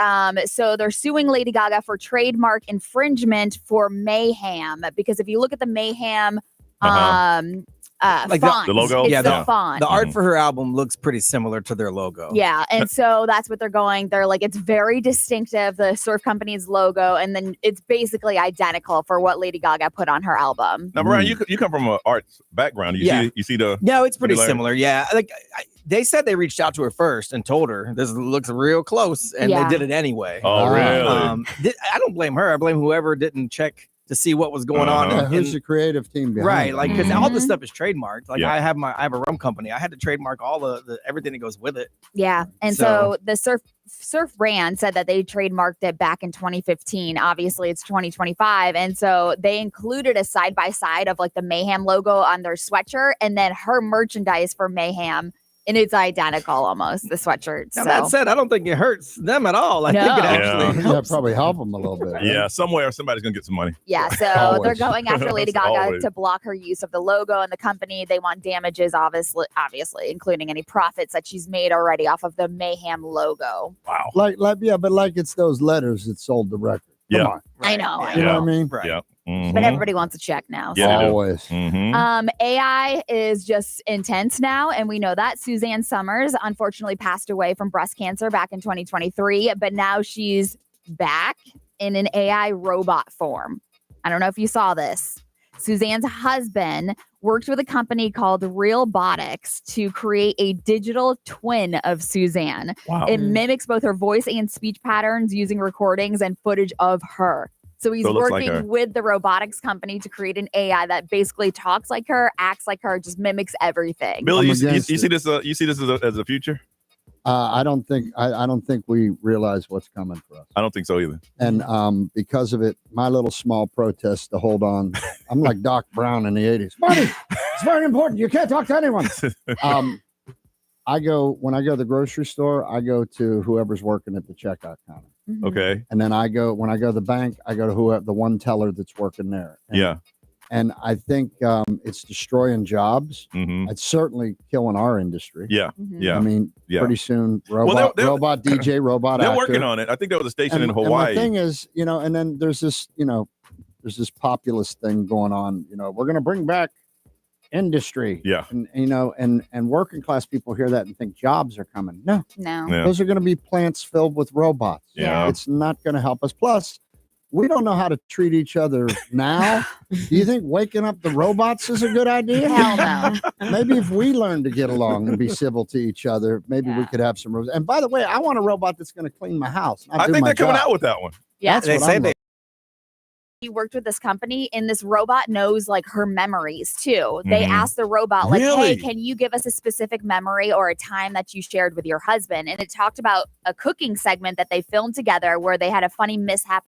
S7: so they're suing Lady Gaga for trademark infringement for Mayhem, because if you look at the Mayhem
S8: Like
S7: font,
S6: the logo?
S7: it's
S8: Yeah,
S7: the font.
S8: The art for her album looks pretty similar to their logo.
S7: Yeah, and so that's what they're going. They're like, it's very distinctive, the surf company's logo, and then it's basically identical for what Lady Gaga put on her album.
S6: Now, Brian, you come from an arts background. You see the.
S8: No, it's pretty
S6: similarity?
S8: similar. Yeah, like they said they reached out to her first and told her this looks real close, and
S7: Yeah.
S8: they did it anyway.
S6: Oh, really?
S8: I don't blame her. I blame whoever didn't check to see what was going on.
S1: Yeah, who's
S8: in-
S1: the creative team behind
S8: Right,
S1: it?
S8: like because all this stuff is trademarked. Like
S6: Yeah.
S8: I have a rum company. I had to trademark all the everything that goes with it.
S7: Yeah, and so the surf brand said that they trademarked it back in 2015. Obviously, it's 2025, and so they included a side by side of like the Mayhem logo on their sweatshirt, and then her merchandise for Mayhem. And it's identical almost, the sweatshirt.
S8: Now
S7: So.
S8: that said, I don't think it hurts them at all. I think it
S7: No.
S8: actually
S1: Yeah,
S8: helps.
S1: probably help them a little bit. right?
S6: Yeah, somewhere somebody's gonna get some money.
S7: Yeah, so
S1: Always.
S7: they're going after Lady Gaga
S6: Always.
S7: to block her use of the logo and the company. They want damages, obviously, including any profits that she's made already off of the Mayhem logo.
S6: Wow.
S1: Like, but like it's those letters that sold the record. Come
S6: Yeah.
S1: on.
S7: I know,
S1: You know what I mean?
S8: Right.
S6: Yeah.
S7: but everybody wants a check now.
S6: Yeah, they do.
S1: Always.
S7: AI is just intense now, and we know that. Suzanne Summers unfortunately passed away from breast cancer back in 2023, but now she's back in an AI robot form. I don't know if you saw this. Suzanne's husband worked with a company called Realbotics to create a digital twin of Suzanne.
S6: Wow.
S7: It mimics both her voice and speech patterns using recordings and footage of her. So he's
S6: So it looks like her.
S7: working with the robotics company to create an AI that basically talks like her, acts like her, just mimics everything.
S6: Billy,
S1: I'm
S6: you
S1: against
S6: see this? You see this as a future?
S1: I don't think we realize what's coming for us.
S6: I don't think so either.
S1: And because of it, my little small protest to hold on. I'm like Doc Brown in the 80s. Money, it's very important. You can't talk to anyone. When I go to the grocery store, I go to whoever's working at the checkout counter.
S6: Okay.
S1: And then when I go to the bank, I go to the one teller that's working there. And,
S6: Yeah.
S1: And I think it's destroying jobs.
S6: Mm-hmm.
S1: It's certainly killing our industry.
S6: Yeah. Yeah.
S1: I mean,
S6: Yeah.
S1: pretty soon,
S6: Well, they're-
S1: robot DJ, robot
S6: They're
S1: actor.
S6: working on it. I think there was a station in
S1: And
S6: Hawaii.
S1: the thing is, and then there's this populist thing going on. We're going to bring back industry.
S6: Yeah.
S1: And working class people hear that and think jobs are coming. No,
S7: No.
S6: Yeah.
S1: those are going to be plants filled with robots.
S6: Yeah.
S1: It's not going to help us. Plus, we don't know how to treat each other now. Do you think waking up the robots is a good idea?
S7: Hell no.
S1: Maybe if we learn to get along and be civil to each other, maybe we could have some rules. And by the way, I want a robot that's going to clean my house.
S6: I think they're coming out with that one.
S7: Yeah.
S1: That's what I'm looking-
S7: He worked with this company, and this robot knows like her memories too. They
S6: Mhm.
S7: asked the robot, like,
S6: Really?
S7: hey, can you give us a specific memory or a time that you shared with your husband? And it talked about a cooking segment that they filmed together where they had a funny mishap.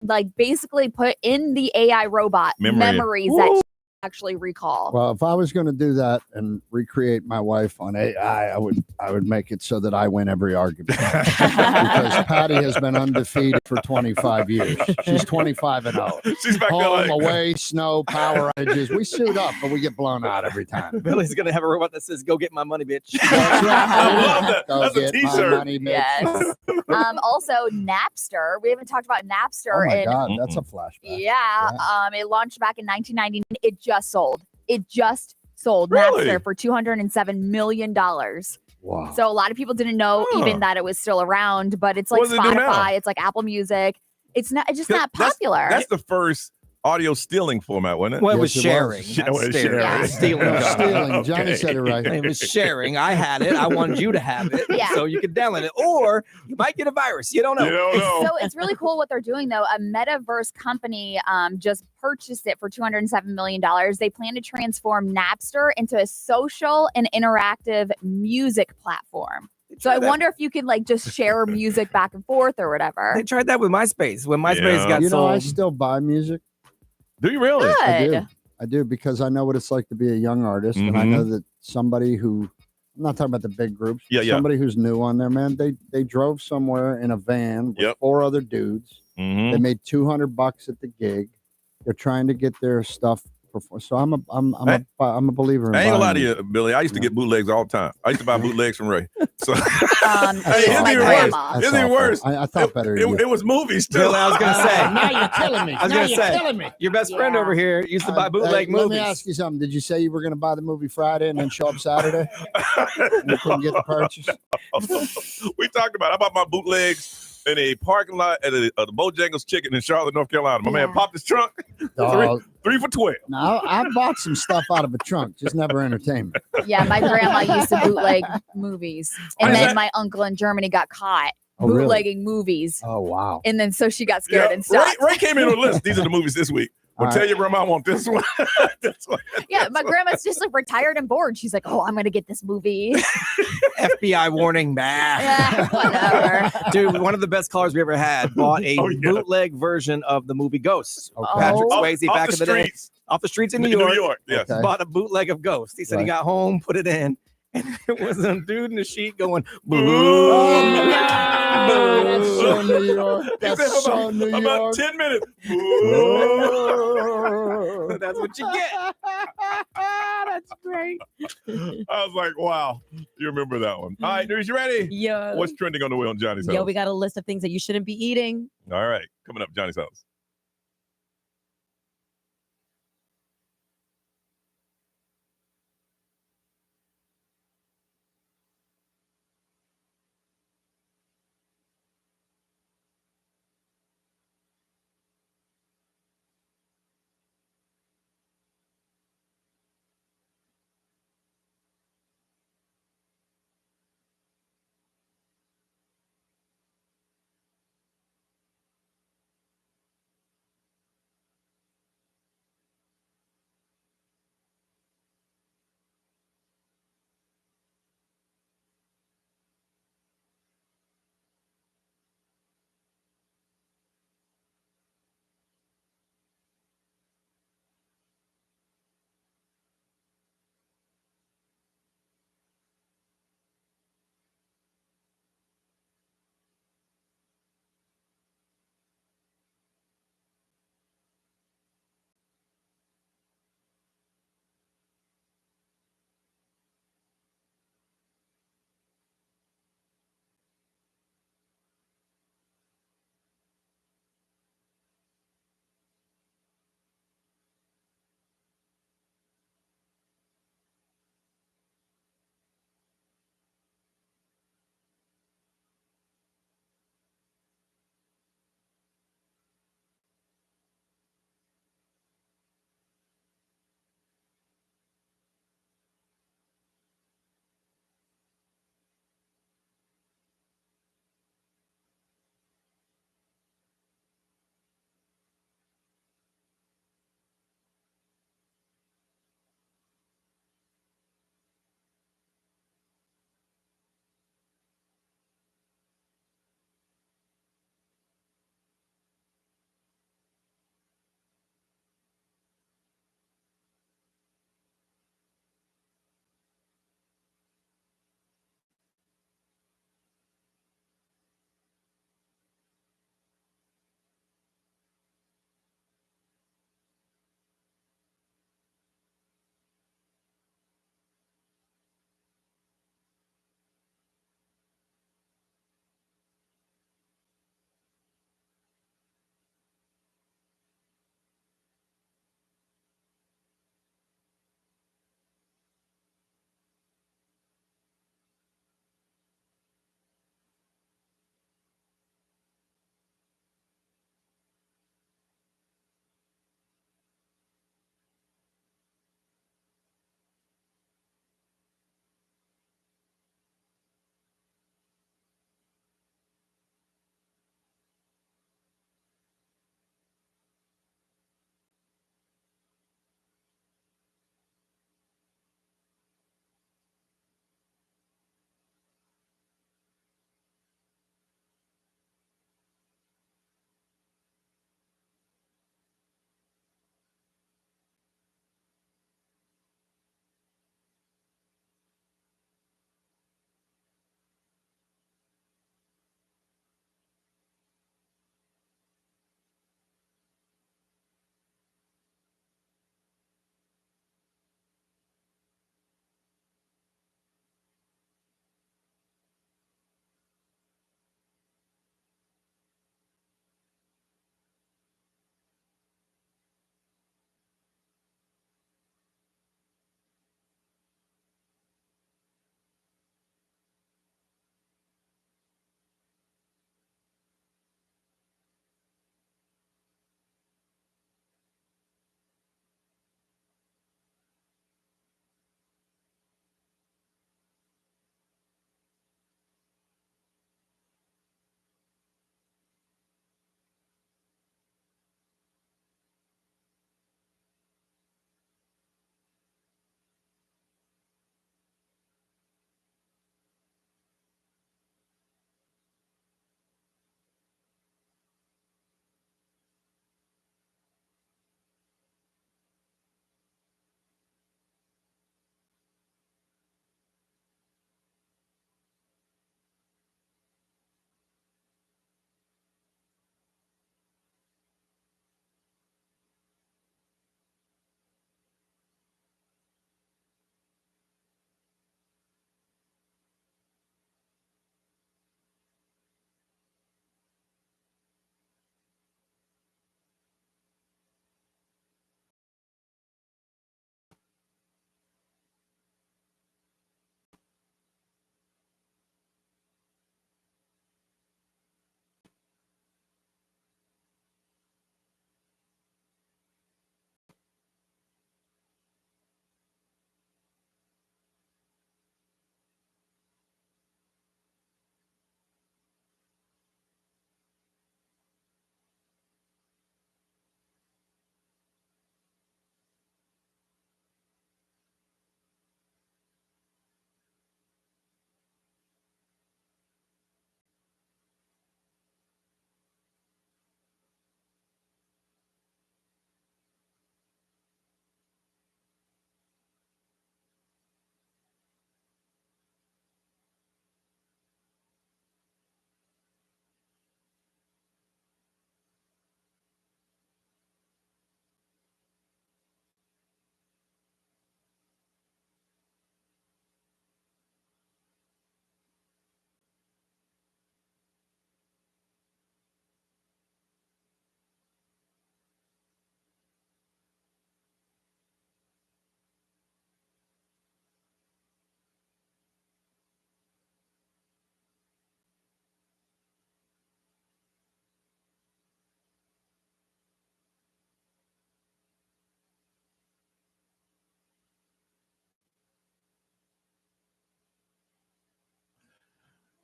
S7: Like basically put in the AI robot memories that she actually recall.
S1: Well, if I was going to do that and recreate my wife on AI, I would make it so that I win every argument because Patty has been undefeated for 25 years. She's 25-0.
S6: She's back there
S1: Home,
S6: like-
S1: away, snow, power outages. We suit up, but we get blown out every time.
S8: Billy's gonna have a robot that says, "Go get my money, bitch."
S6: I love that.
S1: Go
S6: That's a
S1: get my
S6: t-shirt.
S1: money, bitch.
S7: Yes. Also, Napster. We haven't talked about Napster
S1: Oh my
S7: in
S1: God, that's a flashback.
S7: Yeah. It launched back in 1999. It just sold.
S6: Really?
S7: Napster for $207 million.
S1: Wow.
S7: So a lot of people didn't know even that it was still around, but it's like
S6: What does it do now?
S7: Spotify, it's like Apple Music. It's just not popular.
S6: That's the first audio stealing format, wasn't it?
S8: Well, it was
S1: Yes, it
S8: sharing.
S1: was.
S8: not
S6: it was
S8: stealing.
S6: sharing.
S8: Stealing.
S1: No,
S8: John.
S1: stealing. Johnny
S6: Okay.
S1: said it right.
S8: It was sharing. I had it. I wanted you to have it,
S7: Yeah.
S8: so you could download it, or you might get a virus. You don't know.
S6: You don't know.
S7: So it's really cool what they're doing, though. A metaverse company just purchased it for $207 million. They plan to transform Napster into a social and interactive music platform. So I wonder if you can like just share music back and forth or whatever.
S8: They tried that with MySpace when MySpace
S6: Yeah.
S8: got
S1: You know,
S8: sold.
S1: I still buy music.
S6: Do you really?
S7: Good.
S1: I do because I know what it's like to be a young artist, and I know that somebody who, I'm not talking about the big groups, but
S6: Yeah.
S1: somebody who's new on there, man. They drove somewhere in a van with 4 other dudes. They made $200 at the gig. They're trying to get their stuff performed. So I'm a believer in
S6: I ain't gonna lie
S1: buying
S6: to you, Billy. I used to get bootlegs all the time. I used to buy bootlegs from Ray. So
S7: It's
S6: it's
S7: my
S6: even
S7: grandma.
S6: worse. It's even worse.
S1: I thought better. of you.
S6: It was movies too.
S8: Billy, I was gonna say.
S10: Now you're killing me.
S8: I was
S10: Now
S8: gonna
S10: you're
S8: say.
S10: killing me.
S8: Your best friend over here used to buy
S1: Hey,
S8: bootleg
S1: Let
S8: movies.
S1: me ask you something. Did you say you were going to buy the movie Friday and then show up Saturday? You couldn't get the purchase.
S6: We talked about it. I bought my bootlegs in a parking lot at the Bojangles Chicken in Charlotte, North Carolina. My man popped his trunk.
S1: Dog.
S6: Three for 12.
S1: Now, I bought some stuff out of a trunk, just never entertainment.
S7: Yeah, my grandma used to bootleg movies. And then my uncle in Germany got caught
S1: Oh, really?
S7: bootlegging movies.
S1: Oh, wow.
S7: And then so she got scared
S6: Yeah,
S7: and stopped.
S6: Ray came in with a list. These are the movies this week. Well,
S1: All
S6: tell
S1: right.
S6: your grandma I want this one. This one.
S7: Yeah, my grandma's just like retired and bored. She's like, oh, I'm going to get this movie.
S8: FBI warning, bah.
S7: Yeah, whatever.
S8: Dude, one of the best callers we ever had bought a bootleg version of the movie Ghosts. Patrick Swayze
S6: Off
S8: back
S6: the
S8: in the day.
S6: streets.
S8: Off the streets in
S6: New
S8: New York.
S6: York, yes.
S1: Okay.
S8: Bought a bootleg of Ghosts. He said he
S1: Right.
S8: got home, put it in, and it was a dude in the sheet going, boo.
S1: Oh, that's so New York.
S6: He
S1: That's
S6: said
S1: so New York.
S6: about 10 minutes.
S8: That's what you get.
S3: That's great.
S6: I was like, wow. You remember that one. All right, dudes, you ready?
S3: Yo.
S6: What's trending on the way on Johnny's House?
S3: Yo, we got a list of things that you shouldn't be eating.
S6: All right, coming up, Johnny's House.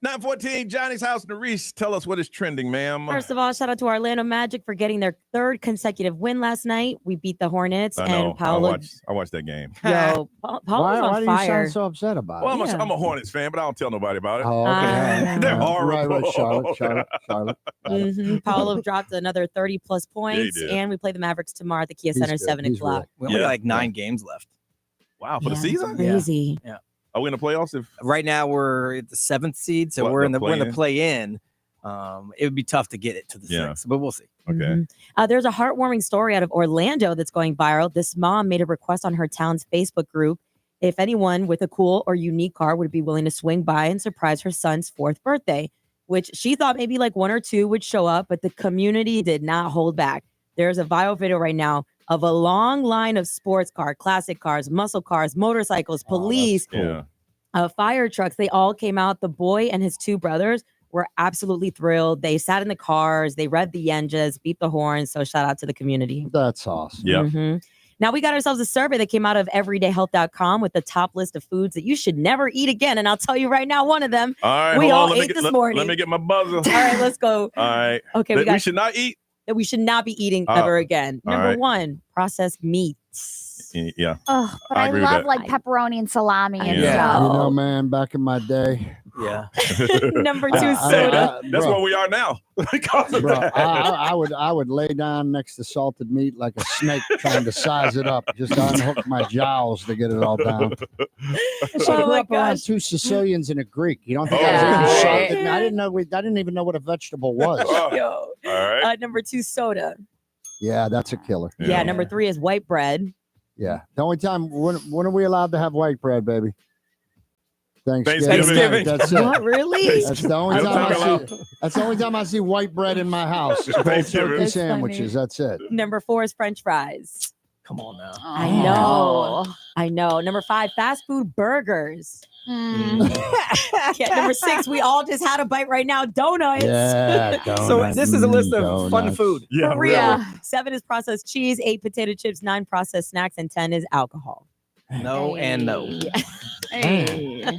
S6: 9:14, Johnny's house. Nerese, tell us what is trending, ma'am.
S3: First of all, shout out to Orlando Magic for getting their third consecutive win last night. We beat the Hornets.
S6: I know.
S3: And Paolo.
S6: I watched that game.
S3: Yo, Paolo's
S1: Why
S3: on
S1: do you
S3: fire.
S1: sound so upset about
S6: Well,
S1: it?
S6: I'm a Hornets fan, but I don't tell nobody about it.
S1: Oh, okay.
S6: They're horrible.
S1: Right, Charlotte.
S3: Paolo dropped another 30-plus points,
S8: did.
S3: and we play the Mavericks tomorrow at the Kia
S8: He's
S3: Center,
S8: good.
S3: 7
S8: He's
S3: o'clock.
S8: We only got like 9 games left.
S6: Wow, for the season?
S3: Crazy.
S8: Yeah.
S6: Are we in the playoffs?
S8: Right now we're at the 7th seed, so
S6: What,
S8: we're in
S6: the
S8: the
S6: play-in?
S8: play-in. It would be tough to get it to the 6th, but we'll see.
S6: Okay.
S3: There's a heartwarming story out of Orlando that's going viral. This mom made a request on her town's Facebook group if anyone with a cool or unique car would be willing to swing by and surprise her son's 4th birthday, which she thought maybe like 1 or 2 would show up, but the community did not hold back. There's a viral video right now of a long line of sports cars, classic cars, muscle cars, motorcycles, police, fire trucks. They all came out. The boy and his 2 brothers were absolutely thrilled. They sat in the cars, they read the yenjas, beat the horns. So shout out to the community.
S1: That's awesome.
S6: Yeah.
S3: Now we got ourselves a survey that came out of everydayhealth.com with the top list of foods that you should never eat again. And I'll tell you right now, one of them
S6: All right,
S3: we
S6: hold
S3: all
S6: on.
S3: ate this morning.
S6: Let me get my buzzer.
S3: All right, let's go.
S6: All right.
S3: Okay,
S6: That
S3: we
S6: we should not eat.
S3: that we should not be eating
S6: Oh,
S3: ever again.
S6: all
S3: Number
S6: right.
S3: 1, processed meats.
S6: Yeah.
S7: Oh, but
S6: I
S7: I,
S6: agree with
S7: love
S6: that.
S7: like pepperoni and salami and
S1: You
S7: stuff.
S1: know, man, back in my day.
S8: Yeah.
S3: Number 2,
S1: I-
S3: soda.
S6: That's
S1: bro.
S6: where we are now. Because of
S1: Bro,
S6: that.
S1: I would lay down next to salted meat like a snake trying to size it up, just to unhook my jowls to get it all down. I grew up around 2 Sicilians and a Greek. You don't think I was
S3: Yeah.
S1: eating
S3: Right.
S1: salted meat? I didn't even know what a vegetable was.
S3: Yo.
S6: All right.
S3: Number 2, soda.
S1: Yeah, that's a killer.
S3: Yeah. Number 3 is white bread.
S1: Yeah. The only time when are we allowed to have white bread, baby?
S6: Thanksgiving.
S1: That's it.
S3: What, really?
S1: That's the only time I see. That's the only time I see white bread in my house. Cold
S6: Thanksgiving.
S1: turkey
S6: That's
S1: sandwiches. That's it.
S3: Number 4 is French fries.
S8: Come on now.
S3: I know. I know. Number 5, fast food burgers. Yeah, number 6, we all just had a bite right now. Donuts.
S1: Yeah.
S8: So this is a list of fun food.
S6: Yeah,
S3: For real. 7 is processed cheese, 8 potato chips, 9 processed snacks, and 10 is alcohol.
S8: No and no.
S3: Hey.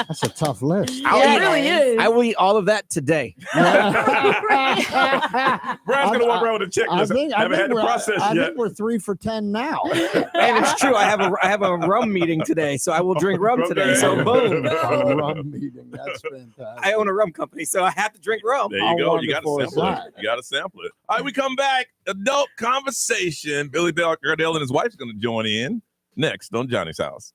S1: That's a tough list.
S3: It really is.
S8: I will eat all of that today.
S6: Brad's gonna walk around with a checklist. Haven't had the process
S1: I
S6: yet.
S1: think we're 3 for 10 now.
S8: And it's true. I have a rum meeting today, so I will drink rum today. So boom.
S1: A rum meeting. That's fantastic.
S8: I own a rum company, so I have to drink rum.
S6: There you go. You got to sample it. You got to sample it. All right, we come back. Adult conversation. Billy Gardell and his wife's going to join in next on Johnny's House.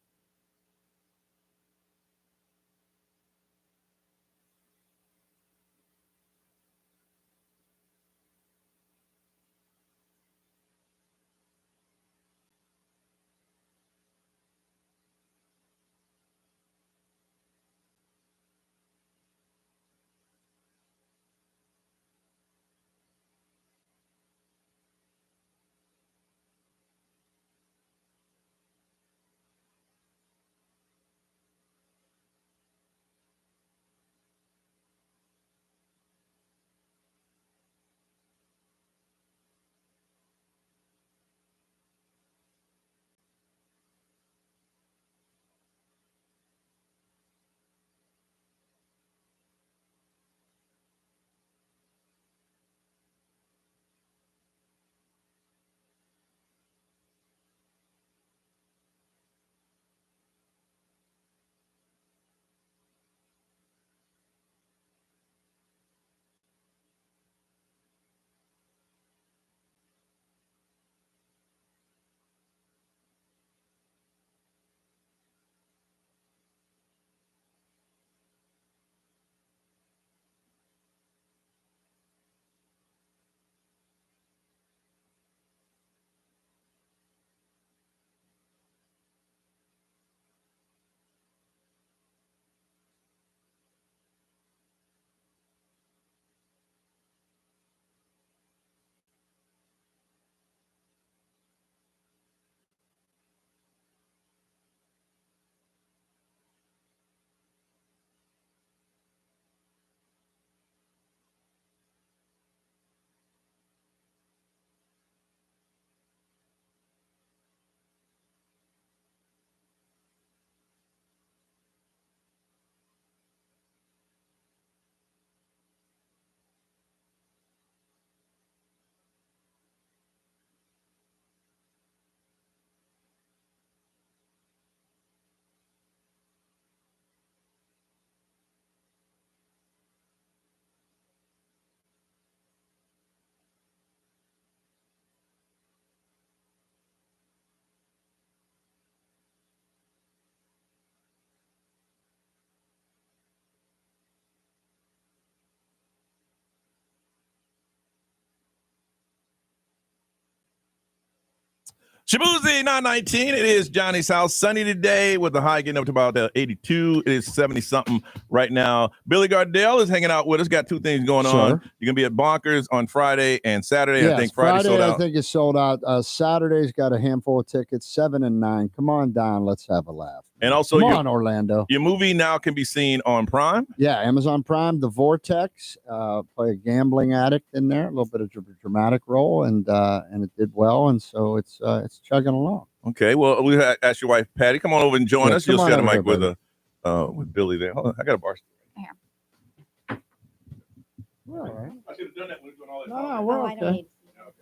S6: Shabuzi 919. It is Johnny's house. Sunny today with the high getting up to about 82. It is 70-something right now. Billy Gardell is hanging out with us. Got two things going on. You're going to be at Bonkers on Friday and Saturday.
S1: Yes,
S6: I think Friday sold out.
S1: I think it's sold out. Saturday's got a handful of tickets, 7 and 9. Come on down. Let's have a laugh.
S6: And also,
S1: come on, Orlando.
S6: Your movie now can be seen on Prime.
S1: Yeah, Amazon Prime, The Vortex. Play a gambling addict in there, a little bit of dramatic role, and it did well, and so it's chugging along.
S6: Okay, well, we ask your wife Patty, come on over and join us. You'll share the mic
S1: with
S6: Billy there. Hold on, I got a bar.
S1: Here. All right.
S6: I should have done that when we were doing all that.
S1: No, we're okay.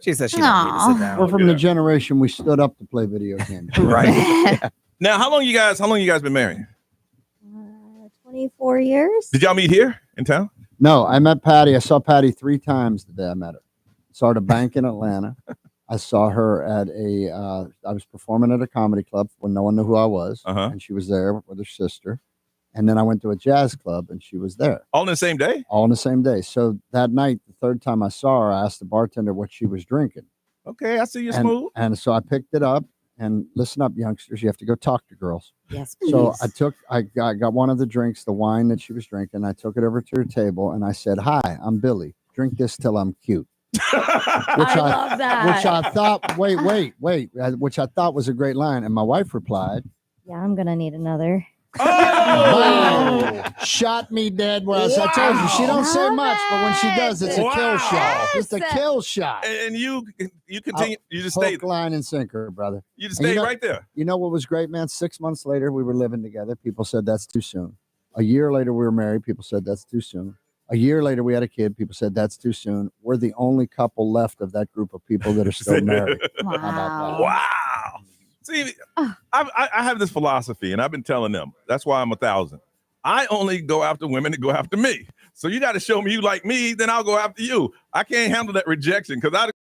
S8: She said she didn't need to sit down.
S1: We're from the generation we stood up to play video games.
S8: Right.
S6: Now, how long you guys been married?
S9: 24 years.
S6: Did y'all meet here in town?
S1: No, I met Patty. I saw Patty 3 times the day I met her. Saw her at a bank in Atlanta. I saw her at I was performing at a comedy club when no one knew who I was. And she was there with her sister. And then I went to a jazz club and she was there.
S6: All in the same day?
S1: All in the same day. So that night, the third time I saw her, I asked the bartender what she was drinking.
S6: Okay, I see you smooth.
S1: And so I picked it up. And listen up, youngsters, you have to go talk to girls.
S3: Yes,
S1: So I got one of the drinks, the wine that she was drinking. I took it over to her table and I said, "Hi, I'm Billy. Drink this till I'm cute."
S9: I love that.
S1: Which I thought, wait, which I thought was a great line. And my wife replied,
S9: Yeah, I'm gonna need another.
S1: "Oh, shot me dead." Well, I told you, she don't say much, but when she does, it's a kill shot. Just a kill shot.
S6: And you continue. You just
S1: Hook,
S6: stayed.
S1: line, and sinker, brother.
S6: You just
S1: And
S6: stayed right there.
S1: You know what was great, man? 6 months later, we were living together. People said that's too soon. A year later, we were married. People said that's too soon. A year later, we had a kid. People said that's too soon. We're the only couple left of that group of people that are still married. How about that?
S6: Wow. See, I have this philosophy, and I've been telling them that's why I'm 1,000. I only go after women that go after me. So you got to show me you like me, then I'll go after you. I can't handle that rejection because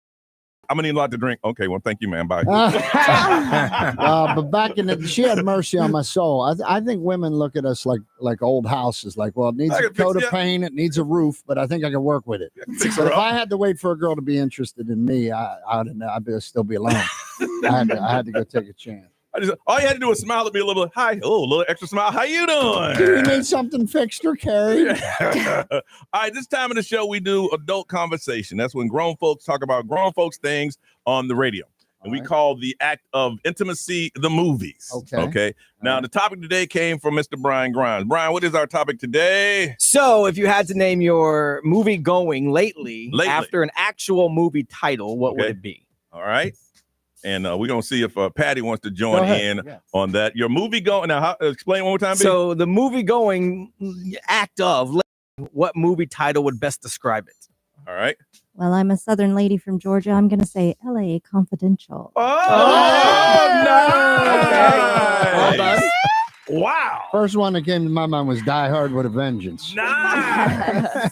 S6: I'm gonna need a lot to drink. Okay, well, thank you, man. Bye.
S1: But back in she had mercy on my soul. I think women look at us like old houses. Like, well, it needs a coat of paint, it needs a roof, but I think I can work with it. But if I had to wait for a girl to be interested in me, I'd still be alone. I had to go take a chance.
S6: All you had to do was smile at me a little bit. Hi, oh, a little extra smile. How you doing?
S1: Do you need something fixed or carried?
S6: All right, this time of the show, we do adult conversation. That's when grown folks talk about grown folks things on the radio. And we call the act of intimacy the movies. Okay. Now, the topic today came from Mr. Brian Grimes. Brian, what is our topic today?
S8: So, if you had to name your movie going lately after an actual movie title, what would it be?
S6: All right. And we're going to see if Patty wants to join in on that. Your movie going, now explain one more time.
S8: So the movie going act of, what movie title would best describe it?
S6: All right.
S9: Well, I'm a Southern lady from Georgia. I'm gonna say L.A. Confidential.
S6: Nice. Wow.
S1: First one that came to my mind was Die Hard with a Vengeance.
S6: Nice.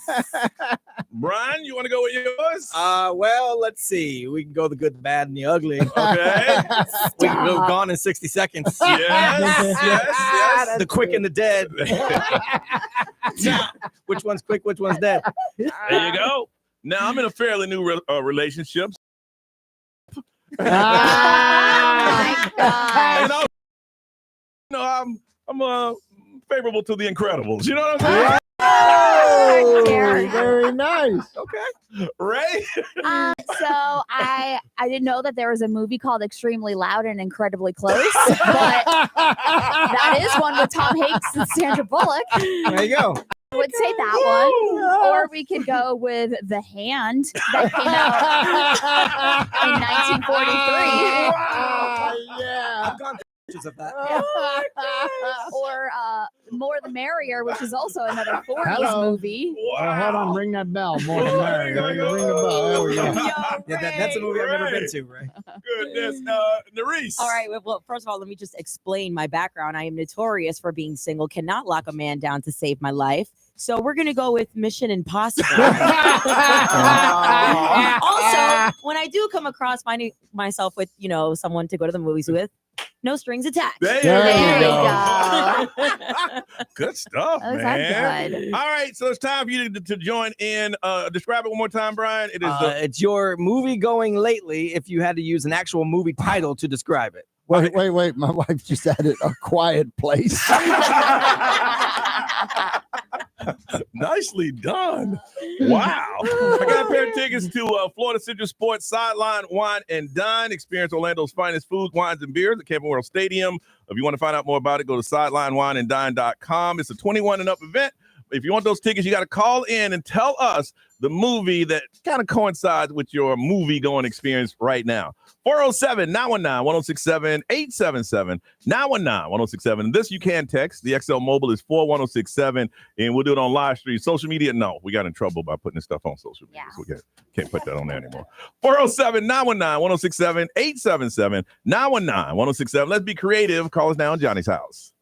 S6: Brian, you want to go with yours?
S8: Well, let's see. We can go the good, the bad, and the ugly.
S6: Okay.
S8: We can go Gone in 60 Seconds.
S6: Yes.
S8: The quick and the dead. Which one's quick? Which one's dead?
S6: There you go. Now, I'm in a fairly new relationship.
S7: my God.
S6: And I'm favorable to the Incredibles. You know what I'm saying?
S1: Oh, very nice.
S6: Okay. Ray?
S7: So I didn't know that there was a movie called Extremely Loud and Incredibly Close, but that is one with Tom Hanks and Sandra Bullock.
S8: There you go.
S7: I would say that one. Or we could go with The Hand that came out in 1943.
S1: Yeah.
S8: I've gone through of that.
S7: Or More the Merrier, which is also another 40s movie.
S1: Hold on, ring that bell. More than Merrier. Ring the bell. There we go.
S8: That's a movie I've never been to, Ray.
S6: Goodness. Nerese.
S3: All right. Well, first of all, let me just explain my background. I am notorious for being single, cannot lock a man down to save my life. So we're going to go with Mission Impossible. Also, when I do come across myself with, someone to go to the movies with, no strings attached.
S6: There
S7: There
S6: you
S7: you
S6: go. Good stuff,
S7: Those are
S6: man.
S7: good.
S6: All right, so it's time for you to join in. Describe it one more time, Brian. It is
S8: It's your movie going lately if you had to use an actual movie title to describe it.
S1: Wait. My wife just added A Quiet Place.
S6: Nicely done. Wow. I got a pair of tickets to Florida Central Sports Sideline Wine and Dine. Experience Orlando's finest foods, wines, and beers at Camping World Stadium. If you want to find out more about it, go to sidelinewineanddine.com. It's a 21 and up event. If you want those tickets, you got to call in and tell us the movie that kind of coincides with your movie-going experience right now. 407-919-1067, 877-919-1067. This you can text. The XL Mobile is 41067, and we'll do it on live stream. Social media, no. We got in trouble by putting this stuff on social media, so we can't put that on there anymore. 407-919-1067, 877-919-1067. Let's be creative. Call us now on Johnny's House.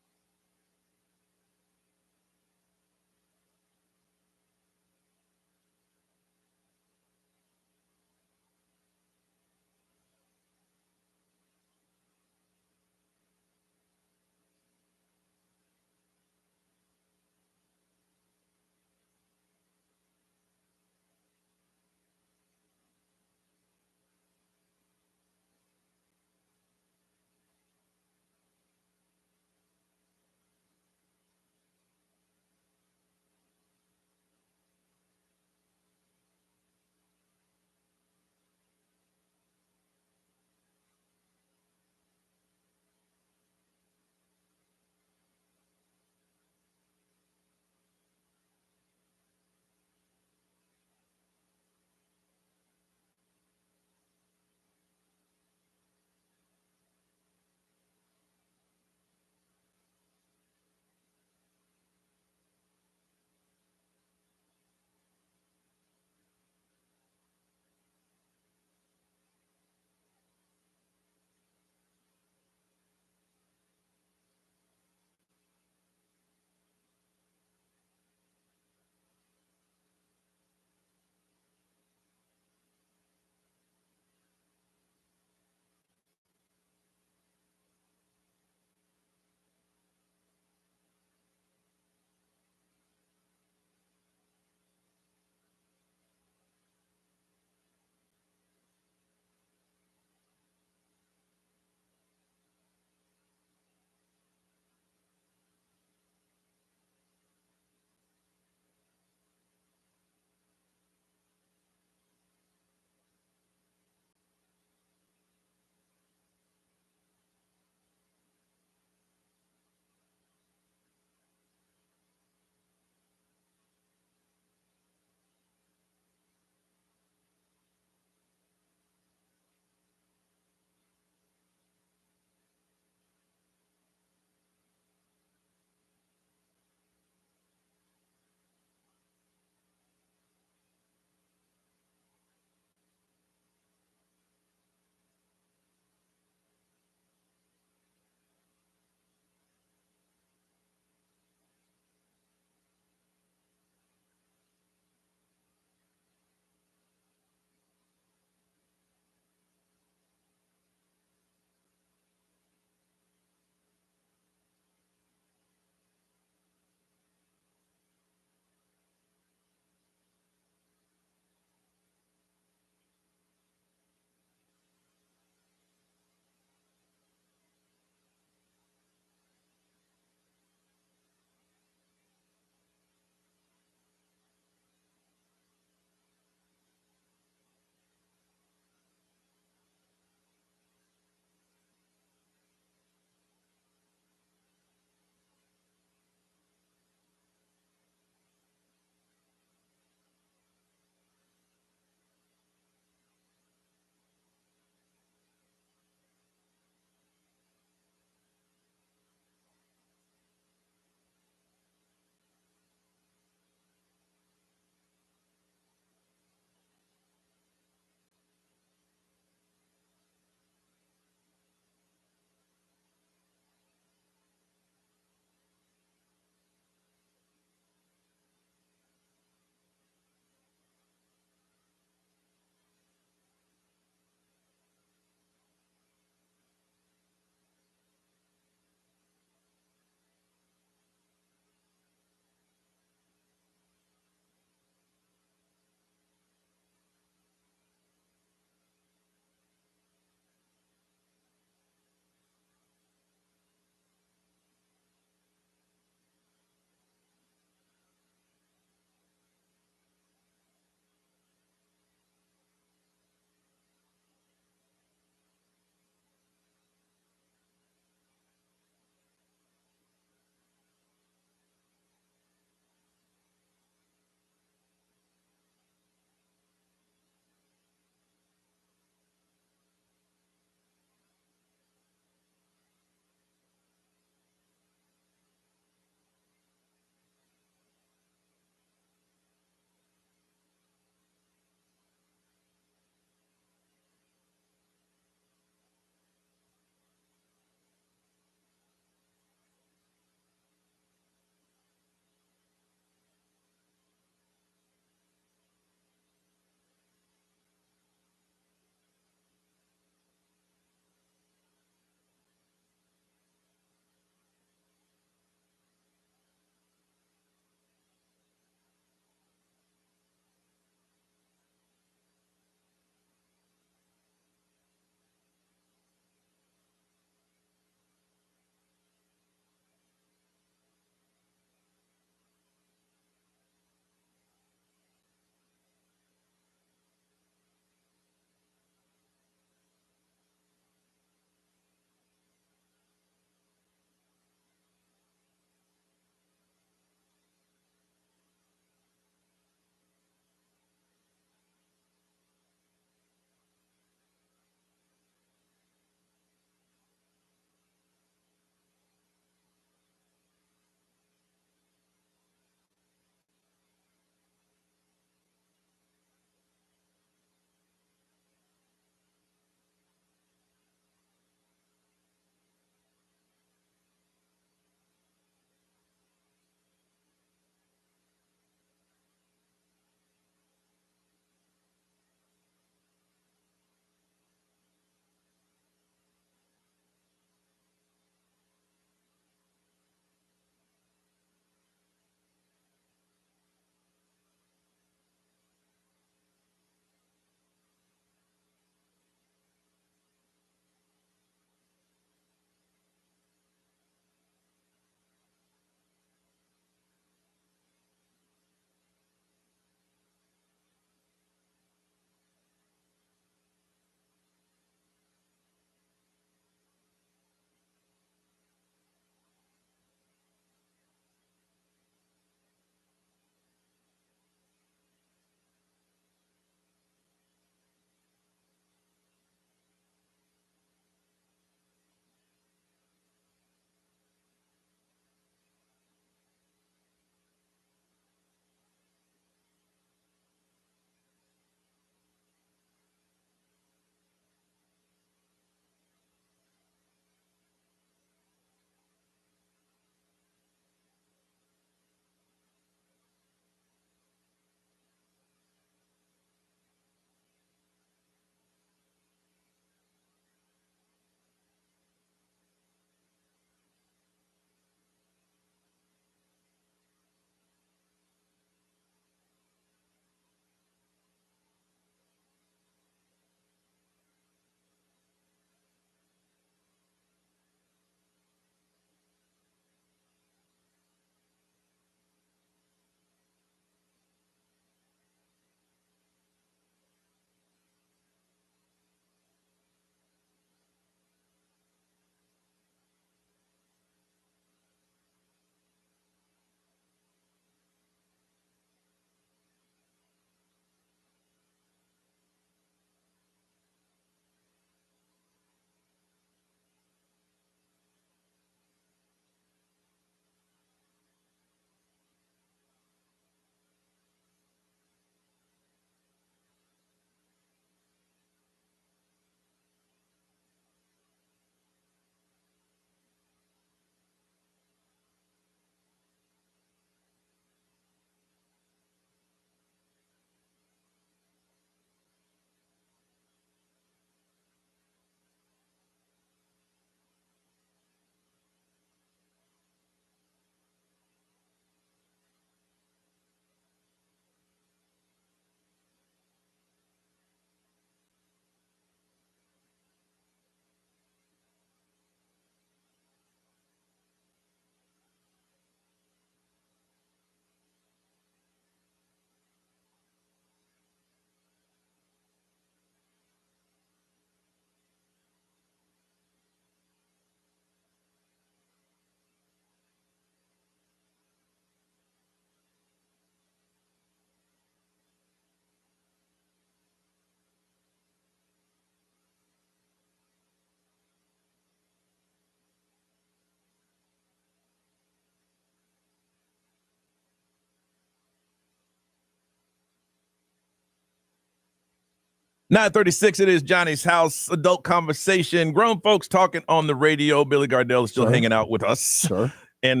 S6: 9:36. It is Johnny's House, adult conversation, grown folks talking on the radio. Billy Gardell is still hanging out with us.
S1: Sure.
S6: And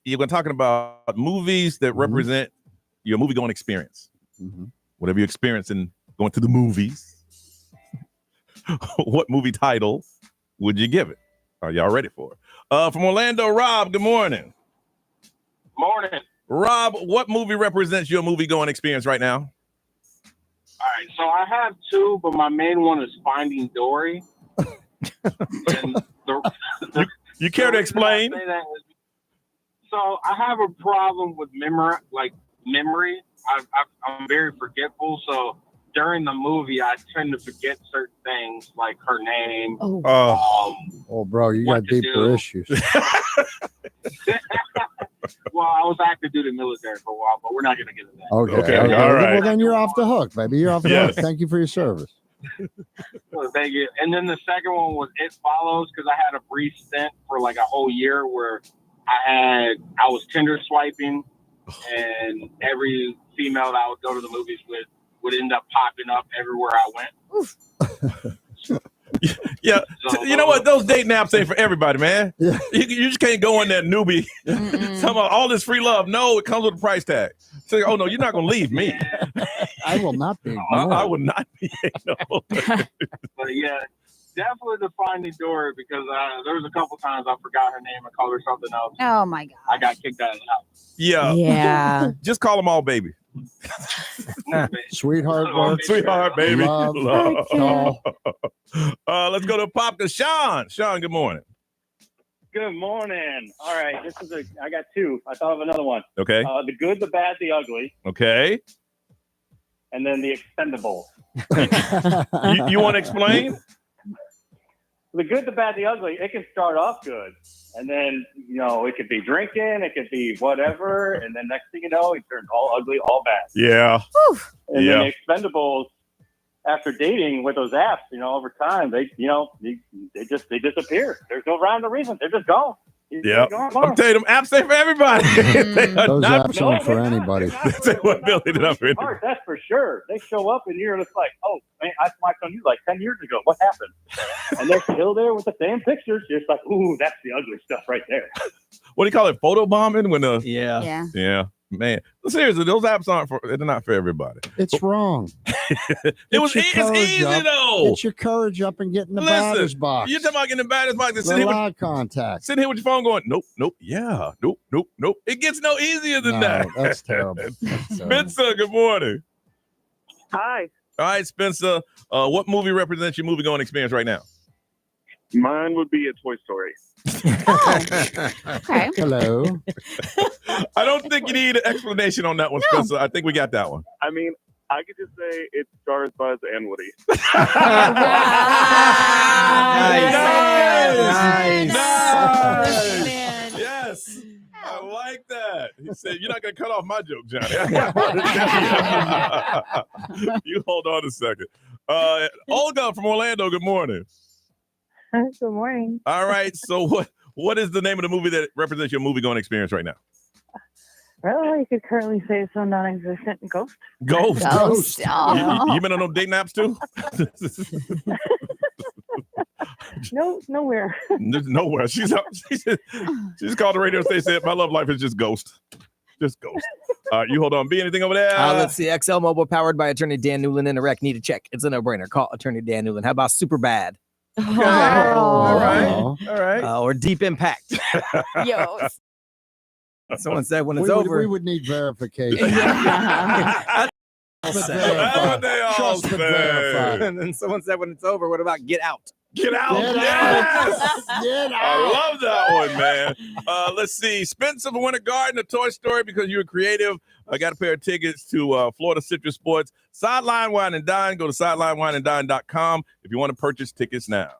S6: you're going to talking about movies that represent your movie going experience. Whatever you experience in going to the movies, what movie title would you give it? Are y'all ready for it? From Orlando, Rob, good morning.
S12: Morning.
S6: Rob, what movie represents your movie going experience right now?
S12: All right, so I have two, but my main one is Finding Dory.
S6: You care to explain?
S12: So I have a problem with memory. I'm very forgetful. So during the movie, I tend to forget certain things, like her name.
S1: Oh, bro, you got deeper issues.
S12: Well, I was active duty military for a while, but we're not going to get into that.
S1: Okay.
S6: All right.
S1: Well, then you're off the hook, baby. You're off the hook. Thank you for your service.
S12: Well, thank you. And then the second one was It Follows, because I had a brief stint for like a whole year where I was Tinder swiping, and every female that I would go to the movies with would end up popping up everywhere I went.
S6: Yeah, you know what? Those dating apps ain't for everybody, man.
S1: Yeah.
S6: You just can't go in there newbie. Talking about all this free love. No, it comes with a price tag. So, oh no, you're not gonna leave me.
S1: I will not be.
S6: I will not be. No.
S12: But yeah, definitely the Finding Dory, because there was a couple times I forgot her name and called her something else.
S7: Oh my God.
S12: I got kicked out of the house.
S3: Yeah.
S6: Just call them all baby.
S1: Sweetheart, work.
S6: Sweetheart, baby.
S1: Love.
S6: Love. Let's go to Popka. Sean. Sean, good morning.
S10: Good morning. All right, I got two. I thought of another one.
S6: Okay.
S10: The Good, the Bad, the Ugly,
S6: Okay.
S10: and then the Expendables.
S6: You want to explain?
S10: The Good, the Bad, the Ugly, it can start off good. And then, it could be drinking, it could be whatever. And then next thing you know, it turns all ugly, all bad.
S6: Yeah.
S10: And then the Expendables, after dating with those apps, over time, they disappear. There's no rhyme or reason. They're just gone.
S6: Yeah. I'm telling you, them apps ain't for everybody.
S1: Those apps aren't for anybody.
S10: Smart, that's for sure. They show up and you're just like, oh, man, I swiped on you like 10 years ago. What happened? And they're still there with the same pictures. You're just like, ooh, that's the ugly stuff right there.
S6: What do you call it? Photo bombing?
S3: Yeah.
S6: Man, seriously, those apps they're not for everybody.
S1: It's wrong.
S6: It's easy though.
S1: Get your courage up and get in the batter's box.
S6: You're talking about getting in the batter's box.
S1: Little eye contact.
S6: Sitting here with your phone going, nope, yeah, nope. It gets no easier than that.
S1: That's terrible.
S6: Spencer, good morning.
S22: Hi.
S6: All right, Spencer. What movie represents your movie going experience right now?
S22: Mine would be a Toy Story.
S7: Okay.
S1: Hello.
S6: I don't think you need an explanation on that one, Spencer. I think we got that one.
S22: I mean, I could just say it stars Buzz and Woody.
S6: Nice. Yes. I like that. He said, you're not going to cut off my joke, Johnny. You hold on a second. Olga from Orlando, good morning.
S22: Good morning.
S6: All right. So what is the name of the movie that represents your movie going experience right now?
S22: Well, you could currently say it's so non-existent. Ghost.
S6: Ghost.
S22: Oh.
S6: You been on them dating apps too?
S22: No, nowhere.
S6: There's nowhere. She just called the radio station and said, my love life is just ghost. Just ghost. You hold on. Be anything over there?
S8: Let's see. XL Mobile powered by attorney Dan Newland in Iraq. Need a check. It's a no-brainer. Call attorney Dan Newland. How about Super Bad?
S6: Okay. All right.
S8: Or Deep Impact.
S7: Yo.
S8: Someone said when it's
S1: we
S8: over.
S1: We would need verification.
S8: That's
S6: what they all say.
S8: And then someone said when it's over, what about Get Out?
S6: Get out.
S1: Get
S6: Yes.
S1: out. Get out.
S6: I love that one, man. Let's see. Spencer from Winter Garden, a Toy Story, because you were creative. I got a pair of tickets to Florida Citrus Sports. Sideline Wine and Dine. Go to sidelinewineanddine.com if you want to purchase tickets now.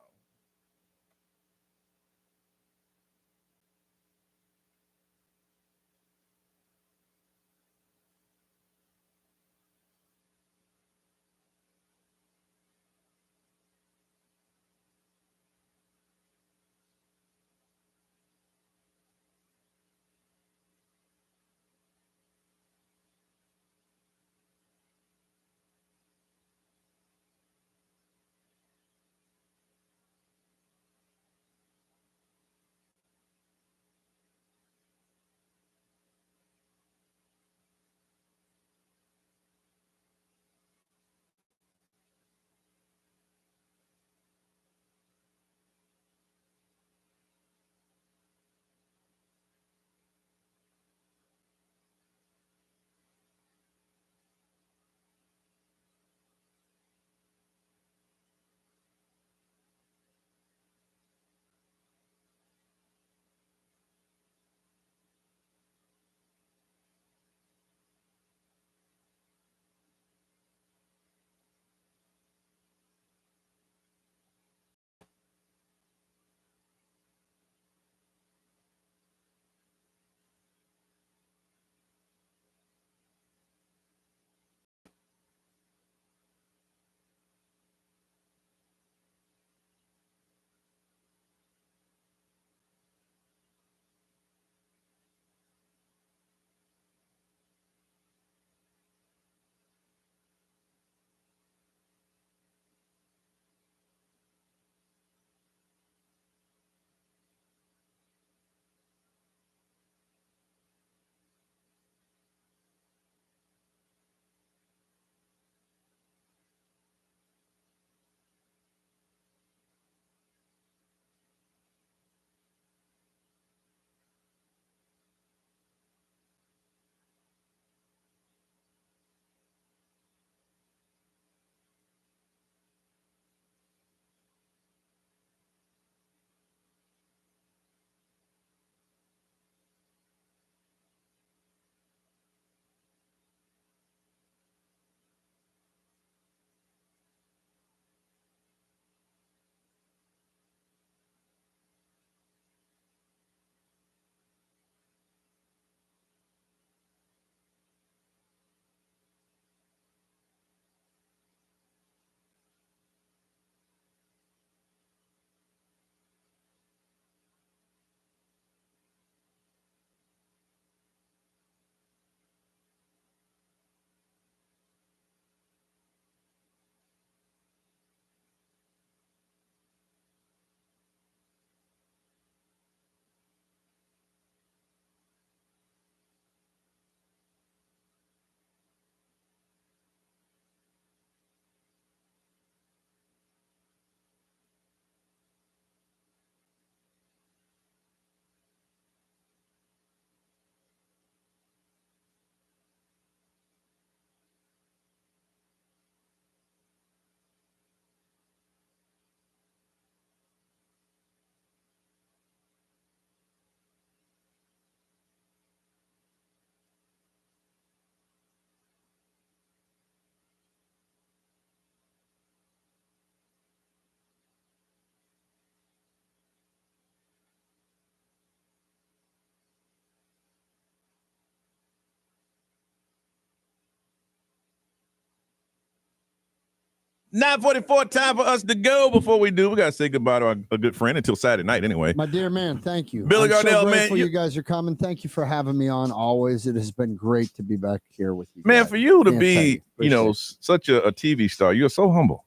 S6: 9:44, time for us to go. Before we do, we got to say goodbye to a good friend until Saturday night anyway.
S1: My dear man, thank you.
S6: Billy
S1: I'm
S6: Gardell,
S1: so
S6: man,
S1: grateful you guys are coming. Thank you for having me on always. It has been great to be back here with you.
S6: Man,
S1: guys.
S6: for you to
S1: Can't
S6: be,
S1: tell you.
S6: such a TV star, you're so humble.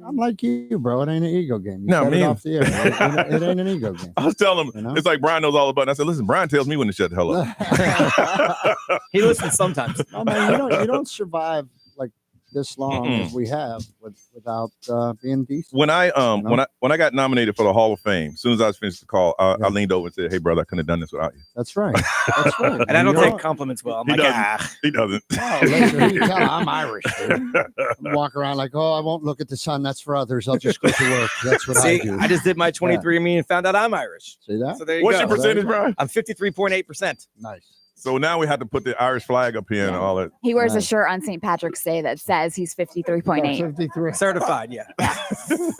S1: I'm like you, bro. It ain't an ego game. You
S6: No,
S1: said
S6: me
S1: it
S6: either.
S1: off the air. It ain't an ego game.
S6: I was telling him,
S1: You know?
S6: it's like Brian knows all about it. I said, listen, Brian tells me when to shut the hell up.
S8: He listens sometimes.
S1: No, man, you don't survive like this long as we have without being decent.
S6: When I when I got nominated for the Hall of Fame, as soon as I was finished the call, I leaned over and said, "Hey, brother, I couldn't have done this without you."
S1: That's right. That's right.
S8: And I don't
S1: You
S8: take
S1: know-
S8: compliments well. I'm
S6: He
S8: like,
S6: doesn't. He doesn't.
S1: Oh, listen, you can tell I'm Irish. Dude. I walk around like, oh, I won't look at the sun. That's for others. I'll just go to work. That's what
S8: See,
S1: I do.
S8: I just did my 23andMe and found out I'm Irish.
S1: See that?
S8: So there you
S6: What's
S8: go.
S6: your percentage, Brian?
S8: I'm 53.8%.
S1: Nice.
S6: So now we have to put the Irish flag up here and all that.
S7: He wears a shirt on St. Patrick's Day that says he's 53.8.
S1: 53.
S8: Certified, yeah.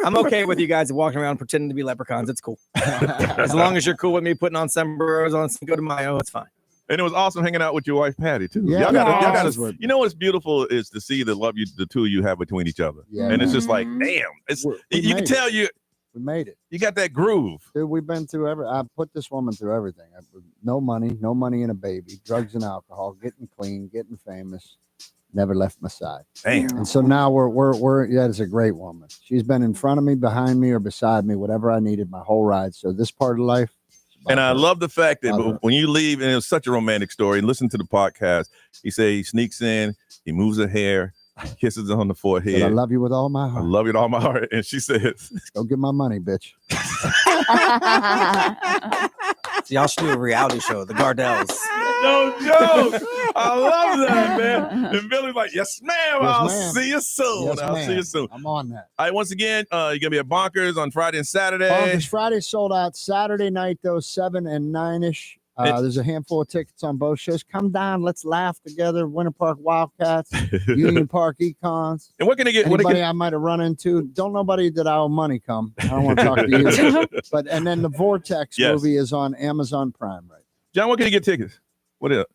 S8: I'm okay with you guys walking around pretending to be leprechauns. It's cool. As long as you're cool with me putting on sombreros on Cinco de Mayo, it's fine.
S6: And it was awesome hanging out with your wife, Patty, too.
S1: Yeah,
S6: y'all got
S1: always
S6: to,
S1: would.
S6: you know what's beautiful is to see the love the two of you have between each other.
S1: Yeah,
S6: and it's
S1: man.
S6: just like, damn. It's
S1: We
S6: you can
S1: made
S6: tell
S1: it. We made it.
S6: you got that groove.
S1: Dude, we've been through I put this woman through everything. No money and a baby, drugs and alcohol, getting clean, getting famous, never left my side.
S6: Damn.
S1: And so now we're it's a great woman. She's been in front of me, behind me, or beside me, whatever I needed my whole ride. So this part of life.
S6: And I love the fact that when you leave, and it was such a romantic story, and listen to the podcast, he sneaks in, he moves her hair, kisses her on the forehead.
S1: I love you with all my
S6: I
S1: heart.
S6: love you with all my heart. And she says,
S1: Go get my money, bitch.
S8: So y'all should do a reality show, the Gardells.
S6: No joke. I love that, man. And Billy's like, yes, ma'am. I'll
S1: ma'am.
S6: see you soon.
S1: Yes,
S6: I'll see
S1: ma'am.
S6: you soon.
S1: I'm on that.
S6: All right, once again, you're going to be at Bonkers on Friday and Saturday.
S1: Bonkers Friday sold out. Saturday night, though, 7 and 9-ish. There's a handful of tickets on both shows. Come down. Let's laugh together. Winter Park Wildcats, Union Park Econs.
S6: And what can they get?
S1: Anybody I might have run into. Don't nobody that I owe money come. I don't want to talk to you. And then the Vortex movie is on Amazon Prime right
S6: John, what can you get tickets? What is it?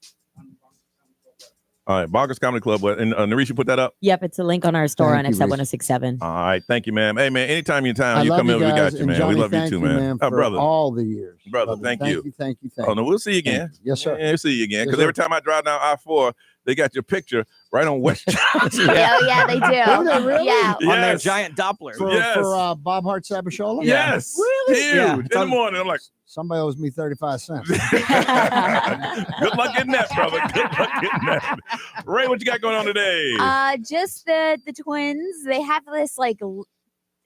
S6: All right, Bonkers Comedy Club. And Naresh, you put that up?
S3: Yep, it's a link on our store
S1: Thank
S3: on
S1: you,
S3: XL
S1: Reese.
S3: 1067.
S6: All right, thank you, ma'am. Hey, man, anytime you're in town,
S1: I
S6: you
S1: love
S6: come
S1: you
S6: in, we
S1: guys,
S6: got you,
S1: and
S6: man.
S1: Johnny,
S6: we love you
S1: thank
S6: too,
S1: you,
S6: man.
S1: for
S6: Brother.
S1: all the years.
S6: Brother, thank you.
S1: Thank you.
S6: Oh, no, we'll see you again.
S1: Yes, sir.
S6: Yeah, we'll see you again.
S1: Yes,
S6: Because
S1: sir.
S6: every time I drive down I-4, they got your picture right on West Johnson.
S7: Yeah, they do.
S1: Do they really?
S7: Yeah.
S8: On their
S6: Yes.
S8: giant Doppler.
S1: For Bob Hart Sabashola?
S6: Yes.
S1: Really?
S6: Huge.
S8: Yeah.
S6: In the morning, I'm like,
S1: Somebody owes me 35 cents.
S6: good luck getting that, brother. Good luck getting that. Ray, what you got going on today?
S7: Just the twins. They have this like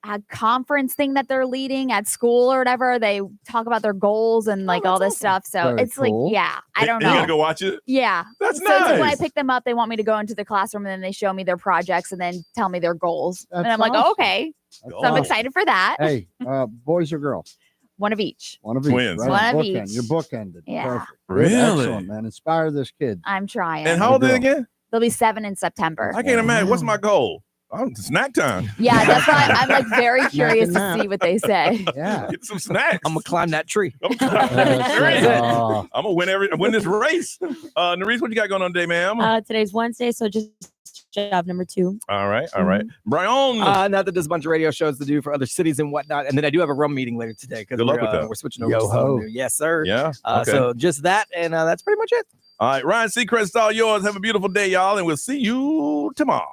S7: a conference thing that they're leading at school or whatever. They talk about their goals and like all this stuff. So
S1: Very
S7: it's
S1: cool.
S7: like, yeah, I don't
S6: You
S7: know.
S6: got to go watch it?
S7: Yeah.
S6: That's
S7: So it's like when I
S6: nice.
S7: pick them up, they want me to go into the classroom and then they show me their projects and then tell me their goals.
S1: That's
S7: and I'm like,
S1: awesome.
S7: oh, okay. So I'm excited for that.
S1: Hey, boys or girls?
S7: One of each.
S1: One of each.
S6: Twins.
S1: Right?
S7: One of
S1: Bookend.
S7: each.
S1: You're bookended.
S7: Yeah.
S1: Perfect.
S6: Really?
S1: Excellent, man. Inspire this kid.
S7: I'm trying.
S6: And how old are they again?
S7: They'll be 7 in September.
S6: I can't imagine. What's my goal? Snack time.
S7: Yeah, that's why I'm like very curious
S1: Snack and
S7: to see what they say.
S1: Yeah.
S6: Get some snacks.
S8: I'm gonna climb that tree.
S6: I'm gonna win this race. Naresh, what you got going on today, ma'am?
S3: Today's Wednesday, so just job number 2.
S6: All right. Brian.
S8: Now that there's a bunch of radio shows to do for other cities and whatnot, and then I do have a rum meeting later today because
S6: Good luck with that.
S8: we're switching over
S1: Yo
S8: to
S1: ho.
S8: something new. Yes, sir.
S6: Yeah. Okay.
S8: So just that, and that's pretty much it.
S6: All right, Ryan Seacrest, it's all yours. Have a beautiful day, y'all, and we'll see you tomorrow.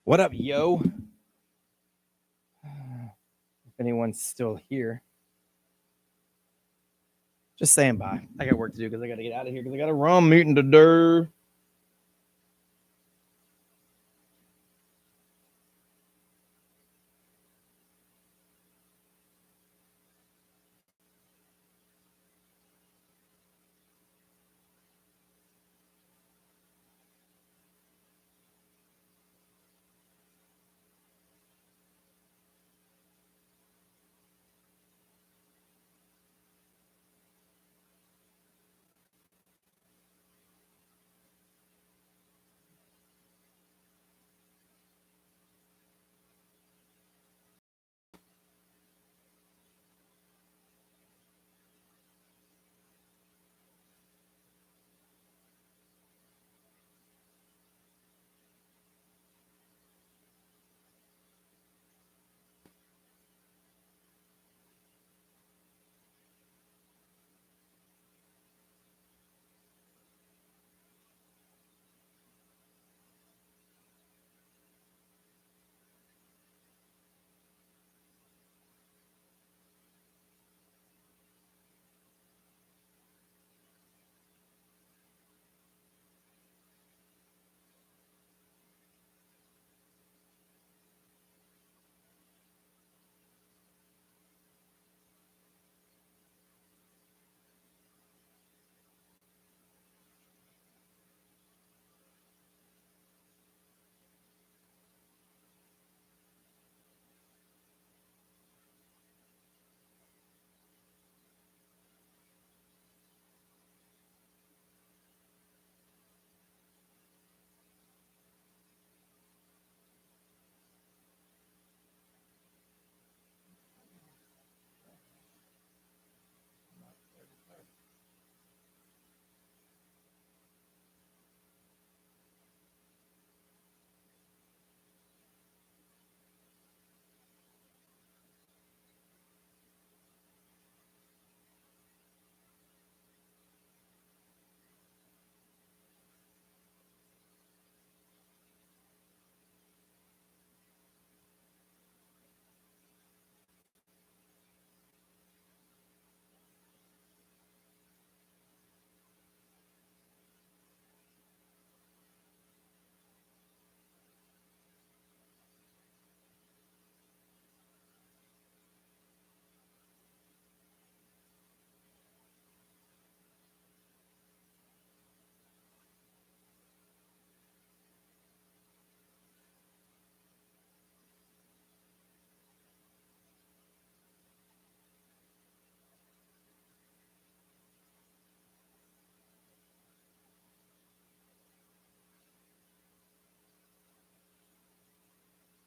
S8: What up, yo? If anyone's still here. Just saying bye. I got work to do because I got to get out of here because I got a rum meeting to do.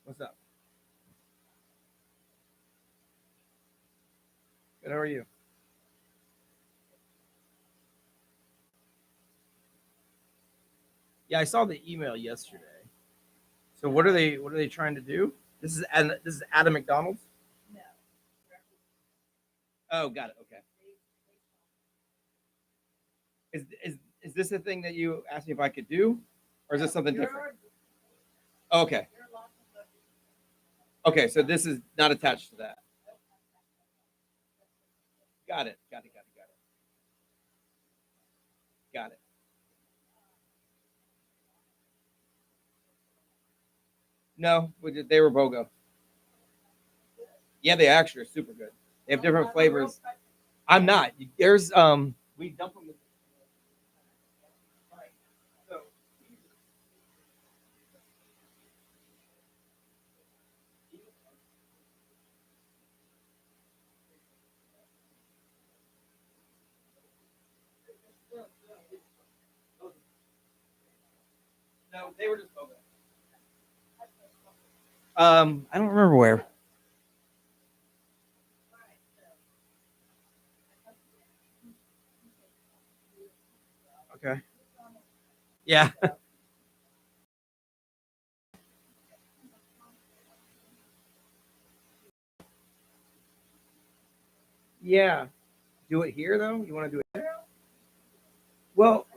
S8: What's up? Good. How are you? Yeah, I saw the email yesterday. So what are they trying to do? This is Adam McDonald's? No. Oh, got it. Okay. Is this a thing that you asked me if I could do? Or is this something different? Okay. Okay, so this is not attached to that. Got it. Got it. No, they were BOGO. Yeah, they actually are super good. They have different flavors. I'm not. There's we dump them. No, they were just BOGO. I don't remember where. Okay. Yeah. Yeah. Do it here though? You want to do it here? Well,